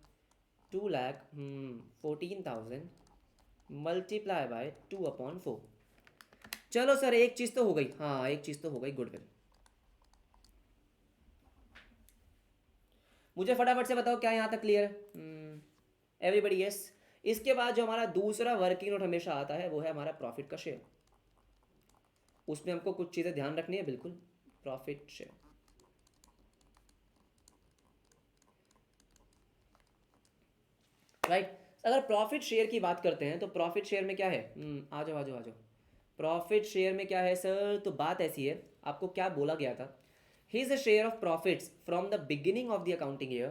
A: 2,14,000 multiply by 2/4। चलो सर एक चीज़ तो हो गई, हाँ एक चीज़ तो हो गई गुडविल। मुझे फटाफट से बताओ क्या यहाँ तक क्लियर है एवरीबडी? यस। इसके बाद जो हमारा दूसरा वर्किंग नोट हमेशा आता है वो है हमारा प्रॉफिट का शेयर। उसमें हमको कुछ चीज़ें ध्यान रखनी है, बिल्कुल। Profit share, right. अगर प्रॉफिट शेयर की बात करते हैं तो प्रॉफिट शेयर में क्या है, आ जाओ आ जाओ आ जाओ। प्रॉफिट शेयर में क्या है सर, तो बात ऐसी है, आपको क्या बोला गया था His share of profits from the beginning of the accounting year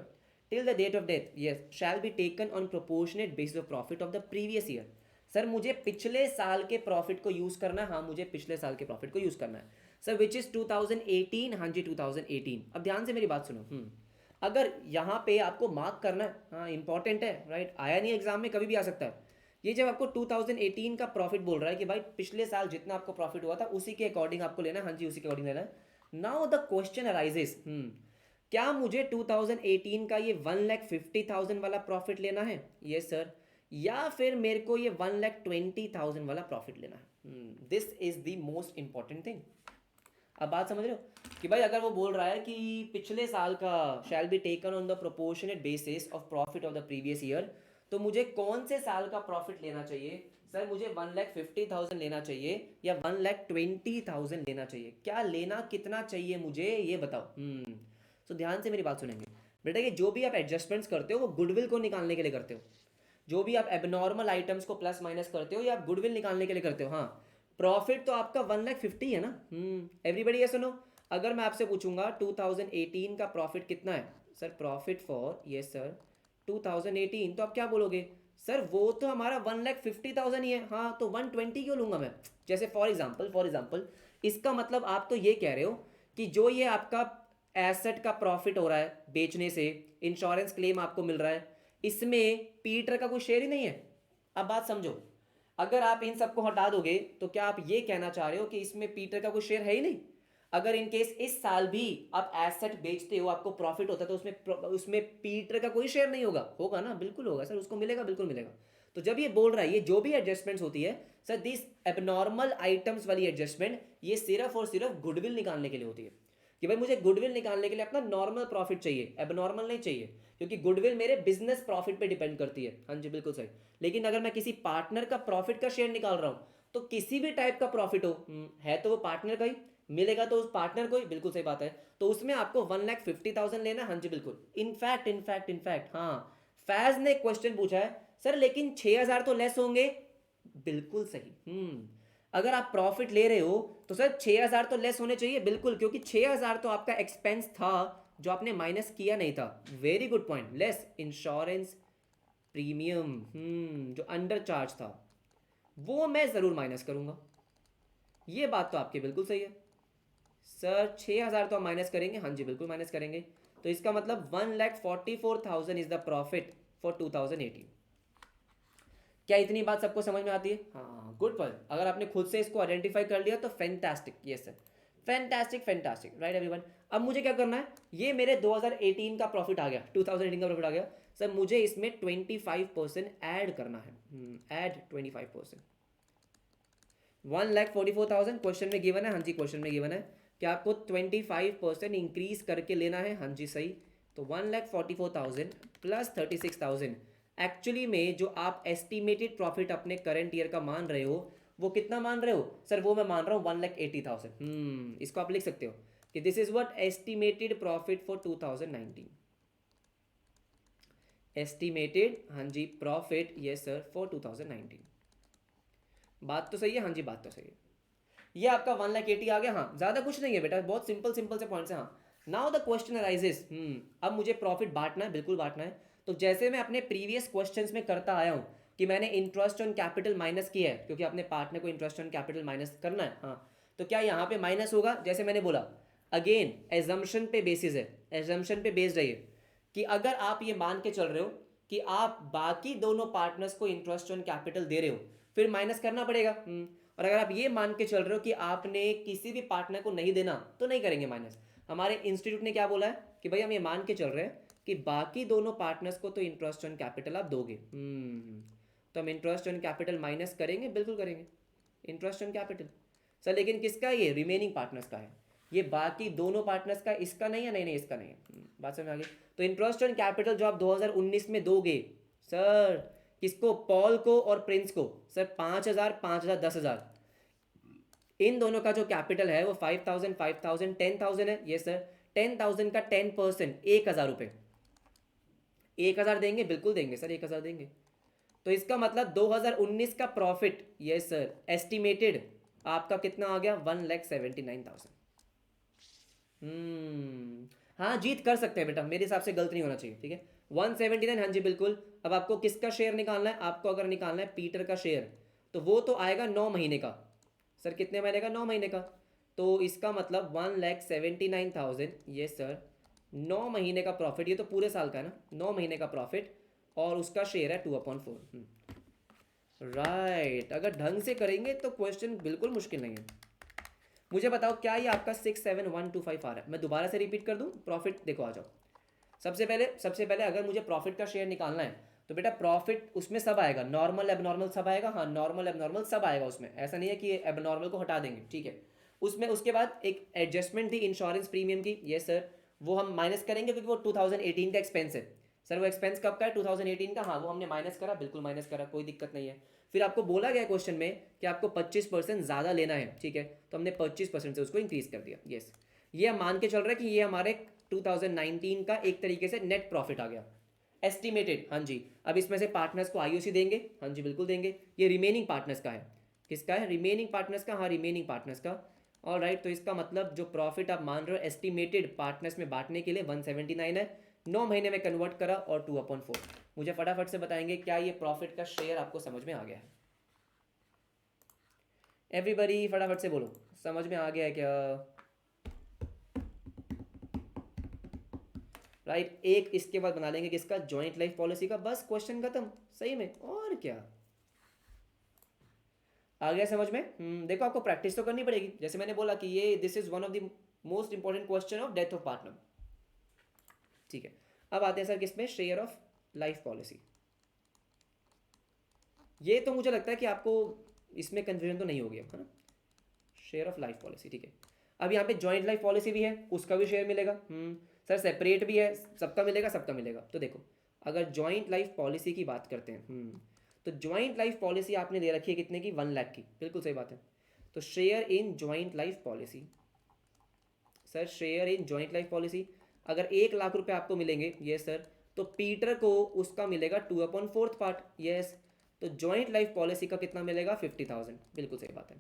A: till the date of death, yes, shall be taken on proportionate basis of profit of the previous year. Sir मुझे पिछले साल के प्रॉफिट को use करना है, हाँ मुझे पिछले साल के प्रॉफिट को यूज करना है सर, विच इज 2018, हाँ जी 2018। अब ध्यान से मेरी बात सुनो। अगर यहाँ पे आपको मार्क करना है, हाँ इंपॉर्टेंट है राइट, आया नहीं एग्जाम में, कभी भी आ सकता है। ये जब आपको 2018 का प्रॉफिट बोल रहा है कि भाई पिछले साल जितना आपको प्रॉफिट हुआ था उसी के अकॉर्डिंग आपको लेना है, हाँ जी उसी के अकॉर्डिंग लेना है। नाउ द क्वेश्चन अराइजेस, क्या मुझे 2018 का ये 1,50,000 वाला प्रॉफिट लेना है, यस सर, या फिर मेरे को ये 1,20,000 वाला प्रॉफिट लेना है? This is the most important thing. अब बात समझ रहे हो कि भाई अगर वो बोल रहा है कि पिछले साल का शैल be taken on the proportionate basis of profit of the previous year, तो मुझे कौन से साल का प्रॉफिट लेना चाहिए सर? मुझे 1,50,000 लेना चाहिए या 1,20,000 लेना चाहिए? क्या लेना कितना चाहिए मुझे, ये बताओ। तो ध्यान से मेरी बात सुनेंगे बेटा, ये जो भी आप एडजस्टमेंट्स करते हो वो गुडविल को निकालने के लिए करते हो। जो भी आप एबनॉर्मल आइटम्स को प्लस माइनस करते हो या आप गुडविल निकालने के लिए करते हो। हाँ, प्रॉफिट तो आपका 1,50,000 है ना। एवरीबडी ये सुनो, अगर मैं आपसे पूछूंगा 2018 का प्रॉफिट कितना है sir, profit for yes sir 2018, तो आप क्या बोलोगे सर? वो तो हमारा 1,50,000 ही है। हाँ, तो 120 क्यों लूंगा मैं? जैसे फॉर एग्जाम्पल इसका मतलब आप तो ये कह रहे हो कि जो ये आपका एसेट का प्रॉफिट हो रहा है बेचने से, इंश्योरेंस क्लेम आपको मिल रहा है, इसमें पीटर का कोई शेयर ही नहीं है। अब बात समझो, अगर आप इन सबको हटा दोगे तो क्या आप ये कहना चाह रहे हो कि इसमें पीटर का कोई शेयर है ही नहीं? अगर इन केस इस साल भी आप एसेट बेचते हो, आपको प्रॉफिट होता है, तो उसमें पीटर का कोई शेयर नहीं होगा? होगा ना, बिल्कुल होगा सर, उसको मिलेगा, बिल्कुल मिलेगा। तो जब ये बोल रहा है, ये जो भी एडजस्टमेंट्स होती है सर, दिस एबनॉर्मल आइटम्स वाली एडजस्टमेंट, ये सिर्फ और सिर्फ गुडविल निकालने के लिए होती है कि भाई मुझे गुडविल निकालने के लिए अपना नॉर्मल प्रॉफिट चाहिए, एबनॉर्मल नहीं चाहिए, क्योंकि गुडविल मेरे बिजनेस प्रॉफिट पे डिपेंड करती है। हाँ जी बिल्कुल सही। लेकिन अगर मैं किसी पार्टनर का प्रॉफिट का शेयर निकाल रहा हूँ, तो किसी भी टाइप का प्रॉफिट हो, है तो वो पार्टनर का ही, मिलेगा तो उस पार्टनर को ही, बिल्कुल सही बात है। तो उसमें आपको 1,50,000 लेना। हाँ जी बिल्कुल। इनफैक्ट हाँ, फैज ने क्वेश्चन पूछा है सर लेकिन 6,000 तो लेस होंगे। बिल्कुल सही। अगर आप प्रॉफिट ले रहे हो तो सर 6,000 तो लेस होने चाहिए, बिल्कुल, क्योंकि 6,000 तो आपका एक्सपेंस था जो आपने माइनस किया नहीं था। Very good point. Less insurance premium, जो अंडर चार्ज था वो मैं ज़रूर माइनस करूंगा। ये बात तो आपकी बिल्कुल सही है सर, 6,000 तो हम माइनस करेंगे। हाँ जी बिल्कुल माइनस करेंगे। तो इसका मतलब 1,44,000 इज द प्रॉफिट फॉर 2018। क्या इतनी बात सबको समझ में आती है? हाँ गुड पर अगर आपने खुद से इसको आइडेंटिफाई कर लिया तो fantastic. Yes sir, fantastic right everyone. अब मुझे क्या करना है, ये मेरे 2018 का प्रॉफिट आ गया, 2018 का प्रॉफिट आ गया सर, मुझे इसमें 25% ऐड करना है। ऐड 25%। 1,44,000 क्वेश्चन में गिवन है। हाँ जी क्वेश्चन में गिवन है कि आपको 25% इंक्रीज करके लेना है। हाँ जी सही। तो 1,44,000 प्लस 36,000, एक्चुअली में जो आप एस्टिमेटेड प्रॉफिट अपने करंट ईयर का मान रहे हो वो कितना मान रहे हो सर? वो मैं मान रहा हूँ 1,80,000। इसको आप लिख सकते हो कि this is what estimated profit for 2019। Estimated, हाँ जी, प्रॉफिट यस सर फॉर 2019। बात तो सही है? हाँ जी बात तो सही है। ये आपका 1,80,000 आ गया। हाँ, ज्यादा कुछ नहीं है बेटा, बहुत सिंपल से पॉइंट्स है। हाँ, नाउ द क्वेश्चन अराइजेस, अब मुझे प्रॉफिट बांटना है, बिल्कुल बांटना है। तो जैसे मैं अपने प्रीवियस क्वेश्चंस में करता आया हूँ कि मैंने इंटरेस्ट ऑन कैपिटल माइनस किया है, क्योंकि अपने पार्टनर को इंटरेस्ट ऑन कैपिटल माइनस करना है। हाँ, तो क्या यहाँ पे माइनस होगा? जैसे मैंने बोला, अगेन एजम्पशन पे बेसिस है, एजम्पशन पे बेस्ड है ये, कि अगर आप ये मान के चल रहे हो कि आप बाकी दोनों पार्टनर्स को इंटरेस्ट ऑन कैपिटल दे रहे हो, फिर माइनस करना पड़ेगा। और अगर आप ये मान के चल रहे हो कि आपने किसी भी पार्टनर को नहीं देना, तो नहीं करेंगे माइनस। हमारे इंस्टीट्यूट ने क्या बोला है कि भाई हम ये मान के चल रहे हैं कि बाकी दोनों पार्टनर्स को तो इंटरेस्ट ऑन कैपिटल आप दोगे। तो हम इंटरेस्ट ऑन कैपिटल माइनस करेंगे, बिल्कुल करेंगे इंटरेस्ट ऑन कैपिटल। सर लेकिन किसका? ये रिमेनिंग पार्टनर्स का है, ये बाकी दोनों पार्टनर्स का, इसका नहीं है। नहीं इसका नहीं है। बात समझ में आ गई? तो इंटरेस्ट ऑन कैपिटल जो आप 2019 में दोगे सर, किसको? पॉल को और प्रिंस को। सर 5,000 5,000 10,000, इन दोनों का जो कैपिटल है वो 5,000 5,000 10,000 है। ये सर 10,000 का 10%, 1,000 रुपये। 1,000 देंगे, बिल्कुल देंगे सर, 1,000 देंगे। तो इसका मतलब 2019 का प्रॉफिट, यस सर, एस्टिमेटेड आपका कितना आ गया? 1,79,000। हाँ जीत कर सकते हैं बेटा, मेरे हिसाब से गलत नहीं होना चाहिए, ठीक है। 179, हाँ जी बिल्कुल। अब आपको किसका शेयर निकालना है? आपको अगर निकालना है पीटर का शेयर, तो वो तो आएगा 9 महीने का। सर कितने महीने का? 9 महीने का। तो इसका मतलब 1,79,000, ये सर 9 महीने का प्रॉफिट, ये तो पूरे साल का है ना, 9 महीने का प्रॉफिट, और उसका शेयर है 2/4। राइट, अगर ढंग से करेंगे तो क्वेश्चन बिल्कुल मुश्किल नहीं है। मुझे बताओ क्या ये आपका 67125 आ रहा है? मैं दोबारा से रिपीट कर दूं, प्रॉफिट देखो आ जाओ। सबसे पहले अगर मुझे प्रॉफिट का शेयर निकालना है तो बेटा प्रॉफिट उसमें सब आएगा, नॉर्मल एबनॉर्मल सब आएगा, हाँ नॉर्मल एबनॉर्मल सब आएगा उसमें, ऐसा नहीं है कि एबनॉर्मल को हटा देंगे, ठीक है। उसमें उसके बाद एक एडजस्टमेंट थी इंश्योरेंस प्रीमियम की, ये सर वो हम माइनस करेंगे क्योंकि वो 2018 का एक्सपेंस है। सर वो एक्सपेंस कब का है? 2018 का, हाँ वो हमने माइनस करा, बिल्कुल माइनस करा, कोई दिक्कत नहीं है। फिर आपको बोला गया क्वेश्चन में कि आपको 25% ज़्यादा लेना है, ठीक है, तो हमने 25% से उसको इंक्रीज कर दिया, यस। ये हम मान के चल रहे हैं कि ये हमारे 2019 का एक तरीके से नेट प्रॉफिट आ गया, एस्टिमेटेड, हाँ जी। अब इसमें से पार्टनर्स को आईओसी देंगे, हाँ जी बिल्कुल देंगे। ये रिमेनिंग पार्टनर्स का है, किसका है? रिमेनिंग पार्टनर्स का, हाँ रिमेनिंग पार्टनर्स का। और राइट, तो इसका मतलब जो प्रॉफिट आप मान रहे हो एस्टिमेटेड पार्टनर्स में बांटने के लिए 179 है, 9 महीने में कन्वर्ट करा और 2/4। मुझे फटाफट से बताएंगे क्या ये प्रॉफिट का शेयर आपको समझ में आ गया है? एवरीबडी फटाफट से बोलो, समझ में आ गया है क्या? राइट, एक इसके बाद बना लेंगे किसका? जॉइंट लाइफ पॉलिसी का, बस क्वेश्चन खत्म, सही में, और क्या। आ गया समझ में? देखो आपको प्रैक्टिस तो करनी पड़ेगी, जैसे मैंने बोला कि ये this is one of the most important question of death of partner, ठीक है। अब आते हैं सर किसमें? Share of life policy. ये तो मुझे लगता है कि आपको इसमें कंफ्यूजन तो नहीं होगी अब, है ना। शेयर ऑफ लाइफ पॉलिसी, ठीक है। अब यहाँ पे जॉइंट लाइफ पॉलिसी भी है, उसका भी शेयर मिलेगा। सर सेपरेट भी है, सबका मिलेगा, सबका मिलेगा। तो देखो अगर जॉइंट लाइफ पॉलिसी की बात करते हैं, तो जॉइंट लाइफ पॉलिसी आपने दे रखी है कितने की? 1 लाख की, बिल्कुल सही बात है। तो share in joint life policy, sir share in joint life policy अगर 1 लाख रुपए आपको मिलेंगे, ये सर, तो पीटर को उसका मिलेगा 2/4 पार्ट, यस। तो जॉइंट लाइफ पॉलिसी का कितना मिलेगा? 50,000, बिल्कुल सही बात है।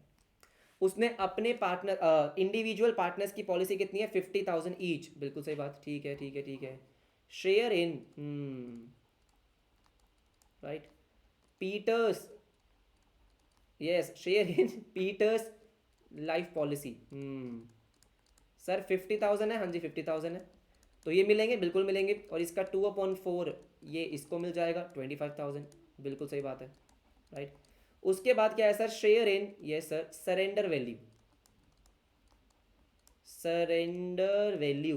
A: उसने अपने पार्टनर इंडिविजुअल पार्टनर्स की पॉलिसी कितनी है? 50,000 ईच, बिल्कुल सही बात, ठीक है ठीक है ठीक है। Share in right Peter's, yes share in Peter's life policy, sir 50,000 है, हाँ जी 50,000 है, तो ये मिलेंगे, बिल्कुल मिलेंगे। और इसका 2/4 ये इसको मिल जाएगा 25,000, बिल्कुल सही बात है, राइट। उसके बाद क्या है सर? शेयर इन, ये sir surrender value, surrender value,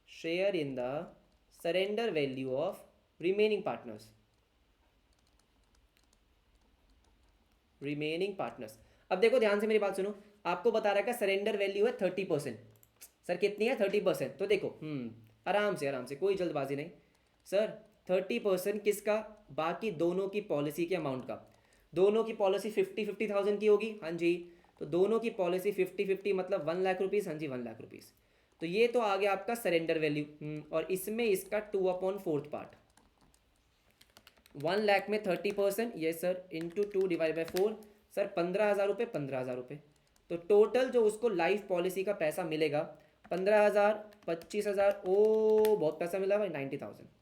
A: share in the surrender value of remaining partners, remaining partners. अब देखो ध्यान से मेरी बात सुनो, आपको बता रहा है कि सरेंडर वैल्यू है 30%। सर कितनी है? 30%। तो देखो आराम से, कोई जल्दबाजी नहीं। सर 30% किसका? बाकी दोनों की पॉलिसी के अमाउंट का। दोनों की पॉलिसी 50,000 की होगी, हाँ जी। तो दोनों की पॉलिसी 50-50 मतलब 1 लाख रुपीज़, हाँ जी 1 लाख रुपीज़। तो ये तो आ गया आपका सरेंडर वैल्यू, और इसमें इसका 2/4 पार्ट, 1 लाख में 30%, ये सर इंटू 2/4, सर 15,000 रुपये, 15,000 रुपये। तो टोटल जो उसको लाइफ पॉलिसी का पैसा मिलेगा 15,000, 25,000, ओ बहुत पैसा मिला भाई, 90,000।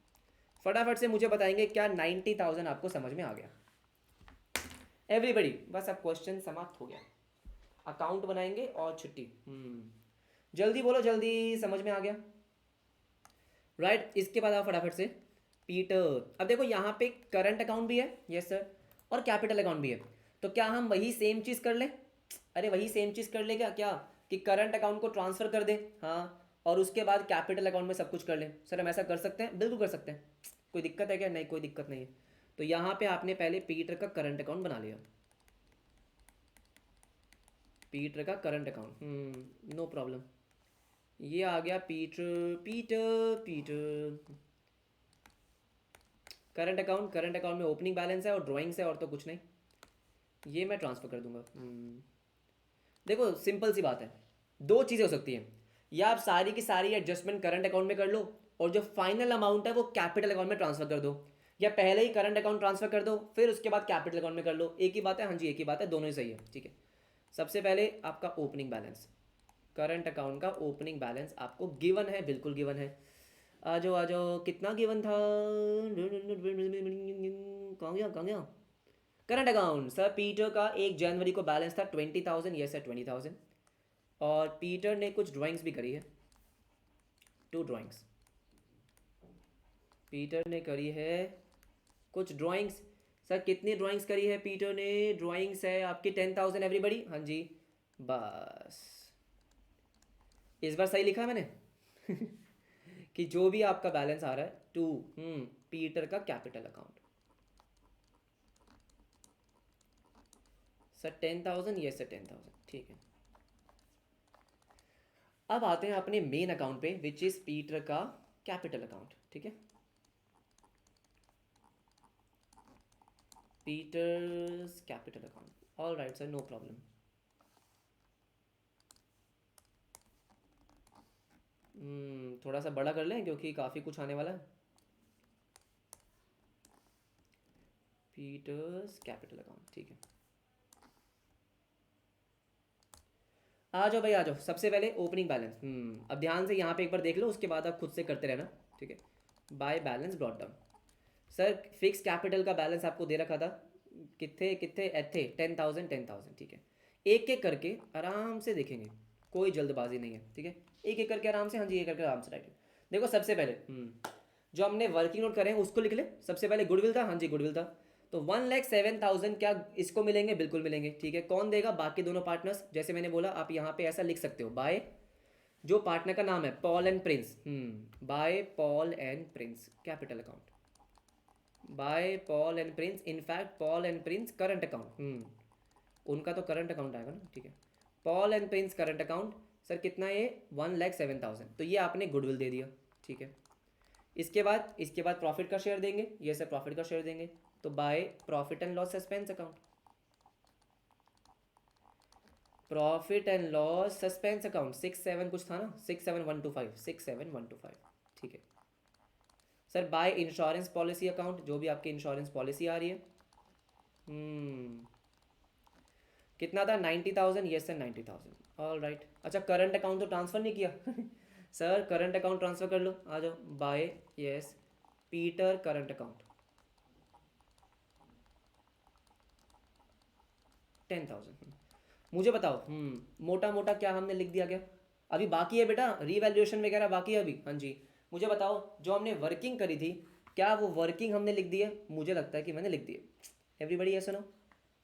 A: फटाफट से मुझे बताएंगे क्या 90,000 आपको समझ में आ गया? एवरीबडी, बस अब क्वेश्चन समाप्त हो गया, अकाउंट बनाएंगे और छुट्टी। जल्दी बोलो, जल्दी, समझ में आ गया? राइट, इसके बाद आप फटाफट से पीटर। अब देखो यहाँ पे करंट अकाउंट भी है, यस सर, और कैपिटल अकाउंट भी है। तो क्या हम वही सेम चीज़ कर लें? अरे वही सेम चीज़ कर ले क्या क्या, कि करंट अकाउंट को ट्रांसफ़र कर दें, हाँ, और उसके बाद कैपिटल अकाउंट में सब कुछ कर लें। सर हम ऐसा कर सकते हैं, बिल्कुल कर सकते हैं। कोई दिक्कत है क्या? नहीं कोई दिक्कत नहीं है। तो यहाँ पे आपने पहले पीटर का करंट अकाउंट बना लिया, पीटर का करंट अकाउंट, नो प्रॉब्लम। ये आ गया Peter Peter Peter current account में ओपनिंग बैलेंस है और ड्राइंग्स है और तो कुछ नहीं। ये मैं ट्रांसफ़र कर दूंगा। देखो सिंपल सी बात है, दो चीज़ें हो सकती हैं, या आप सारी की सारी एडजस्टमेंट करंट अकाउंट में कर लो और जो फाइनल अमाउंट है वो कैपिटल अकाउंट में ट्रांसफ़र कर दो, या पहले ही करंट अकाउंट ट्रांसफ़र कर दो फिर उसके बाद कैपिटल अकाउंट में कर लो। एक ही बात है, हाँ जी एक ही बात है, दोनों ही सही है, ठीक है। सबसे पहले आपका ओपनिंग बैलेंस, करंट अकाउंट का ओपनिंग बैलेंस आपको गिवन है, बिल्कुल गिवन है। आ जाओ आ जाओ, कितना गिवन था, कहाँ गया करंट अकाउंट। सर पीटर का 1 जनवरी को बैलेंस था 20,000, यस सर 20,000। और पीटर ने कुछ ड्राइंग्स भी करी है, 2 ड्राइंग्स पीटर ने करी है, कुछ ड्राइंग्स। सर कितनी ड्राइंग्स करी है पीटर ने, ड्राइंग्स है आपकी 10,000 एवरीबडी, हाँ जी बस। इस बार सही लिखा मैंने कि जो भी आपका बैलेंस आ रहा है टू पीटर का capital account. Sir 10,000, yes sir 10,000, ठीक है। अब आते हैं अपने मेन अकाउंट पे विच इज पीटर का कैपिटल अकाउंट, ठीक है। Peter's capital account, all right sir, no problem. थोड़ा सा बड़ा कर लें क्योंकि काफ़ी कुछ आने वाला है। पीटर्स कैपिटल अकाउंट, ठीक है। आ जाओ भाई आ जाओ, सबसे पहले ओपनिंग बैलेंस। अब ध्यान से यहाँ पे एक बार देख लो, उसके बाद आप खुद से करते रहना, ठीक है। By balance brought down. Sir fix capital का बैलेंस आपको दे रखा था, कितने कितने थे, 10,000 10,000, ठीक है। एक एक करके आराम से देखेंगे, कोई जल्दबाजी नहीं है, ठीक है। एक एक करके आराम से, हाँ जी एक करके आराम से राइट। देखो सबसे पहले जो हमने वर्किंग नोट करे हैं उसको लिख ले। सबसे पहले गुडविल था, हाँ जी गुडविल था, तो 1,07,000 क्या इसको मिलेंगे, बिल्कुल मिलेंगे, ठीक है। कौन देगा, बाकी दोनों पार्टनर्स। जैसे मैंने बोला आप यहाँ पे ऐसा लिख सकते हो, बाय जो पार्टनर का नाम है Paul and Prince, by Paul and Prince capital account, by Paul and Prince. In fact Paul and Prince current account, उनका तो करंट अकाउंट आएगा ना, ठीक है। Paul and Prince current account. Sir कितना ये, 1,07,000, तो ये आपने गुडविल दे दिया, ठीक है। इसके बाद प्रॉफिट का शेयर देंगे, ये सर प्रॉफिट का शेयर देंगे, तो by profit and loss suspense account, profit and loss suspense account 67 कुछ था ना, 67125, 67125, ठीक है। Sir by insurance policy account, जो भी आपकी इंश्योरेंस पॉलिसी आ रही है, कितना था, 90,000, यस सर 90,000, ऑल राइट। अच्छा करंट अकाउंट तो ट्रांसफर नहीं किया सर करंट अकाउंट ट्रांसफर कर लो, आ जाओ, by yes Peter current account 10,000। मुझे बताओ मोटा मोटा क्या हमने लिख दिया, क्या अभी बाकी है बेटा, रीवैल्यूएशन वगैरह बाकी है अभी, हाँ जी। मुझे बताओ जो हमने वर्किंग करी थी, क्या वो वर्किंग हमने लिख दी है, मुझे लगता है कि मैंने लिख दी है। एवरीबडी ये सुनो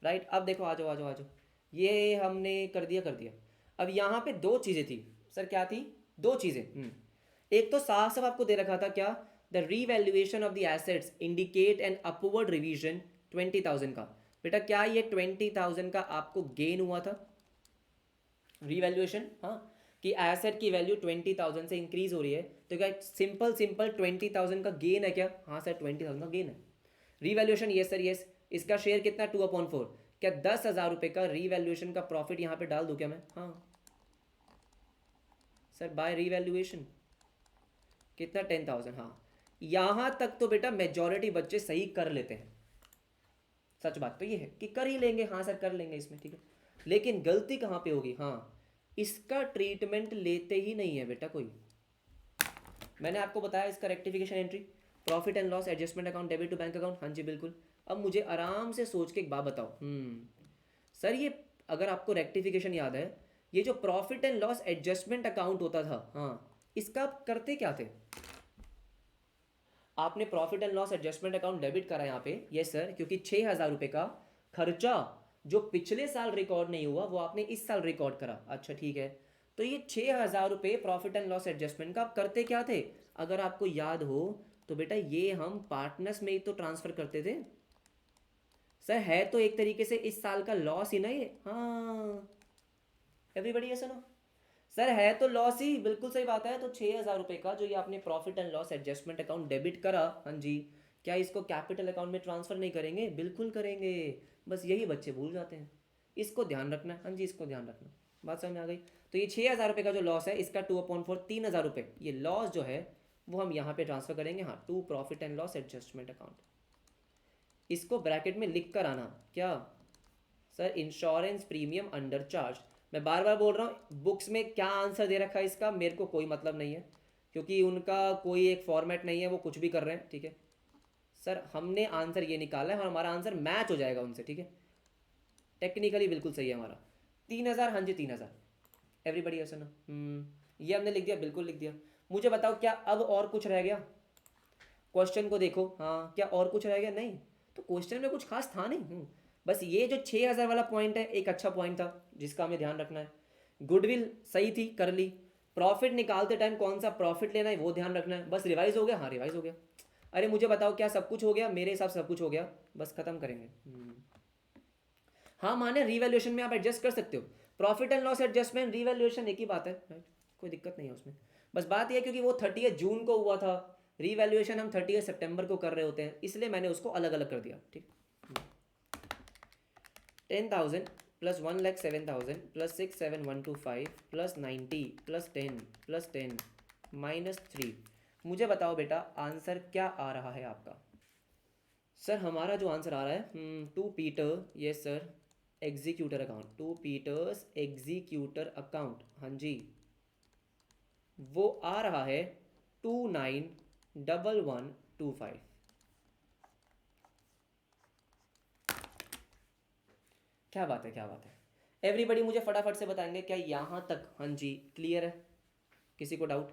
A: राइट। अब देखो आ जाओ आ जाओ आ जाओ, ये हमने कर दिया। अब यहाँ पे दो चीज़ें थी सर, क्या थी, दो चीज़ें। एक तो साफ साफ आपको दे रखा था क्या, the revaluation of the assets indicate an upward revision 20,000 का। बेटा क्या ये 20,000 का आपको गेन हुआ था, रीवैल्यूएशन, हाँ, कि एसेट की वैल्यू 20,000 से इंक्रीज हो रही है, तो क्या सिंपल सिंपल 20,000 का गेन है क्या, हाँ सर 20,000 का गेन है। रीवैल्यूएशन यस सर यस, इसका शेयर कितना 2/4, क्या 10,000 रुपये का रीवैल्यूएशन का प्रॉफिट यहाँ पे डाल दूँ क्या मैं, हाँ सर बाय रीवैल्यूएशन कितना 10,000, हाँ। यहाँ तक तो बेटा मेजॉरिटी बच्चे सही कर लेते हैं, सच बात तो ये है कि कर ही लेंगे, हाँ सर कर लेंगे इसमें, ठीक है। लेकिन गलती कहाँ पे होगी, हाँ इसका ट्रीटमेंट लेते ही नहीं है बेटा कोई। मैंने आपको बताया इसका rectification entry, profit and loss adjustment account debit to bank account, हाँ जी बिल्कुल। अब मुझे आराम से सोच के एक बात बताओ, सर ये अगर आपको रेक्टिफिकेशन याद है, ये जो profit and loss adjustment account होता था, हाँ इसका आप करते क्या थे, आपने profit and loss adjustment account debit करा यहाँ पे, यस सर, क्योंकि 6,000 रुपये का खर्चा जो पिछले साल रिकॉर्ड नहीं हुआ वो आपने इस साल रिकॉर्ड करा, अच्छा ठीक है। तो ये 6,000 रुपये प्रॉफिट एंड लॉस एडजस्टमेंट का आप करते क्या थे, अगर आपको याद हो तो बेटा ये हम पार्टनर्स में ही तो ट्रांसफर करते थे। सर है तो एक तरीके से इस साल का लॉस ही ना ये, हाँ एवरीबडी ये सुनो, सर है तो लॉस ही, बिल्कुल सही बात है। तो 6,000 रुपये का जो ये आपने profit and loss adjustment account debit करा, हाँ जी, क्या इसको कैपिटल अकाउंट में ट्रांसफर नहीं करेंगे, बिल्कुल करेंगे। बस यही बच्चे भूल जाते हैं, इसको ध्यान रखना है, हाँ जी इसको ध्यान रखना, बात समझ में आ गई। तो ये 6,000 रुपये का जो लॉस है, इसका 2/4 3,000 रुपये ये लॉस जो है वो हम यहाँ पे ट्रांसफर करेंगे, हाँ to profit and loss adjustment account. इसको ब्रैकेट में लिख कर आना क्या, sir insurance premium under charge, मैं बार बार बोल रहा हूँ, बुक्स में क्या आंसर दे रखा है इसका मेरे को कोई मतलब नहीं है, क्योंकि उनका कोई एक फॉर्मेट नहीं है, वो कुछ भी कर रहे हैं, ठीक है सर। हमने आंसर ये निकाला है और हमारा आंसर मैच हो जाएगा उनसे, ठीक है, टेक्निकली बिल्कुल सही है हमारा। 3,000, हाँ जी 3,000। एवरीबडी ऐसा ना, ये हमने लिख दिया, बिल्कुल लिख दिया। मुझे बताओ क्या अब और कुछ रह गया? क्वेश्चन को देखो, हाँ क्या और कुछ रह गया? नहीं, तो क्वेश्चन में कुछ खास था नहीं। बस ये जो 6,000 वाला पॉइंट है एक अच्छा पॉइंट था जिसका हमें ध्यान रखना है। गुडविल सही थी, कर ली। प्रॉफिट निकालते टाइम कौन सा प्रॉफिट लेना है वो ध्यान रखना है। बस रिवाइज हो गया, हाँ रिवाइज हो गया। अरे मुझे बताओ क्या सब कुछ हो गया? मेरे हिसाब से सब कुछ हो गया, बस खत्म करेंगे। हाँ माने रीवैल्यूएशन में आप एडजस्ट कर सकते हो, profit and loss adjustment revaluation एक ही बात है, राइट, कोई दिक्कत नहीं है उसमें। बस बात यह क्योंकि वो 30 जून को हुआ था, रीवैल्यूएशन हम 30 सितंबर को कर रहे होते हैं, इसलिए मैंने उसको अलग अलग कर दिया, ठीक। 10,000 plus 1,07,000 plus 6,7,125 plus 90 plus 10 plus 10 -3। मुझे बताओ बेटा आंसर क्या आ रहा है आपका? सर हमारा जो आंसर आ रहा है, to Peter, yes sir, executor account, to Peter's executor account, हाँ जी, वो आ रहा है 291125। क्या बात है, क्या बात है। एवरीबडी मुझे फटाफट से बताएंगे क्या यहाँ तक हाँ जी क्लियर है? किसी को डाउट?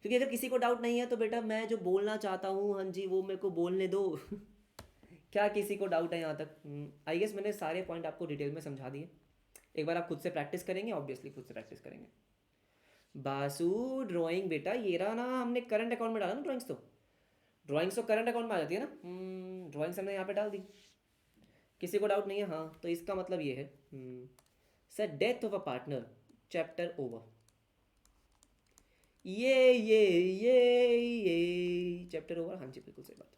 A: क्योंकि अगर किसी को डाउट नहीं है तो बेटा मैं जो बोलना चाहता हूँ हाँ जी वो मेरे को बोलने दो। क्या किसी को डाउट है यहाँ तक? आई गेस मैंने सारे पॉइंट आपको डिटेल में समझा दिए। एक बार आप खुद से प्रैक्टिस करेंगे, ऑब्वियसली खुद से प्रैक्टिस करेंगे। बासु ड्राइंग बेटा ये रहा ना, हमने करंट अकाउंट में डाला ना ड्राइंग्स, तो ड्राइंग्स तो करंट अकाउंट में आ जाती है ना। ड्राइंग्स हमने यहाँ पे डाल दी। किसी को डाउट नहीं है? हाँ तो इसका मतलब ये है sir death of a partner chapter over. ये चैप्टर ओवर, हाँ जी बिल्कुल सही बात।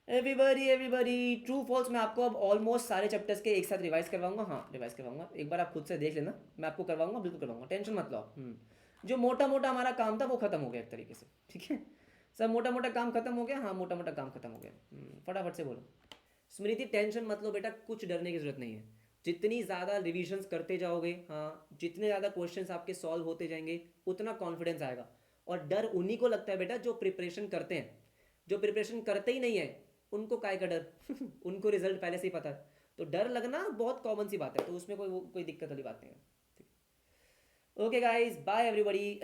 A: एवरीबडी ट्रू फॉल्स मैं आपको अब ऑलमोस्ट सारे चैप्टर्स के एक साथ रिवाइज करवाऊंगा, हाँ रिवाइज करवाऊंगा, एक बार आप खुद से देख लेना, मैं आपको करवाऊंगा, बिल्कुल करवाऊंगा, टेंशन मत लो आप। जो मोटा मोटा हमारा काम था वो खत्म हो गया एक तरीके से, ठीक है सब मोटा मोटा काम खत्म हो गया, हाँ मोटा मोटा काम खत्म हो गया। फटाफट से बोलो। स्मृति टेंशन मत लो बेटा, कुछ डरने की जरूरत नहीं है। जितनी ज़्यादा रिविजन्स करते जाओगे, हाँ जितने ज़्यादा क्वेश्चंस आपके सॉल्व होते जाएंगे उतना कॉन्फिडेंस आएगा। और डर उन्हीं को लगता है बेटा जो प्रिपरेशन करते हैं, जो प्रिपरेशन करते ही नहीं है उनको काय का डर। उनको रिजल्ट पहले से ही पता है, तो डर लगना बहुत कॉमन सी बात है, तो उसमें कोई दिक्कत वाली बात नहीं है। Okay guys, bye everybody.